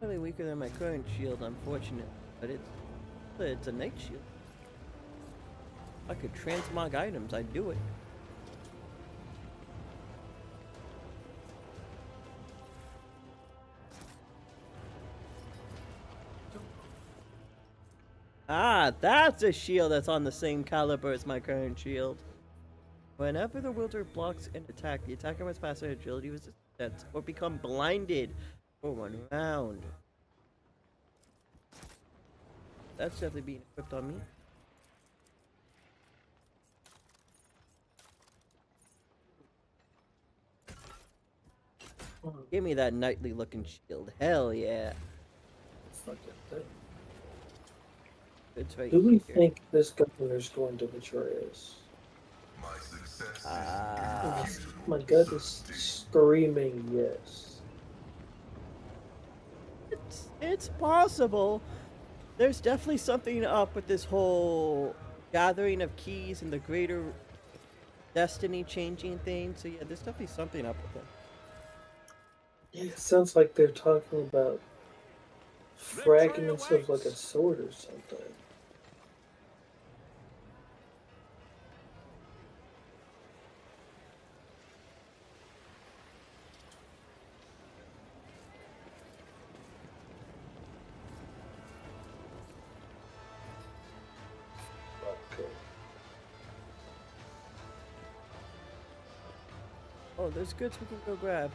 Really weaker than my current shield, unfortunate, but it's a knight shield. If I could transmog items, I'd do it. Ah, that's a shield that's on the same caliber as my current shield. Whenever the wielder blocks an attack, the attacker must pass their agility resistance or become blinded for 1 round. That's definitely being equipped on me. Give me that knightly looking shield. Hell yeah.
Fucking thing.
It's right
Do we
here.
think this governor's going to betray us?
My success
Yes. My gut is screaming yes.
It's possible. There's definitely something up with this whole gathering of keys and the greater destiny changing thing. So yeah, there's definitely something up with it.
Yeah, it sounds like they're talking about fragments of like a sword or something. Okay.
Oh, there's goods we can go grab.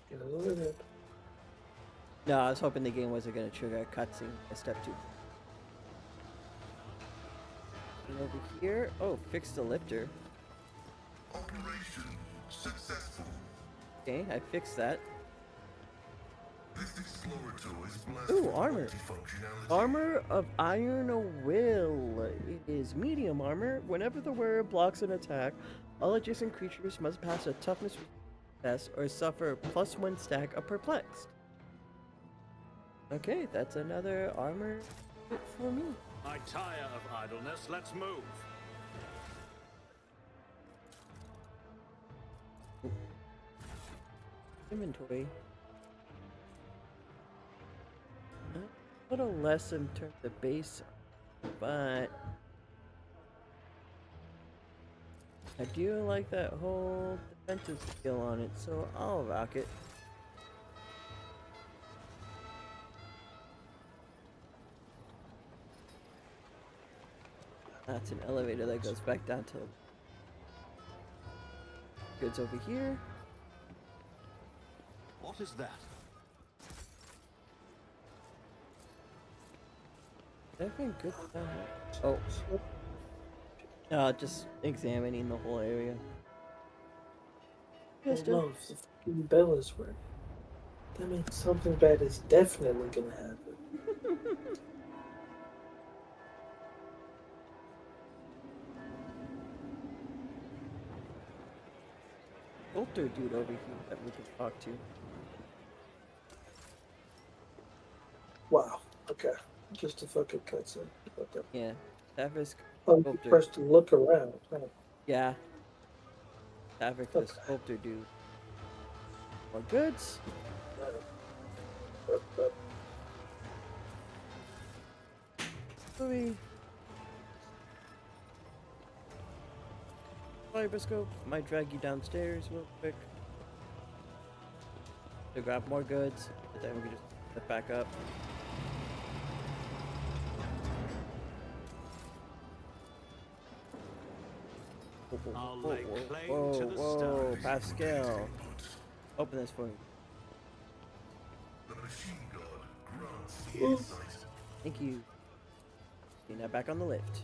Get over it.
No, I was hoping the game wasn't gonna trigger a cutscene. I stepped too. And over here, oh, fix the lifter.
Operation successful.
Okay, I fixed that.
This explorator is blessed
Ooh,
with
armor.
multifunctionality.
Armor of Iron Will. It is medium armor. Whenever the wearer blocks an attack, all adjacent creatures must pass a toughness test or suffer +1 stack of perplexed. Okay, that's another armor bit for me.
I tire of idleness. Let's move.
Inventory. A little less in terms of base, but I do like that whole defensive skill on it, so I'll rock it. That's an elevator that goes back down to goods over here.
What is that?
Everything good down here? Oh. Just examining the whole area.
I
Yes,
don't know if the fucking bell is ringing. That means something bad is definitely gonna happen.
Older dude over here that we can talk to.
Wow. Okay. Just a fucking cutscene. Okay.
Yeah. Tavrisk
Oh, you
sculptor.
press to look around. Huh.
Yeah, Tavrisk the
Okay.
sculptor dude. More goods. Louis. Sorry, Brisko. Might drag you downstairs real quick to grab more goods, but then we can just step back up.
I'll lay claim to the
whoa,
stars.
Pascal. Open this for me.
The machine god grants the
Ooh.
insight.
Thank you. Okay, now back on the lift.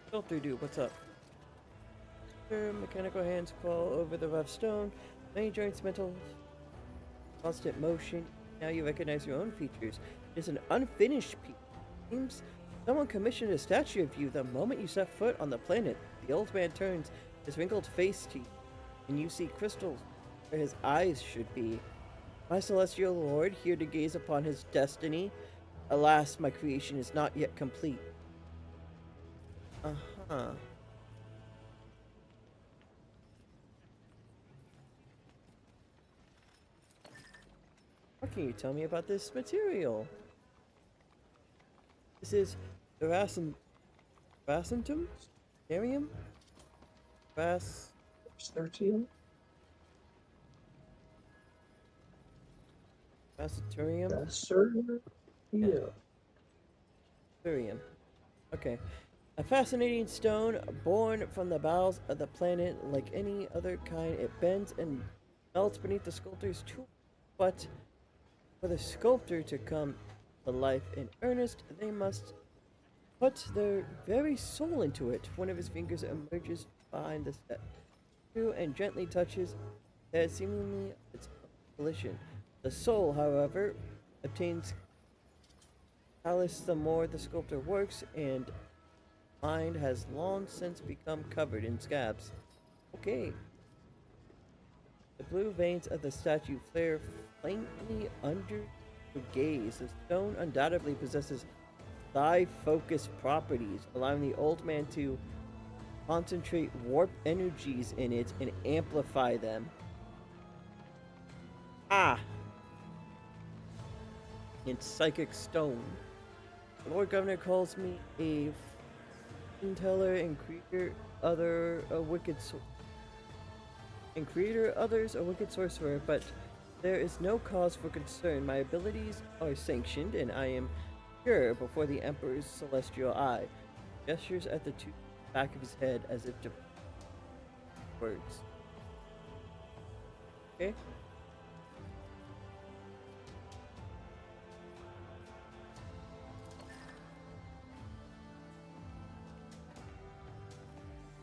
Filter dude, what's up? Your mechanical hands fall over the rough stone. Many joints, mental, constant motion. Now you recognize your own features. It's an unfinished piece. Seems someone commissioned a statue of you the moment you set foot on the planet. The old man turns his wrinkled face to you, and you see crystals where his eyes should be. My celestial lord, here to gaze upon his destiny. Alas, my creation is not yet complete. Uh-huh. What can you tell me about this material? This is Veracentum? Therium?
Certium?
Veracitorium?
That's certain? Yeah.
Therium. Okay. A fascinating stone born from the bowels of the planet. Like any other kind, it bends and melts beneath the sculptor's tool. But for the sculptor to come to life in earnest, they must put their very soul into it. One of his fingers emerges behind the statue and gently touches it, seemingly of its own volition. The soul, however, obtains callous the more the sculptor works, and mind has long since become covered in scabs. Okay. The blue veins of the statue flare faintly under your gaze. The stone undoubtedly possesses thigh-focused properties, allowing the old man to concentrate warp energies in it and amplify them. Ah! In psychic stone. The Lord Governor calls me a teller and creator other a wicked and creator others a wicked sorcerer, but there is no cause for concern. My abilities are sanctioned, and I am pure before the Emperor's celestial eye. Gestures at the back of his head as if to words. Okay.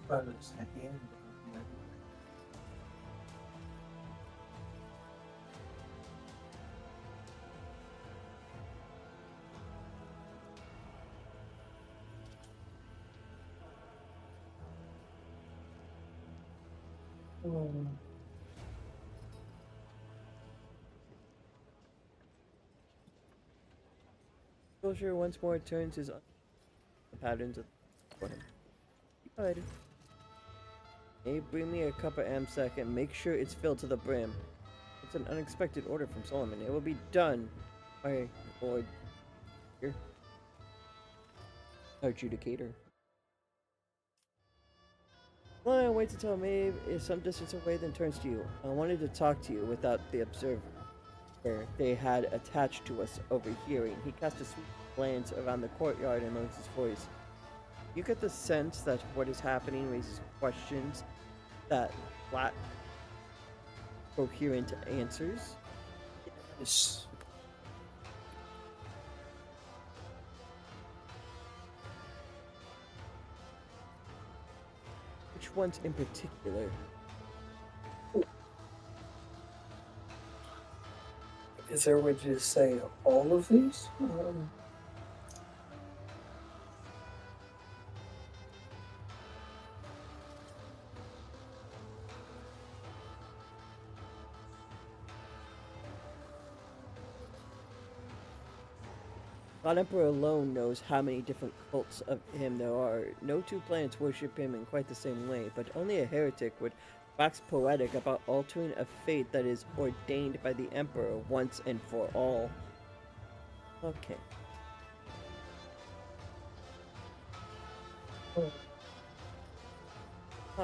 But it's at the end.
Soldier once more turns his the patterns of for him. Good. Hey, bring me a cup of Amsec and make sure it's filled to the brim. It's an unexpected order from Solomon. It will be done, my lord. Here. Adjudicator. Lion waits until Maeve is some distance away, then turns to you. I wanted to talk to you without the observer they had attached to us overhearing. He cast a sweet glance around the courtyard and lowers his voice. You get the sense that what is happening raises questions that lack coherent answers.
Yes.
Which ones in particular?
Is there a way to just say all of these?
God Emperor alone knows how many different cults of him there are. No two planets worship him in quite the same way, but only a heretic would wax poetic about altering a fate that is ordained by the Emperor once and for all. Okay.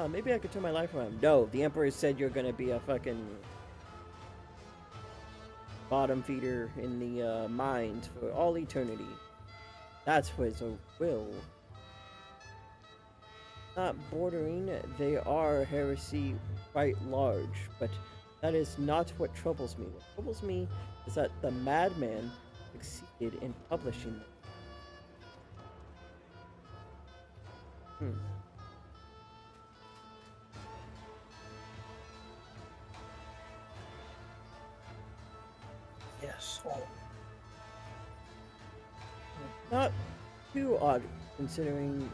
Maybe I could turn my life around. No, the Emperor said you're gonna be a fucking bottom feeder in the mines for all eternity. That's his will. Not bordering, they are heresy quite large, but that is not what troubles me. What troubles me is that the madman succeeded in publishing them.
Yes. Oh.
Not too odd, considering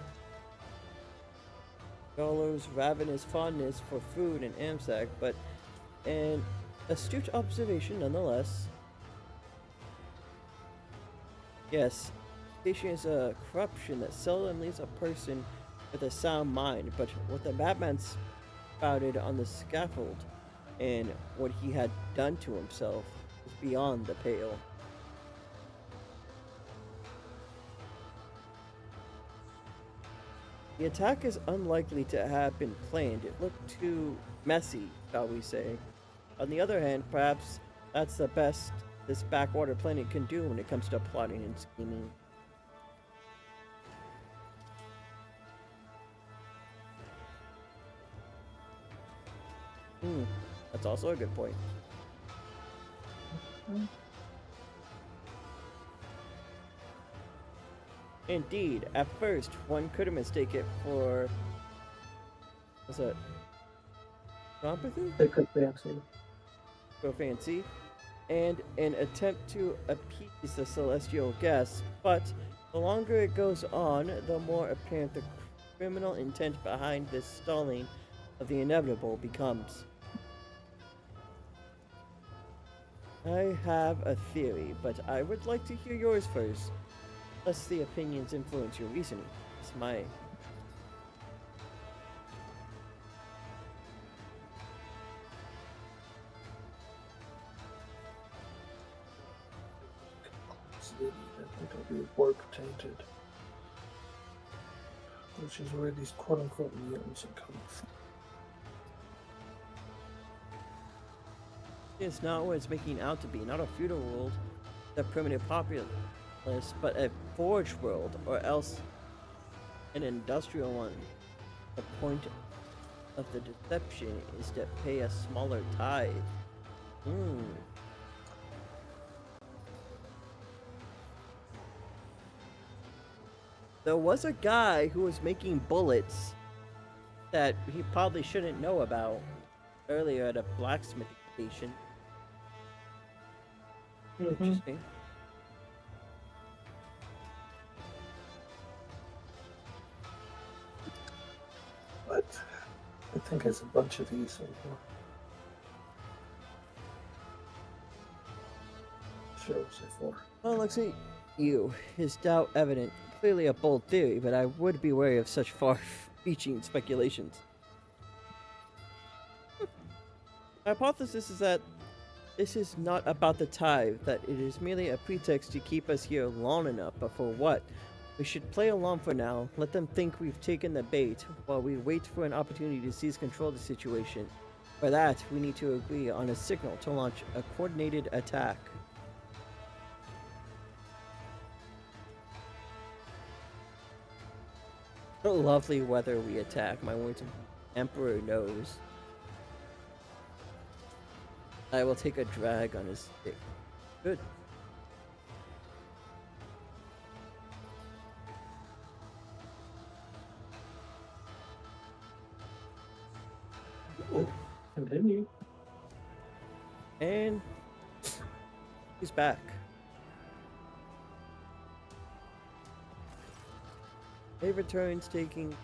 Gallo's ravenous fondness for food and Amsac, but an astute observation nonetheless. Yes, education is a corruption that seldom leaves a person with a sound mind, but what the madman spouted on the scaffold and what he had done to himself was beyond the pale. The attack is unlikely to have been planned. It looked too messy, shall we say. On the other hand, perhaps that's the best this backwater planet can do when it comes to plotting and scheming. That's also a good point. Indeed, at first, one could mistake it for... what's that? Sympathy?
Sycophancy.
Go fancy. And an attempt to appease the celestial guests, but the longer it goes on, the more apparent the criminal intent behind this stalling of the inevitable becomes. I have a theory, but I would like to hear yours first, lest the opinions influence your reasoning. It's my...
I think it'll be warp tainted. Which is where these quote unquote mutants are coming from.
It's not what it's making out to be, not a feudal world, the primitive populace, but a forged world, or else an industrial one. The point of the deception is to pay a smaller tithe. There was a guy who was making bullets that he probably shouldn't know about earlier at a blacksmith station. Interesting.
But I think there's a bunch of these over. Shows it for.
Well, Lexi, his doubt evident. Clearly a bold theory, but I would be wary of such far-reaching speculations. My hypothesis is that this is not about the tithe, that it is merely a pretext to keep us here long enough, but for what? We should play along for now, let them think we've taken the bait, while we wait for an opportunity to seize control of the situation. For that, we need to agree on a signal to launch a coordinated attack. The lovely weather we attack, my words, Emperor knows. I will take a drag on his stick. Good.
Continue.
And he's back. He returns, taking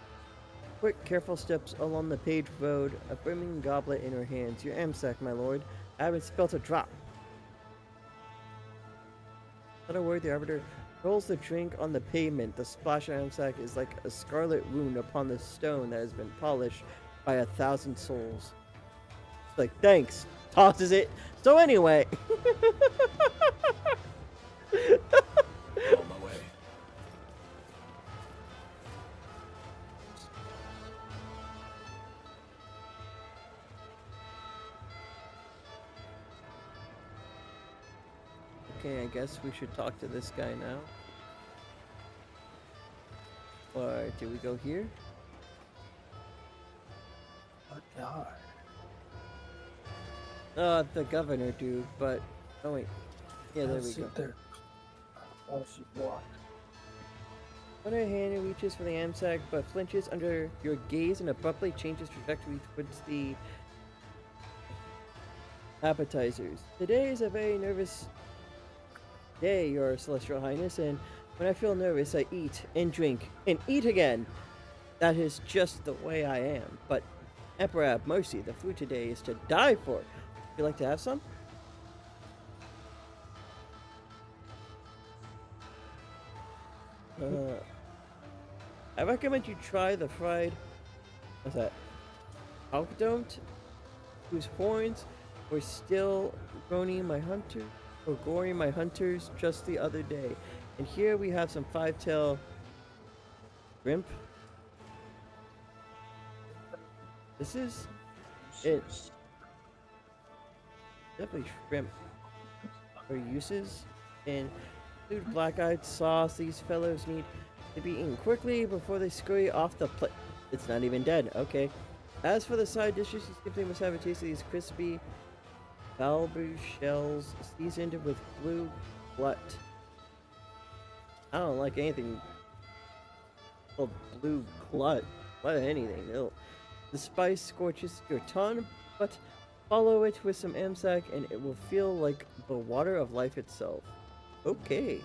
quick, careful steps along the paved road, a brimming goblet in her hands. Your Amsac, my lord. I haven't spilt a drop. Not a word, the Arbiter Rolls the drink on the pavement. The splash of Amsac is like a scarlet wound upon the stone that has been polished by 1,000 souls. It's like, thanks. Tosses it. So anyway.
On my way.
Okay, I guess we should talk to this guy now. Or do we go here?
What guy?
The governor, dude, but... Oh, wait. Yeah, there we
Sit
go.
there. Oh, she blocked.
When her hand reaches for the AMSAC, but flinches under your gaze and abruptly changes trajectory towards the appetizers. Today is a very nervous day, Your Celestial Highness, and when I feel nervous, I eat and drink and eat again. That is just the way I am. But Emperor have mercy, the food today is to die for. Would you like to have some? I recommend you try the fried, what's that, Alkdont, whose horns were still goring my hunters just the other day. And here we have some five-tail shrimp. This is it. Definitely shrimp for uses and include black-eyed sauce. These fellows need to be eaten quickly before they scurry off the plate. It's not even dead. Okay. As for the side dishes, you simply must have a taste of these crispy balboo shells seasoned with blue glut. I don't like anything called blue glut. What anything? The spice scorches your tongue, but follow it with some amsac and it will feel like the water of life itself. Okay.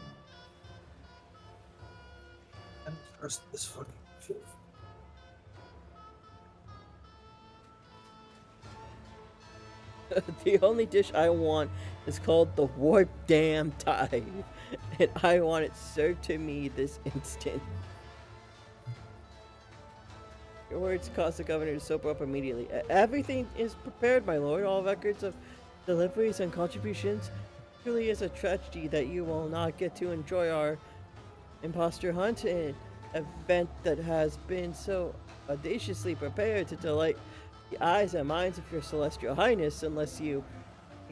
I don't trust this fucking filth.
The only dish I want is called the Warp Damn Tide, and I want it served to me this instant. Your words caused the governor to sober up immediately. Everything is prepared, my lord. All records of deliveries and contributions. Truly is a tragedy that you will not get to enjoy our imposter hunt, an event that has been so audaciously prepared to delight the eyes and minds of your celestial highness, unless you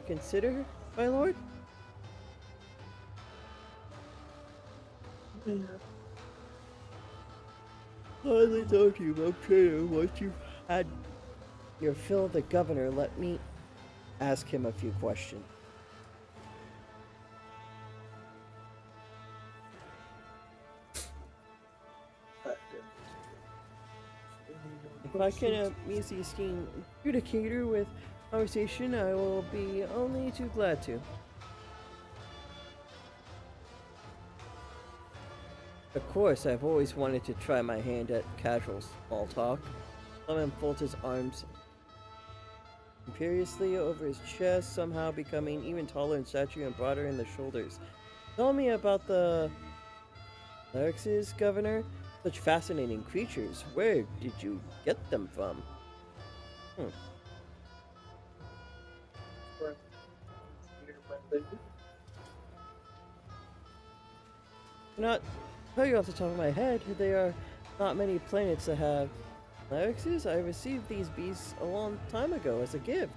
consider, my lord.
Yeah.
Hardly told you about Trader. Once you've had your fill of the governor, let me ask him a few questions. If I can amuse the esteemed adjudicator with conversation, I will be only too glad to. Of course, I've always wanted to try my hand at casual small talk. Clement folds his arms imperiously over his chest, somehow becoming even taller in stature and broader in the shoulders. Tell me about the Lyrixes, Governor. Such fascinating creatures. Where did you get them from? Not tell you off the top of my head, there are not many planets that have Lyrixes. I received these beasts a long time ago as a gift.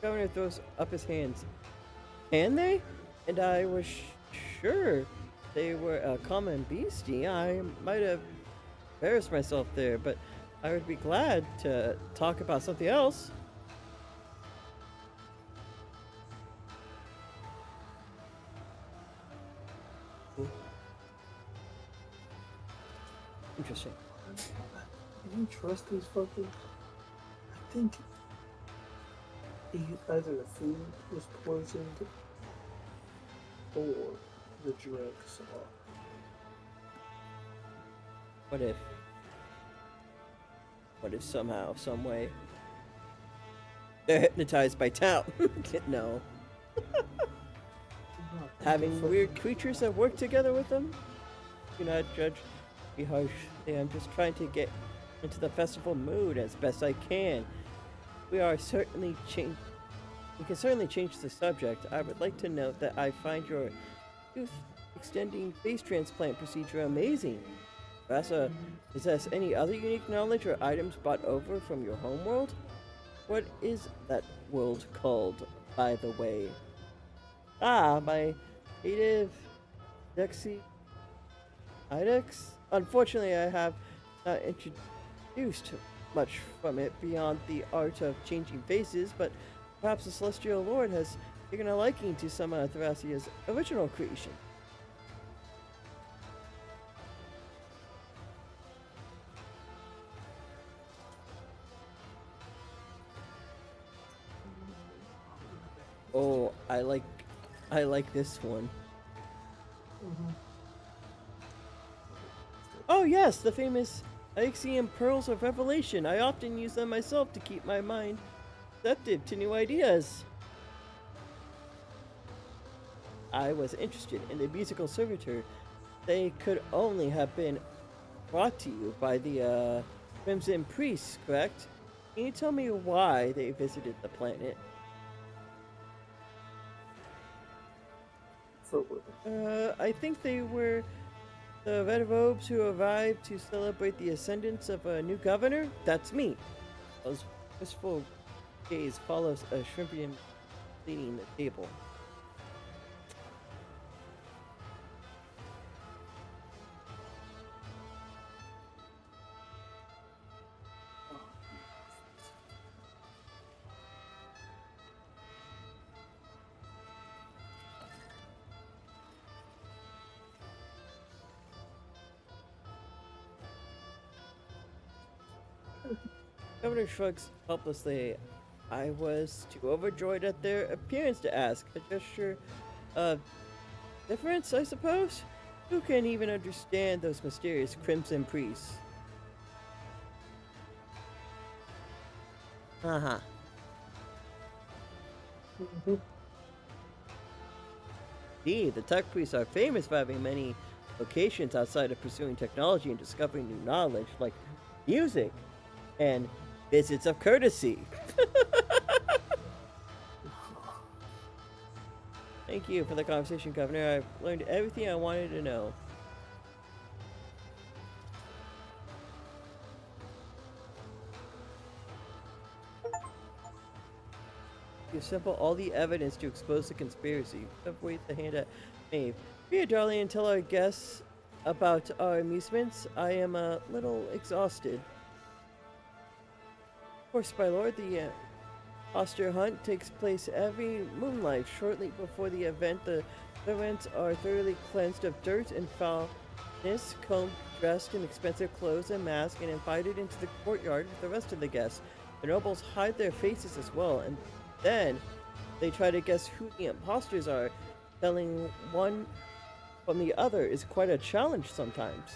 Governor throws up his hands. Can they? And I was sure they were a common beastie. I might have embarrassed myself there, but I would be glad to talk about something else. Interesting.
Can you trust these fuckers? I think either the food was poisoned or the drinks are.
What if somehow, some way, they're hypnotized by Tao? No. Having weird creatures that work together with them? Do not judge me harshly. I'm just trying to get into the festival mood as best I can. We are certainly change. We can certainly change the subject. I would like to note that I find your tooth extending face transplant procedure amazing. Rasa, possess any other unique knowledge or items brought over from your homeworld? What is that world called, by the way? Ah, my native Dexy Idex? Unfortunately, I have not introduced much from it beyond the art of changing faces, but perhaps the Celestial Lord has taken a liking to some of Thrasia's original creation. Oh, I like this one. Oh yes, the famous Ixian Pearls of Revelation. I often use them myself to keep my mind receptive to new ideas. I was interested in the musical servitor. They could only have been brought to you by the Crimson Priests, correct? Can you tell me why they visited the planet? I think they were the red robes who arrived to celebrate the ascendance of a new governor. That's me. A wistful gaze follows a shrimpian cleaning the table. Governor shrugs helplessly. I was too overjoyed at their appearance to ask. A gesture of difference, I suppose? Who can even understand those mysterious Crimson Priests? Uh-huh. Indeed, the tech priests are famous for having many vocations outside of pursuing technology and discovering new knowledge, like music and visits of courtesy. Thank you for the conversation, Governor. I've learned everything I wanted to know. You assemble all the evidence to expose the conspiracy. Wait the hand at Maeve. Dear darling, and tell our guests about our amusements. I am a little exhausted. Of course, my lord, the Oster hunt takes place every moonlight. Shortly before the event, the servants are thoroughly cleansed of dirt and foulness, combed, dressed in expensive clothes and masks, and invited into the courtyard with the rest of the guests. The nobles hide their faces as well, and then they try to guess who the imposters are. Telling one from the other is quite a challenge sometimes.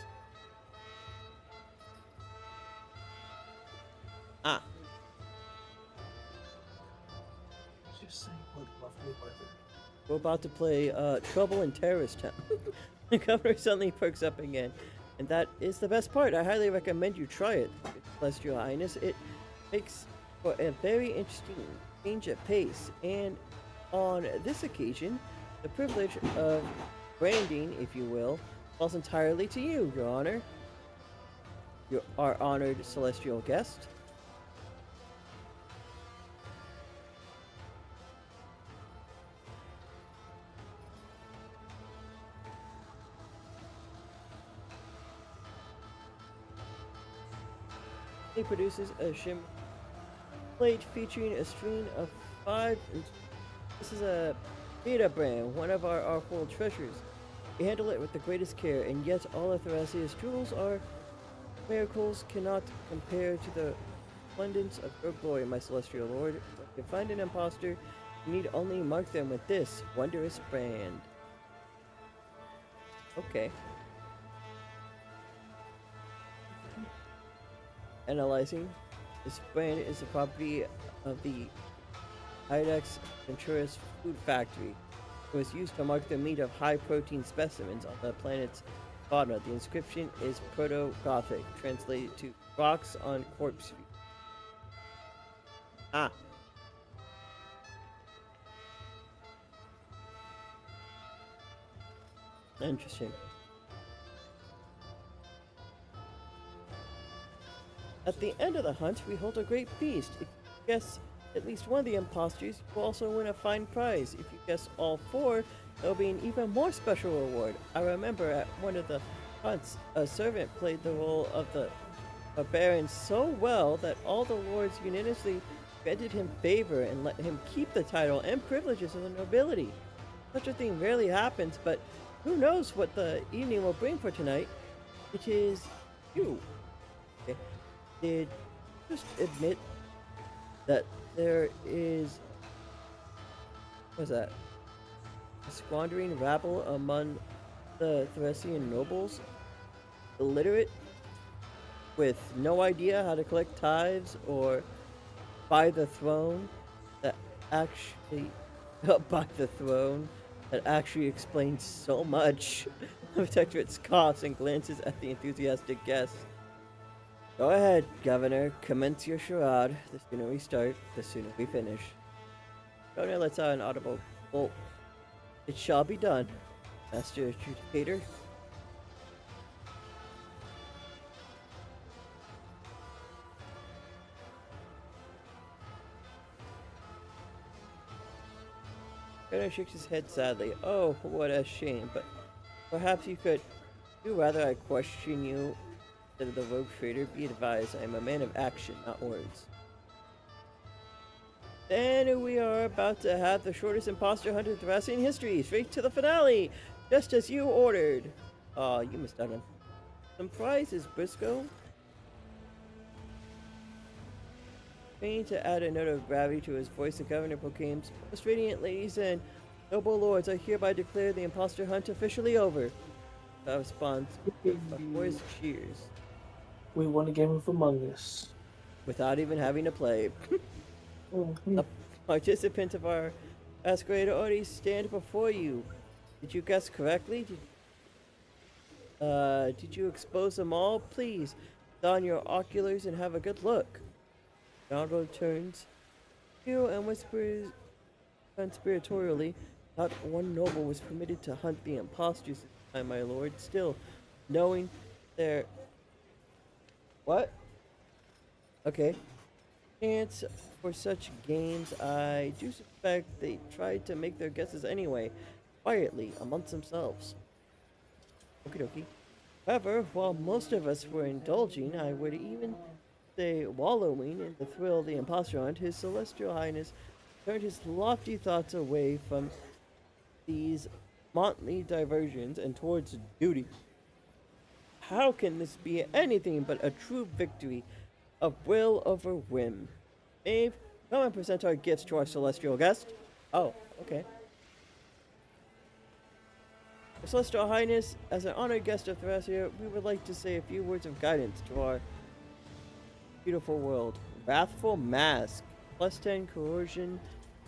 Ah.
Just saying what lovely weather.
We're about to play Trouble in Terrorist Town. The governor suddenly perks up again. And that is the best part. I highly recommend you try it, Celestial Highness. It makes for a very interesting change of pace. And on this occasion, the privilege of branding, if you will, falls entirely to you, Your Honor. Our honored celestial guest. He produces a shim plate featuring a string of 5. This is a Beta brand, one of our world treasures. We handle it with the greatest care, and yet all of Thrasia's jewels are miracles cannot compare to the abundance of your glory, my celestial lord. When you find an imposter, you need only mark them with this wondrous brand. Okay. Analyzing. This brand is the property of the Ilex Ventura's food factory. It was used to mark the meat of high-protein specimens on the planet's fauna. The inscription is Proto-Gothic, translated to "rocks on corpse feet." Ah. Interesting. At the end of the hunt, we hold a great feast. If you guess at least one of the imposters, you will also win a fine prize. If you guess all four, there will be an even more special reward. I remember at one of the hunts, a servant played the role of the Baron so well that all the lords unanimously granted him favor and let him keep the title and privileges of the nobility. Such a thing rarely happens, but who knows what the evening will bring for tonight? It is you. Okay. Did just admit that there is, what's that? A squandering rabble among the Thracian nobles, illiterate, with no idea how to collect tithes or buy the throne that actually buy the throne that actually explains so much. The Protectorate scoffs and glances at the enthusiastic guests. Go ahead, Governor. Commence your charade. The sooner we start, the sooner we finish. Governor lets out an audible bolt. It shall be done, Master Adjudicator. Governor shakes his head sadly. Oh, what a shame, but perhaps you could do rather I question you instead of the rogue trader. Be advised, I am a man of action, not words. Then we are about to have the shortest imposter hunt in Thracian history, straight to the finale, just as you ordered. Aw, you missed out on some prizes, Brisko. Trying to add a note of gravity to his voice, the governor proclaims, "Most radiant ladies and noble lords, I hereby declare the imposter hunt officially over." The response with a voice cheers.
We won a game of Among Us.
Without even having to play. The participants of our masquerade already stand before you. Did you guess correctly? Did you expose them all? Please, don your oculars and have a good look. Ronaldo turns to you and whispers conspiratorially, "Not one noble was permitted to hunt the impostors this time, my lord. Still, knowing their..." What? Okay. Chance for such games, I do suspect they tried to make their guesses anyway, quietly, amongst themselves. Okie dokie. However, while most of us were indulging, I would even say wallowing in the thrill of the imposter hunt, His Celestial Highness turned his lofty thoughts away from these motley diversions and towards duty. How can this be anything but a true victory of will over whim? Maeve, come and present our gifts to our celestial guest. Oh, okay. Your Celestial Highness, as an honored guest of Thracia, we would like to say a few words of guidance to our beautiful world. Wrathful Mask, +10 coercion.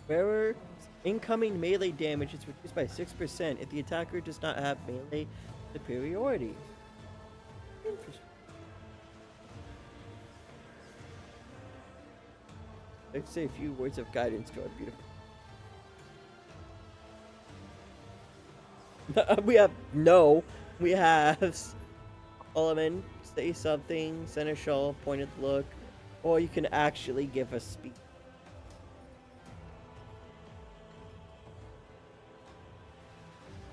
Bearer, incoming melee damage is reduced by 6% if the attacker does not have melee superiority. Interesting. Let's say a few words of guidance to our beautiful. We have Solomon say something, Seneschal pointed look, or you can actually give a speech.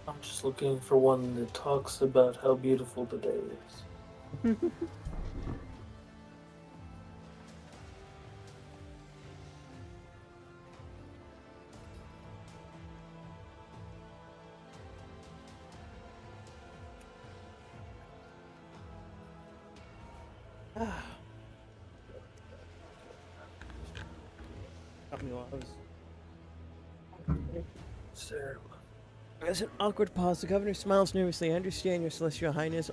I'm just looking for one that talks about how beautiful the day is.
Got me while I was.
Sarah.
As an awkward pause, the governor smiles nervously. I understand, Your Celestial Highness.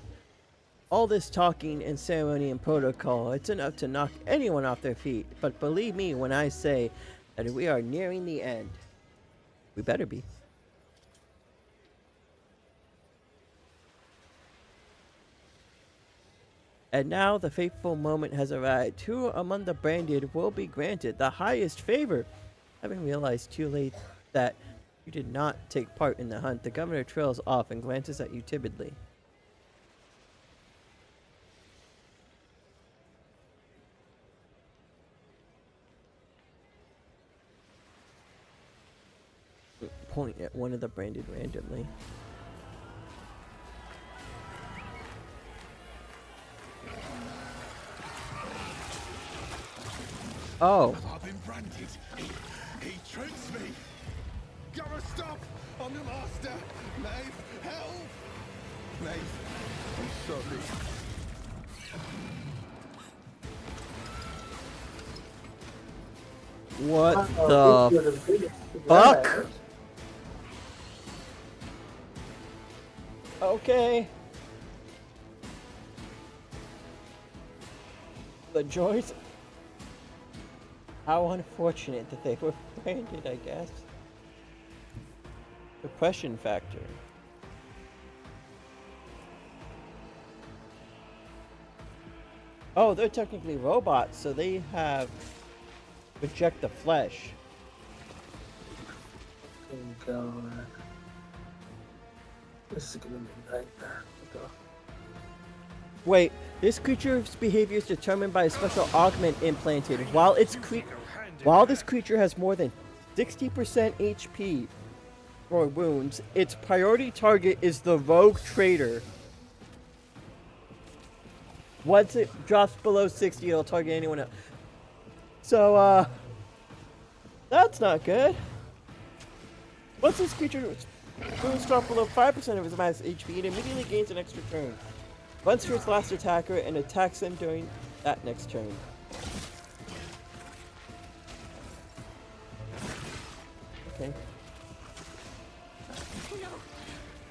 All this talking and ceremony and protocol, it's enough to knock anyone off their feet. But believe me when I say, And we are nearing the end. We better be. And now the fateful moment has arrived. Who among the branded will be granted the highest favor? Having realized too late that you did not take part in the hunt, the governor trails off and glances at you timidly. Point at one of the branded randomly. Oh.
I've been branded. He tricks me. Gotta stop! I'm the master. Maeve, help! Maeve, I'm sorry.
What
Oh,
the
this would've been
fuck?
bad.
Okay. The joys. How unfortunate that they were branded, I guess. Depression factor. Oh, they're technically robots, so they have reject the flesh.
Oh god. This is gonna be a nightmare.
Wait, this creature's behavior is determined by a special augment implanted. While this creature has more than 60% HP for wounds, its priority target is the rogue trader. Once it drops below 60, it'll target anyone else. So, that's not good. Once this creature's wounds drop below 5% of his max HP, it immediately gains an extra turn. Runs to its last attacker and attacks him during that next turn. Okay.
No!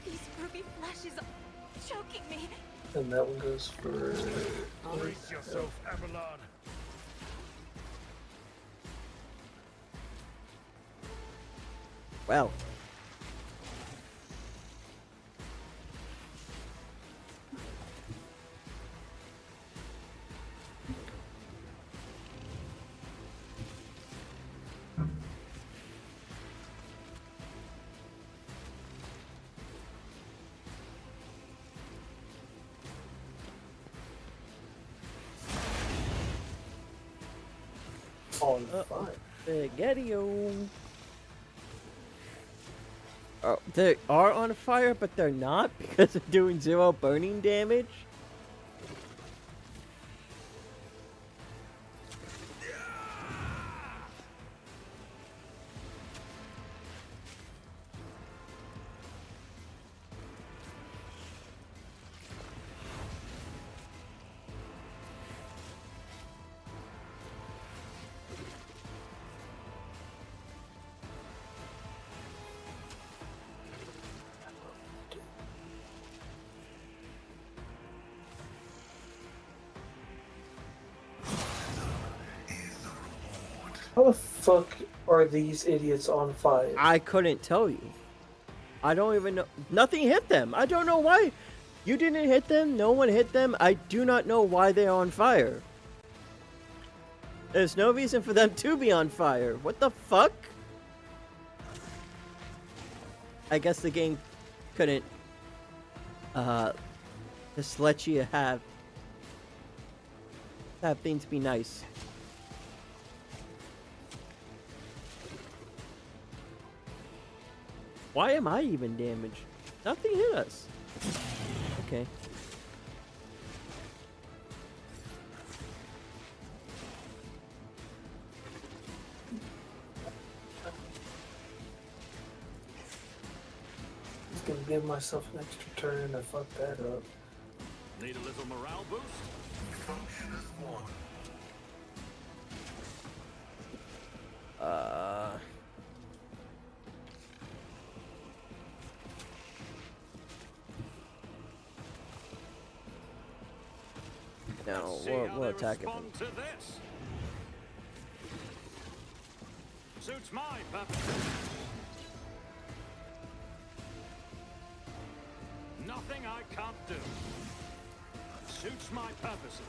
These ruby flashes are choking me!
And that one goes for...
Brace yourself, Abelard.
Well.
On fire.
Spaghetti-o. Oh, they are on fire, but they're not because they're doing 0 burning damage.
How the fuck are these idiots on fire?
I couldn't tell you. I don't even know. Nothing hit them. I don't know why. You didn't hit them. No one hit them. I do not know why they're on fire. There's no reason for them to be on fire. What the fuck? I guess the game couldn't just let you have things be nice. Why am I even damaged? Nothing hit us. Okay.
Just gonna give myself an extra turn. I fucked that up.
Need a little morale boost?
Function as one.
No,
See how
we'll
they
attack it.
respond to this. Suits my purpose. Nothing I can't do. Suits my purposes.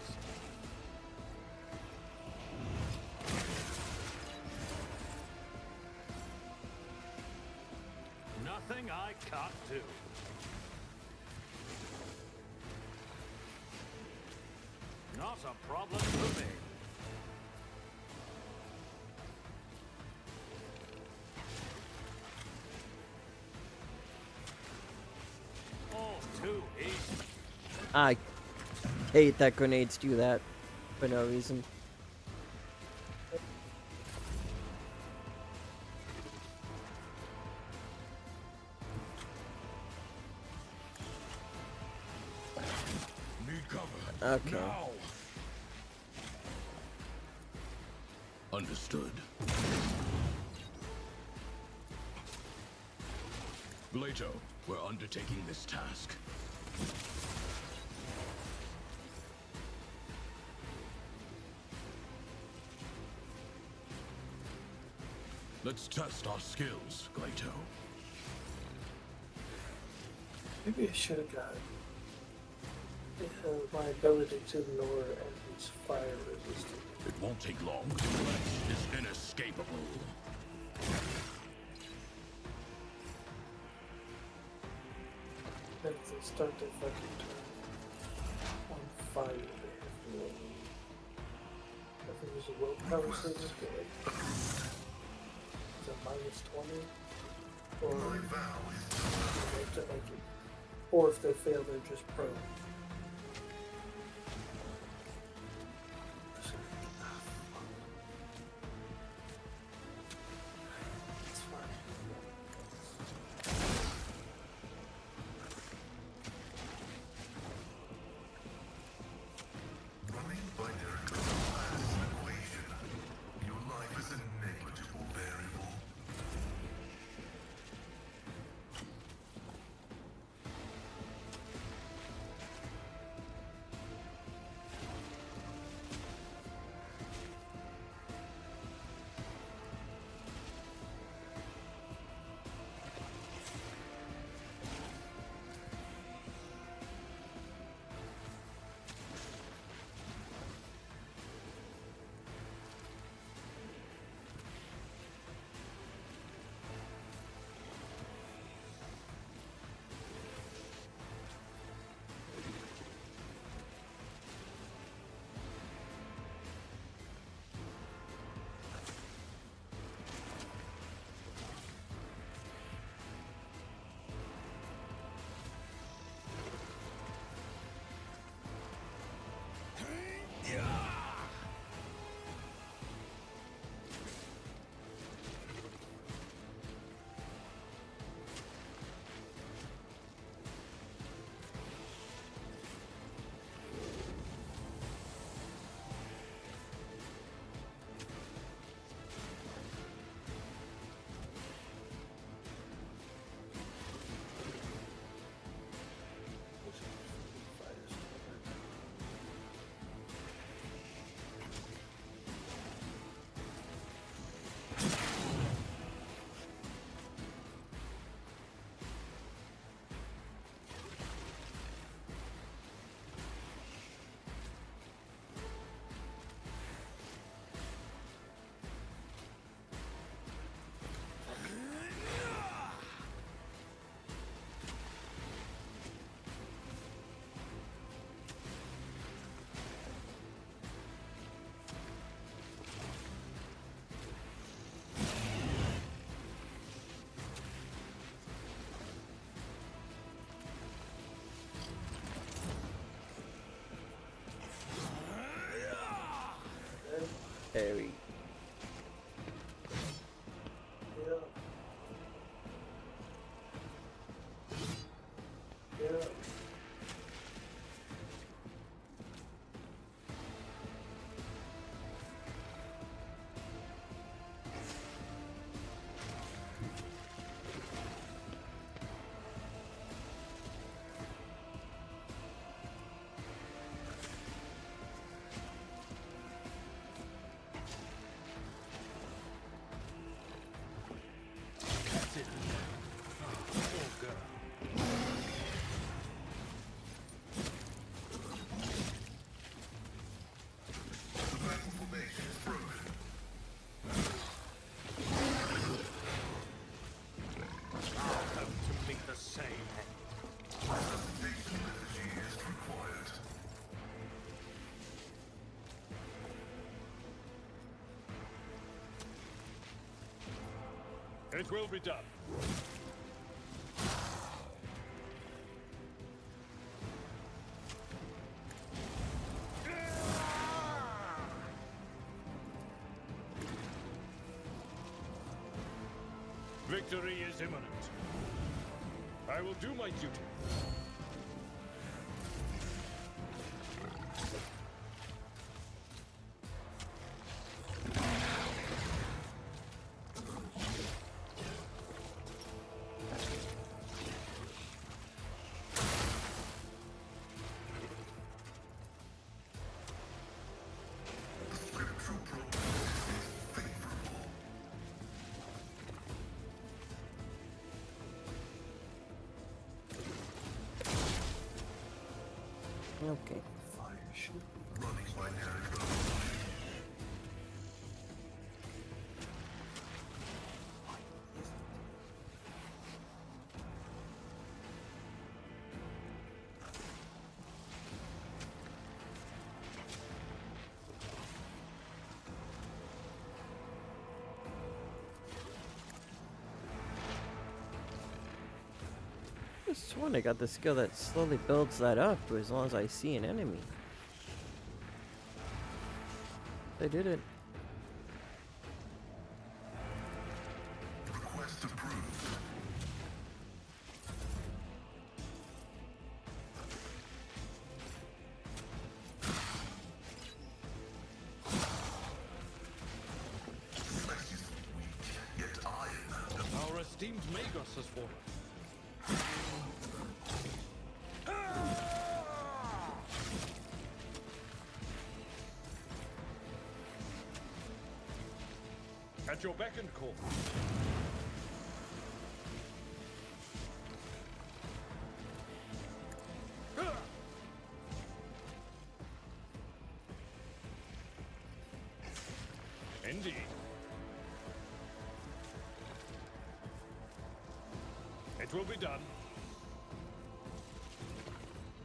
Nothing I can't do. Not a problem for me. All too easy.
I hate that grenades do that for no reason.
Need cover.
Okay.
Now. Understood. Leto, we're undertaking this task. Let's test our skills, Leto.
Maybe I should have got my ability to ignore enemies fire resistant.
It won't take long. The flesh is inescapable.
Then if they start to fucking turn on fire, they have to roll. I think there's a willpower saving for like, is it -20? Or
My vow is
they have to make it. Or if they fail, they're just prone. It's fine.
running by Jericho's last equation. Your life is a negligible variable.
Very.
Yeah. Yeah.
It will be done. Victory is imminent. I will do my duty.
Scriptural prognosis is favorable.
Okay.
Fire shoot.
Running binary code.
I sworn I got the skill that slowly builds that up as long as I see an enemy. I did it.
Request approved. Flesh is weak, yet iron.
Our esteemed Magos has fallen. At your beck and call. Indeed. It will be done.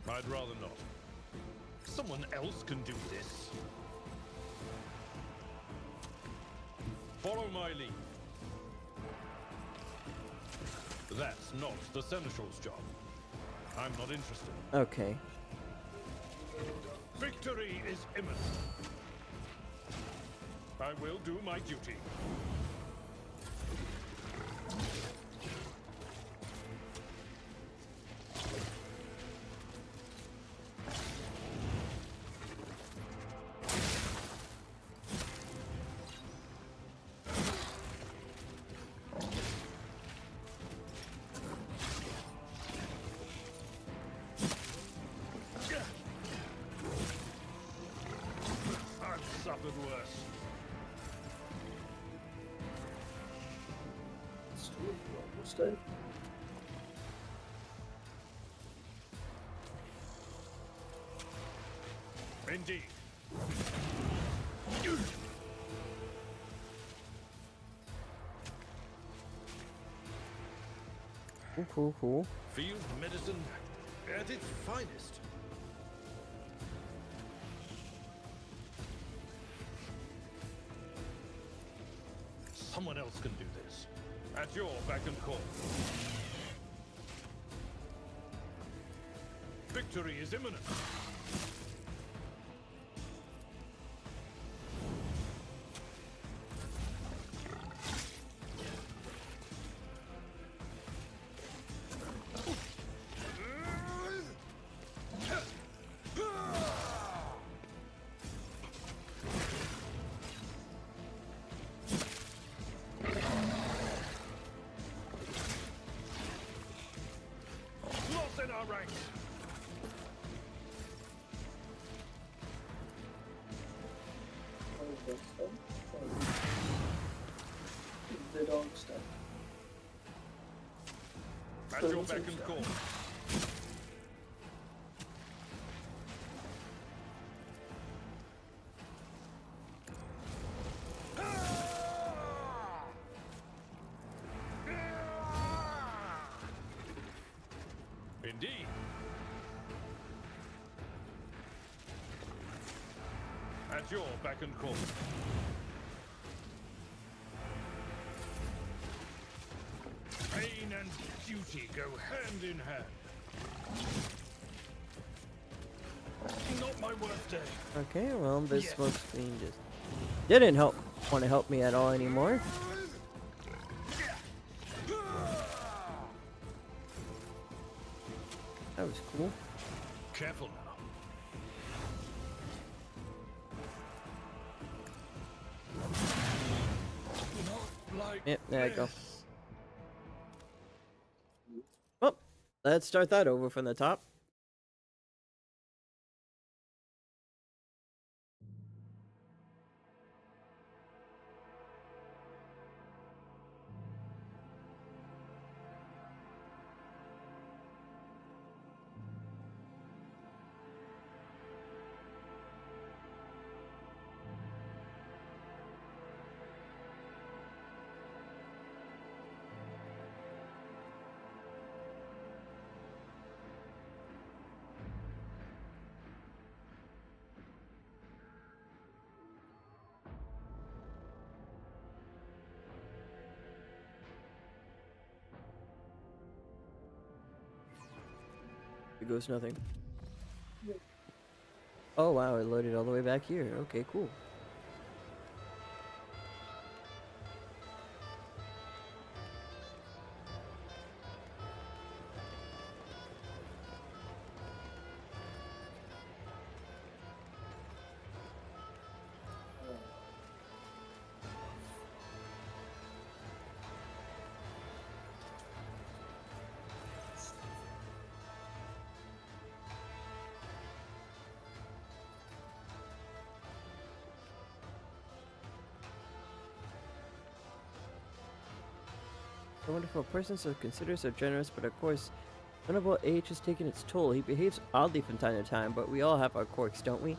I'd rather not. Someone else can do this. Follow my lead. That's not the Seneschal's job. I'm not interested.
Okay.
Victory is imminent. I will do my duty. I've suffered worse.
Let's do it. We're almost dead.
Indeed.
Cool.
Field medicine at its finest. Someone else can do this. At your beck and call. Victory is imminent. Lost in our ranks.
Oh, that's done. The dog's done.
At your beck and call. Indeed. At your beck and call. duty go hand in hand. Not my worst day.
Okay, well, this
Yes.
smoke screen just didn't want to help me at all anymore. That was cool.
Careful now. Not like
Yep, there you go.
this.
Well, let's start that over from the top. It goes nothing. Oh wow, it loaded all the way back here. Okay, cool. A wonderful person, so considerate, so generous, but of course, honorable age has taken its toll. He behaves oddly from time to time, but we all have our quirks, don't we?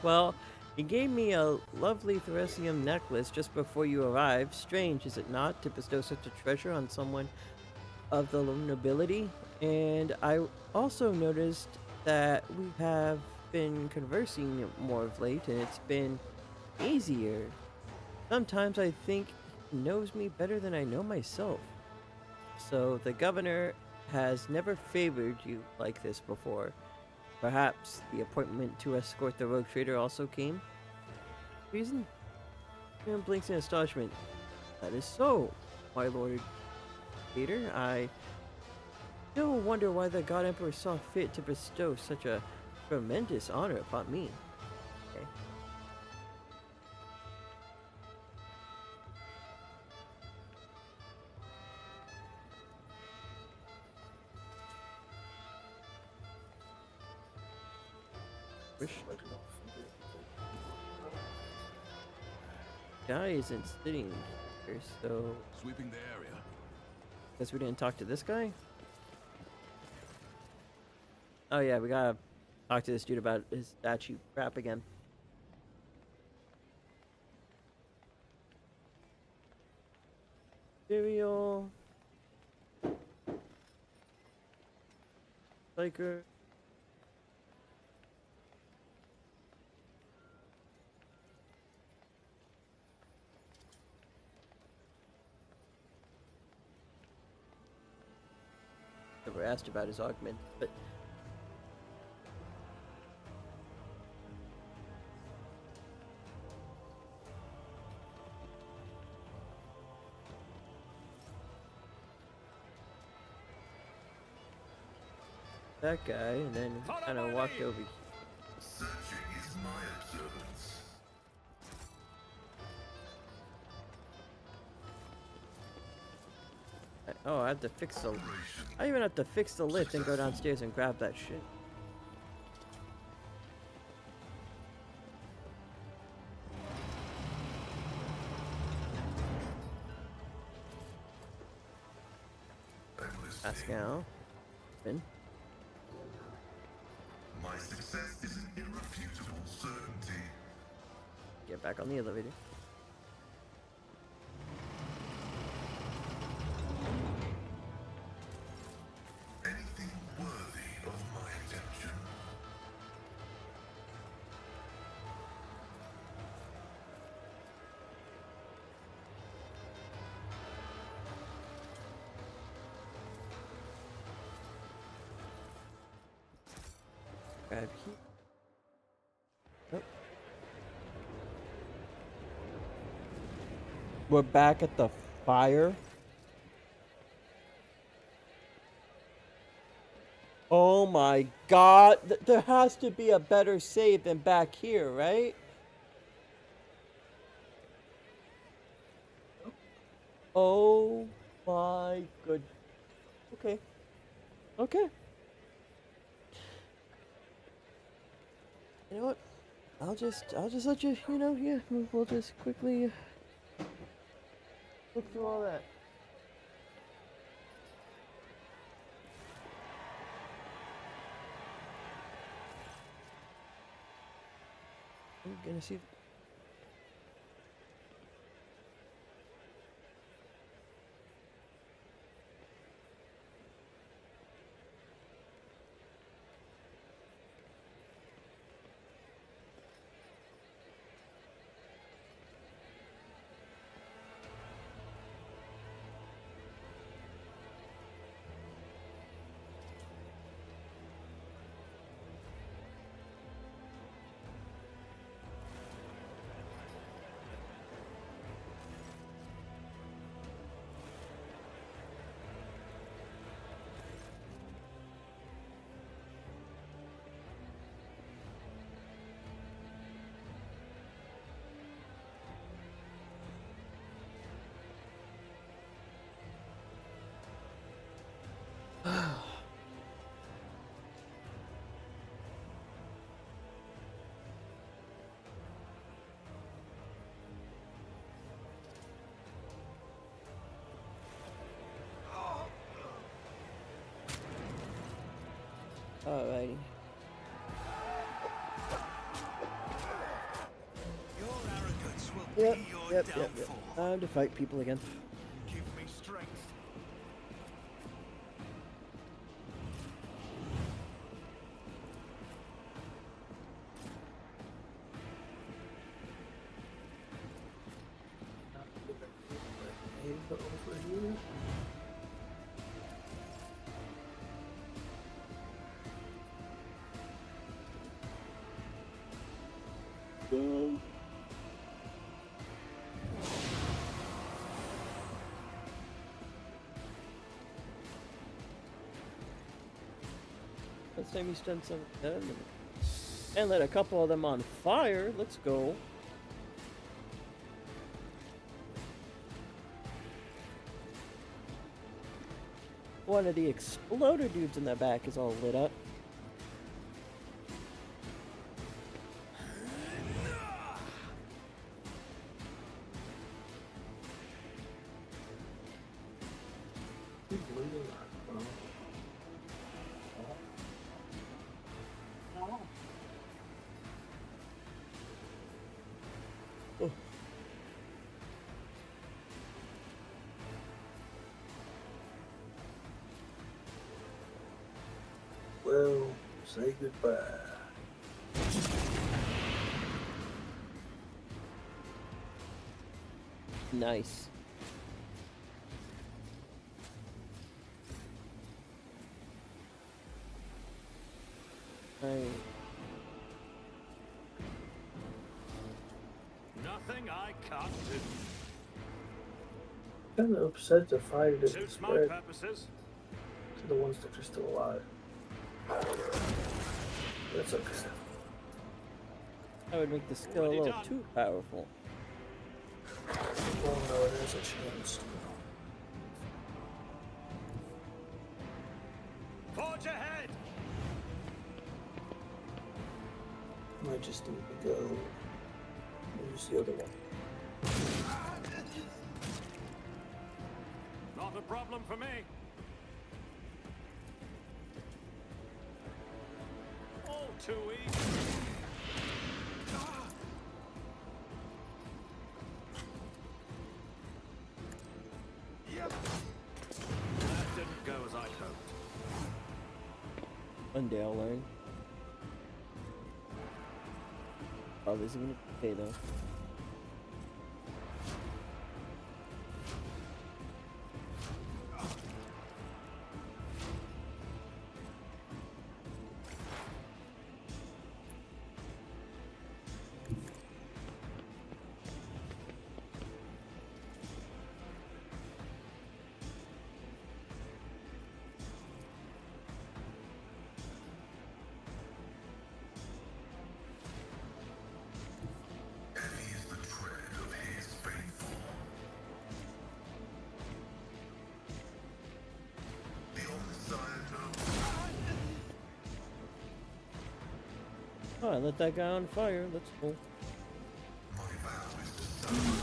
Well, he gave me a lovely Theresium necklace just before you arrived. Strange, is it not, to bestow such a treasure on someone of the nobility? And I also noticed that we have been conversing more of late, and it's been easier. Sometimes I think he knows me better than I know myself. So the governor has never favored you like this before. Perhaps the appointment to escort the rogue trader also came? Reason? Aaron blinks in astonishment. That is so, my lord Peter. I still wonder why the God Emperor saw fit to bestow such a tremendous honor upon me. Okay. Wish guy isn't sitting here, so
Sweeping the area.
guess we didn't talk to this guy. Oh yeah, we gotta talk to this dude about his statue crap again. Cereal. Biker. Never asked about his augment, but that guy, and then kind of walked over here.
Searching is my observance.
Oh, I have to fix the. I even have to fix the lift and go downstairs and grab that shit. Pascal. Spin.
My success is an irrefutable certainty.
Get back on the elevator.
Anything worthy of my attention.
Grab here. Nope. We're back at the fire. Oh my god. There has to be a better save than back here, right? Oh my good. Okay. Okay. You know what? I'll just let you, yeah, we'll just quickly look through all that. I'm gonna see. Alrighty.
Your arrogance will
Yep,
be your
yep.
downfall.
Time to fight people again.
Give me strength.
Over here.
Let's say we spend some and let a couple of them on fire. Let's go. One of the exploder dudes in the back is all lit up. Oh.
Well, say goodbye.
Nice. Right.
Nothing I can't do.
Kind of upset the fire didn't
Suits my
spread
purposes.
to the ones that are still alive. That's okay.
That would make the skill a
Already
little
done.
too powerful.
Well, no, there's a chance.
Forge ahead!
Might just need to go. Use the other one.
Not a problem for me. All too easy. That didn't go as I'd hoped.
One day I'll learn. Oh, this is gonna pay though. Oh, I lit that guy on fire. That's cool.
My vow is to serve.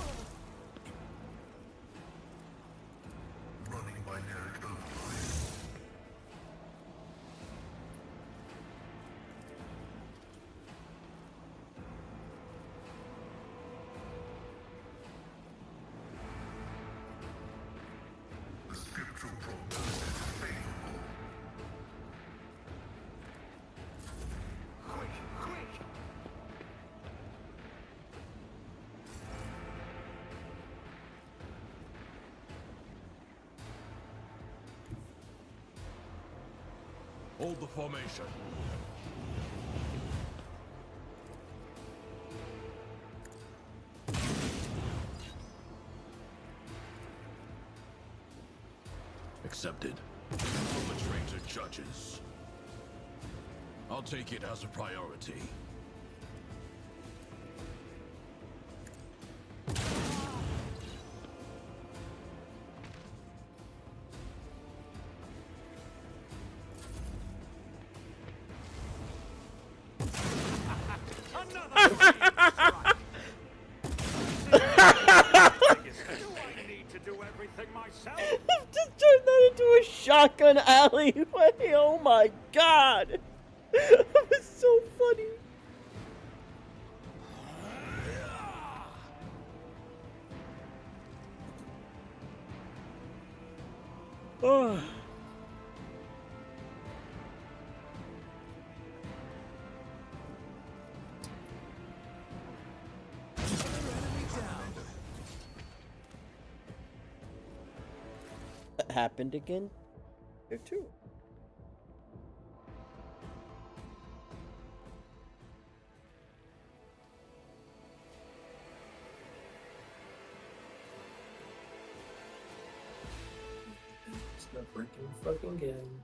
Running binary override. The scriptural prognosis is favorable.
Quick, quick!
Hold the formation. Accepted. From the traitor judges. I'll take it as a priority.
Another strike. Do I need to do everything myself?
Just turned that into a shotgun alleyway. Oh my god. That was so funny. Oh. That happened again? There too.
It's not breaking the fucking game.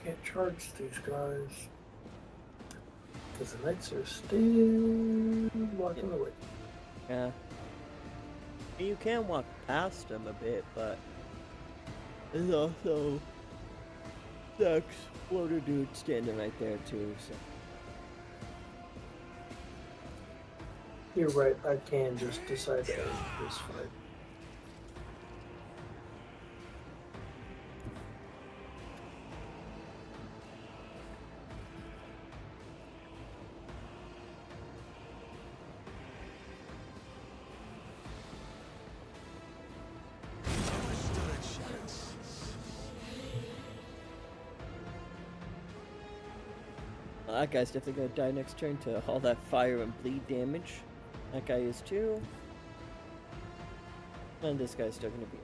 Can't charge these guys because the knights are still walking away.
Yeah. You can walk past them a bit, but there's also the exploder dude standing right there too, so.
You're right, I can just decide to end this fight.
That guy's definitely gonna die next turn to all that fire and bleed damage. That guy is too. And this guy's still gonna be.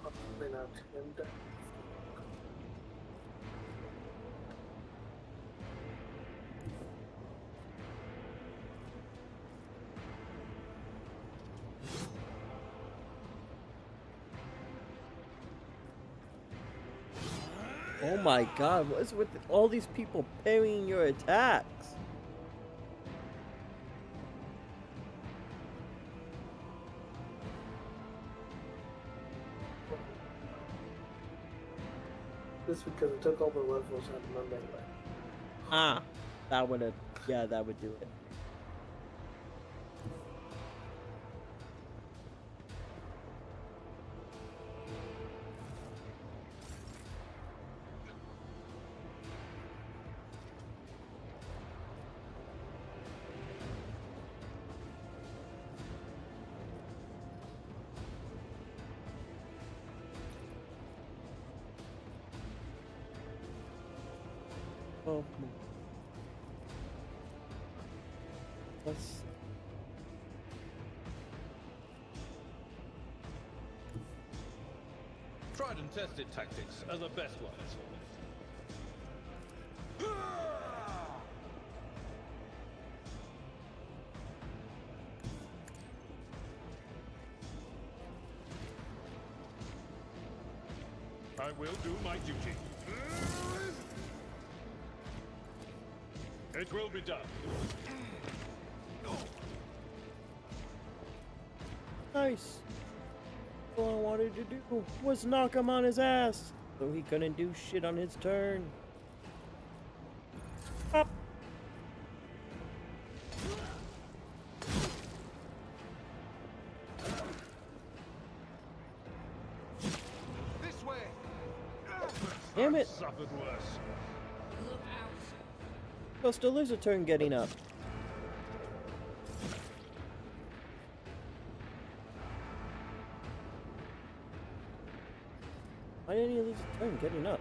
Probably not him down.
Oh my god, what is with all these people parrying your attacks?
This because it took all the levels out of my melee.
Ah, that would have, yeah, that would do it. Oh, let's.
Tried and tested tactics are the best ones. I will do my duty. It will be done.
Nice. All I wanted to do was knock him on his ass, so he couldn't do shit on his turn. Up.
This way.
Damn it.
Suffered worse.
Look out.
So still is a turn getting up. Why didn't he lose a turn getting up?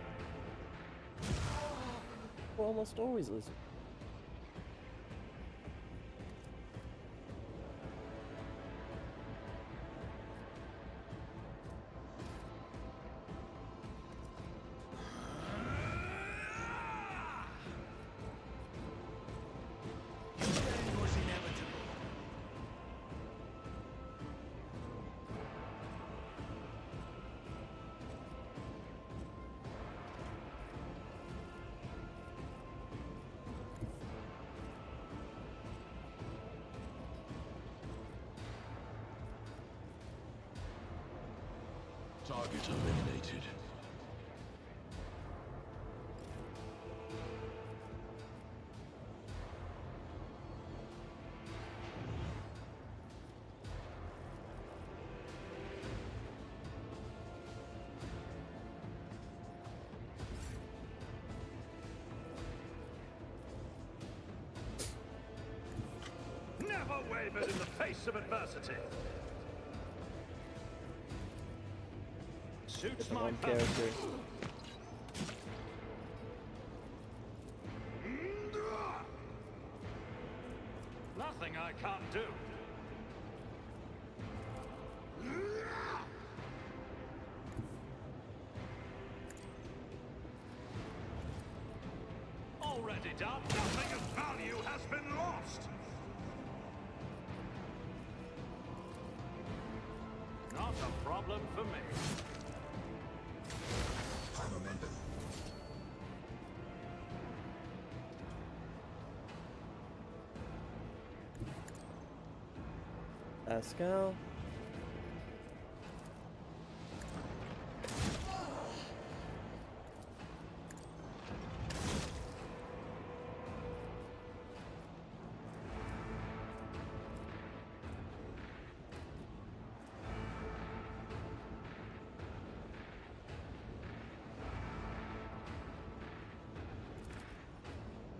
Well, almost always lose it.
Target eliminated.
Never wavered in the face of adversity. Suits
It's a
my
one
purpose.
character.
Nothing I can't do. Already done. Nothing of value has been lost. Not a problem for me.
High momentum.
Pascal.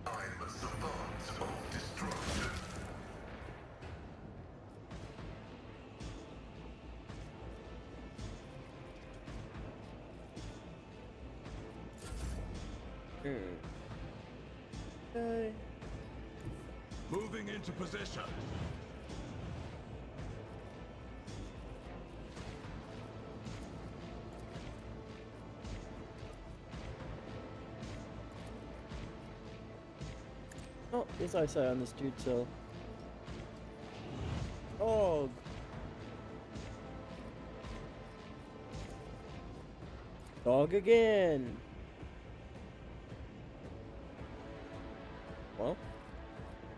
I'm a savant of destruction.
Okay.
Moving into position.
Oh, his eyesight on this dude, so. Oh. Dog again.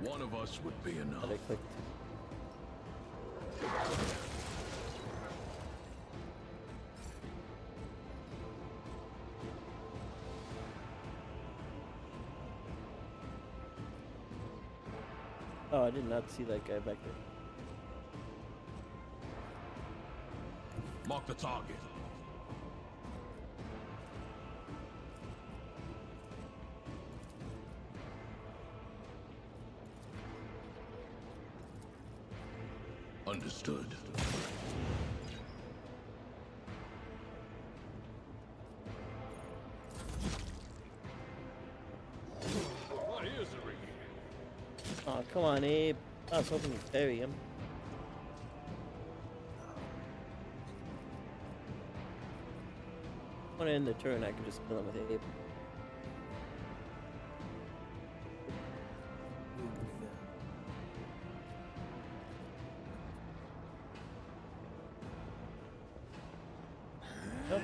One of us would be enough.
But I clicked. Oh, I did not see that guy back there.
Mark the target. Understood.
My ears are ringing.
Oh, come on, Abe. I was hoping you'd bury him. When I end the turn, I can just kill him with Abe. Nope.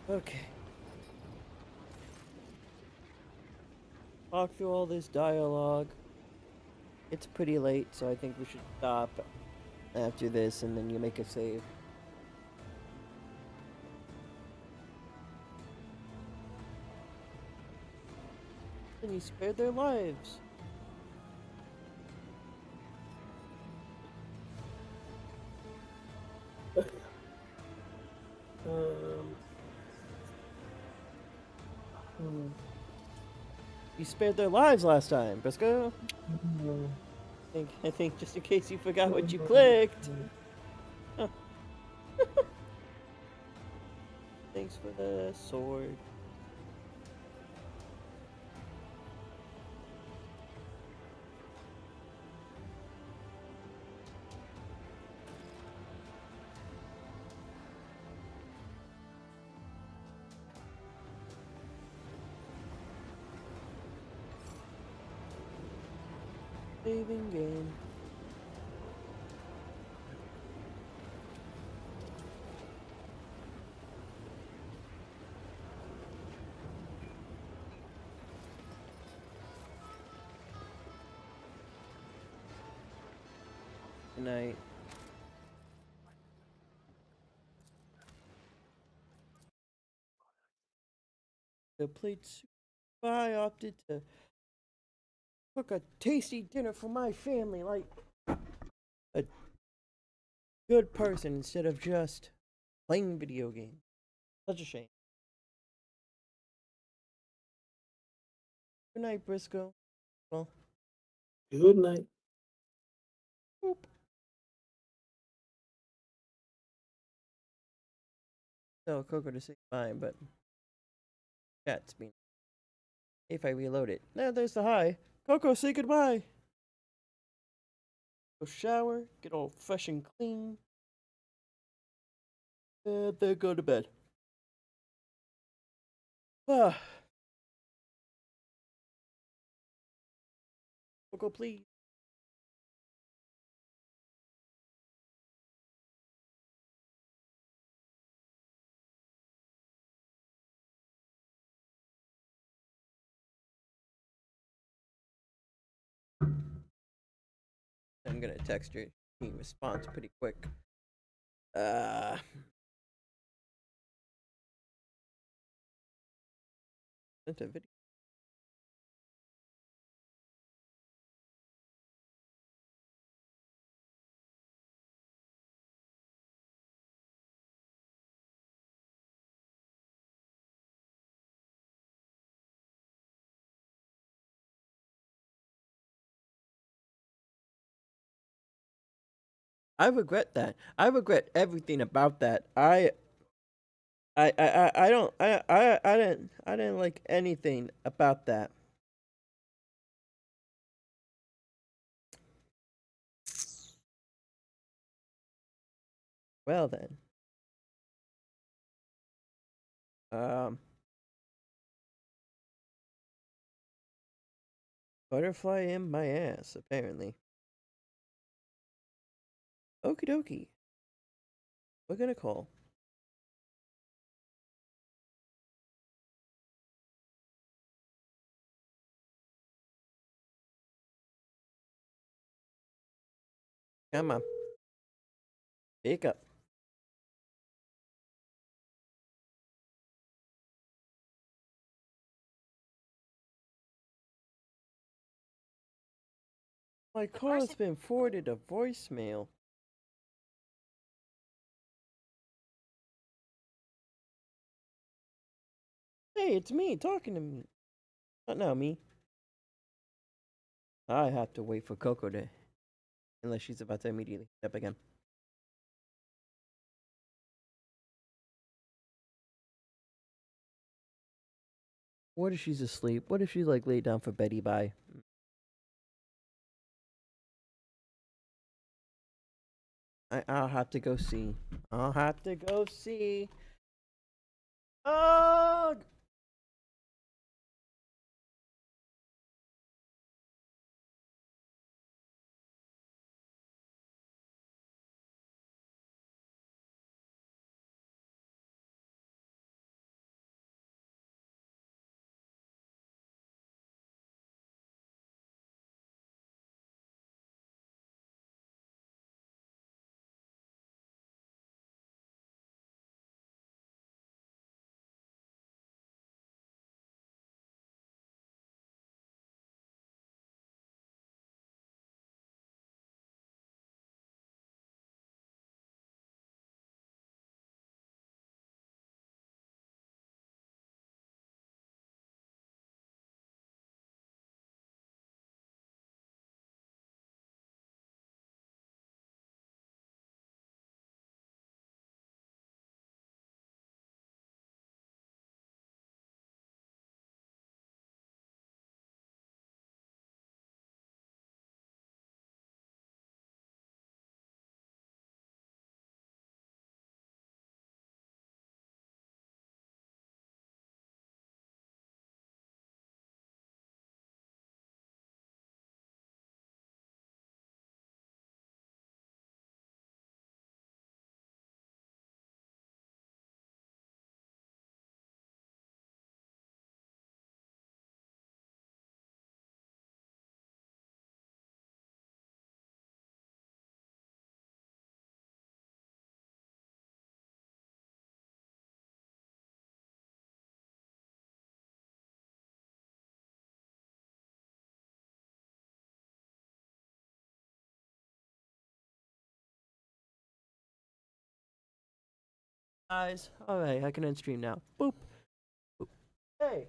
Okay. Talk through all this dialogue. It's pretty late, so I think we should stop after this and then you make a save. And you spared their lives. You spared their lives last time, Brisko. I think just in case you forgot what you clicked. Huh. Thanks for the sword. Saving game. Good night. The plate I opted to cook a tasty dinner for my family like a good person instead of just playing video games. Such a shame. Good night, Brisko. Well,
Good night.
boop. Tell Coco to say bye, but chat's been. If I reload it. Now there's the hi. Coco, say goodbye. Go shower, get all fresh and clean, and then go to bed. Ah. Coco, please. I'm gonna text her. He responds pretty quick. Sent a video. I regret that. I regret everything about that. I don't I didn't like anything about that. Well then. Um Butterfly in my ass, apparently. Okie dokie. We're gonna call. Come on. Pick up. My call has been forwarded to voicemail. Hey, it's me talking to me. Not me. I have to wait for Coco to. Unless she's about to immediately step again. What if she's asleep? What if she's like laid down for Betty bye? I'll have to go see. I'll have to go see. Oh! Guys, alright, I can end stream now. Boop. Boop. Hey!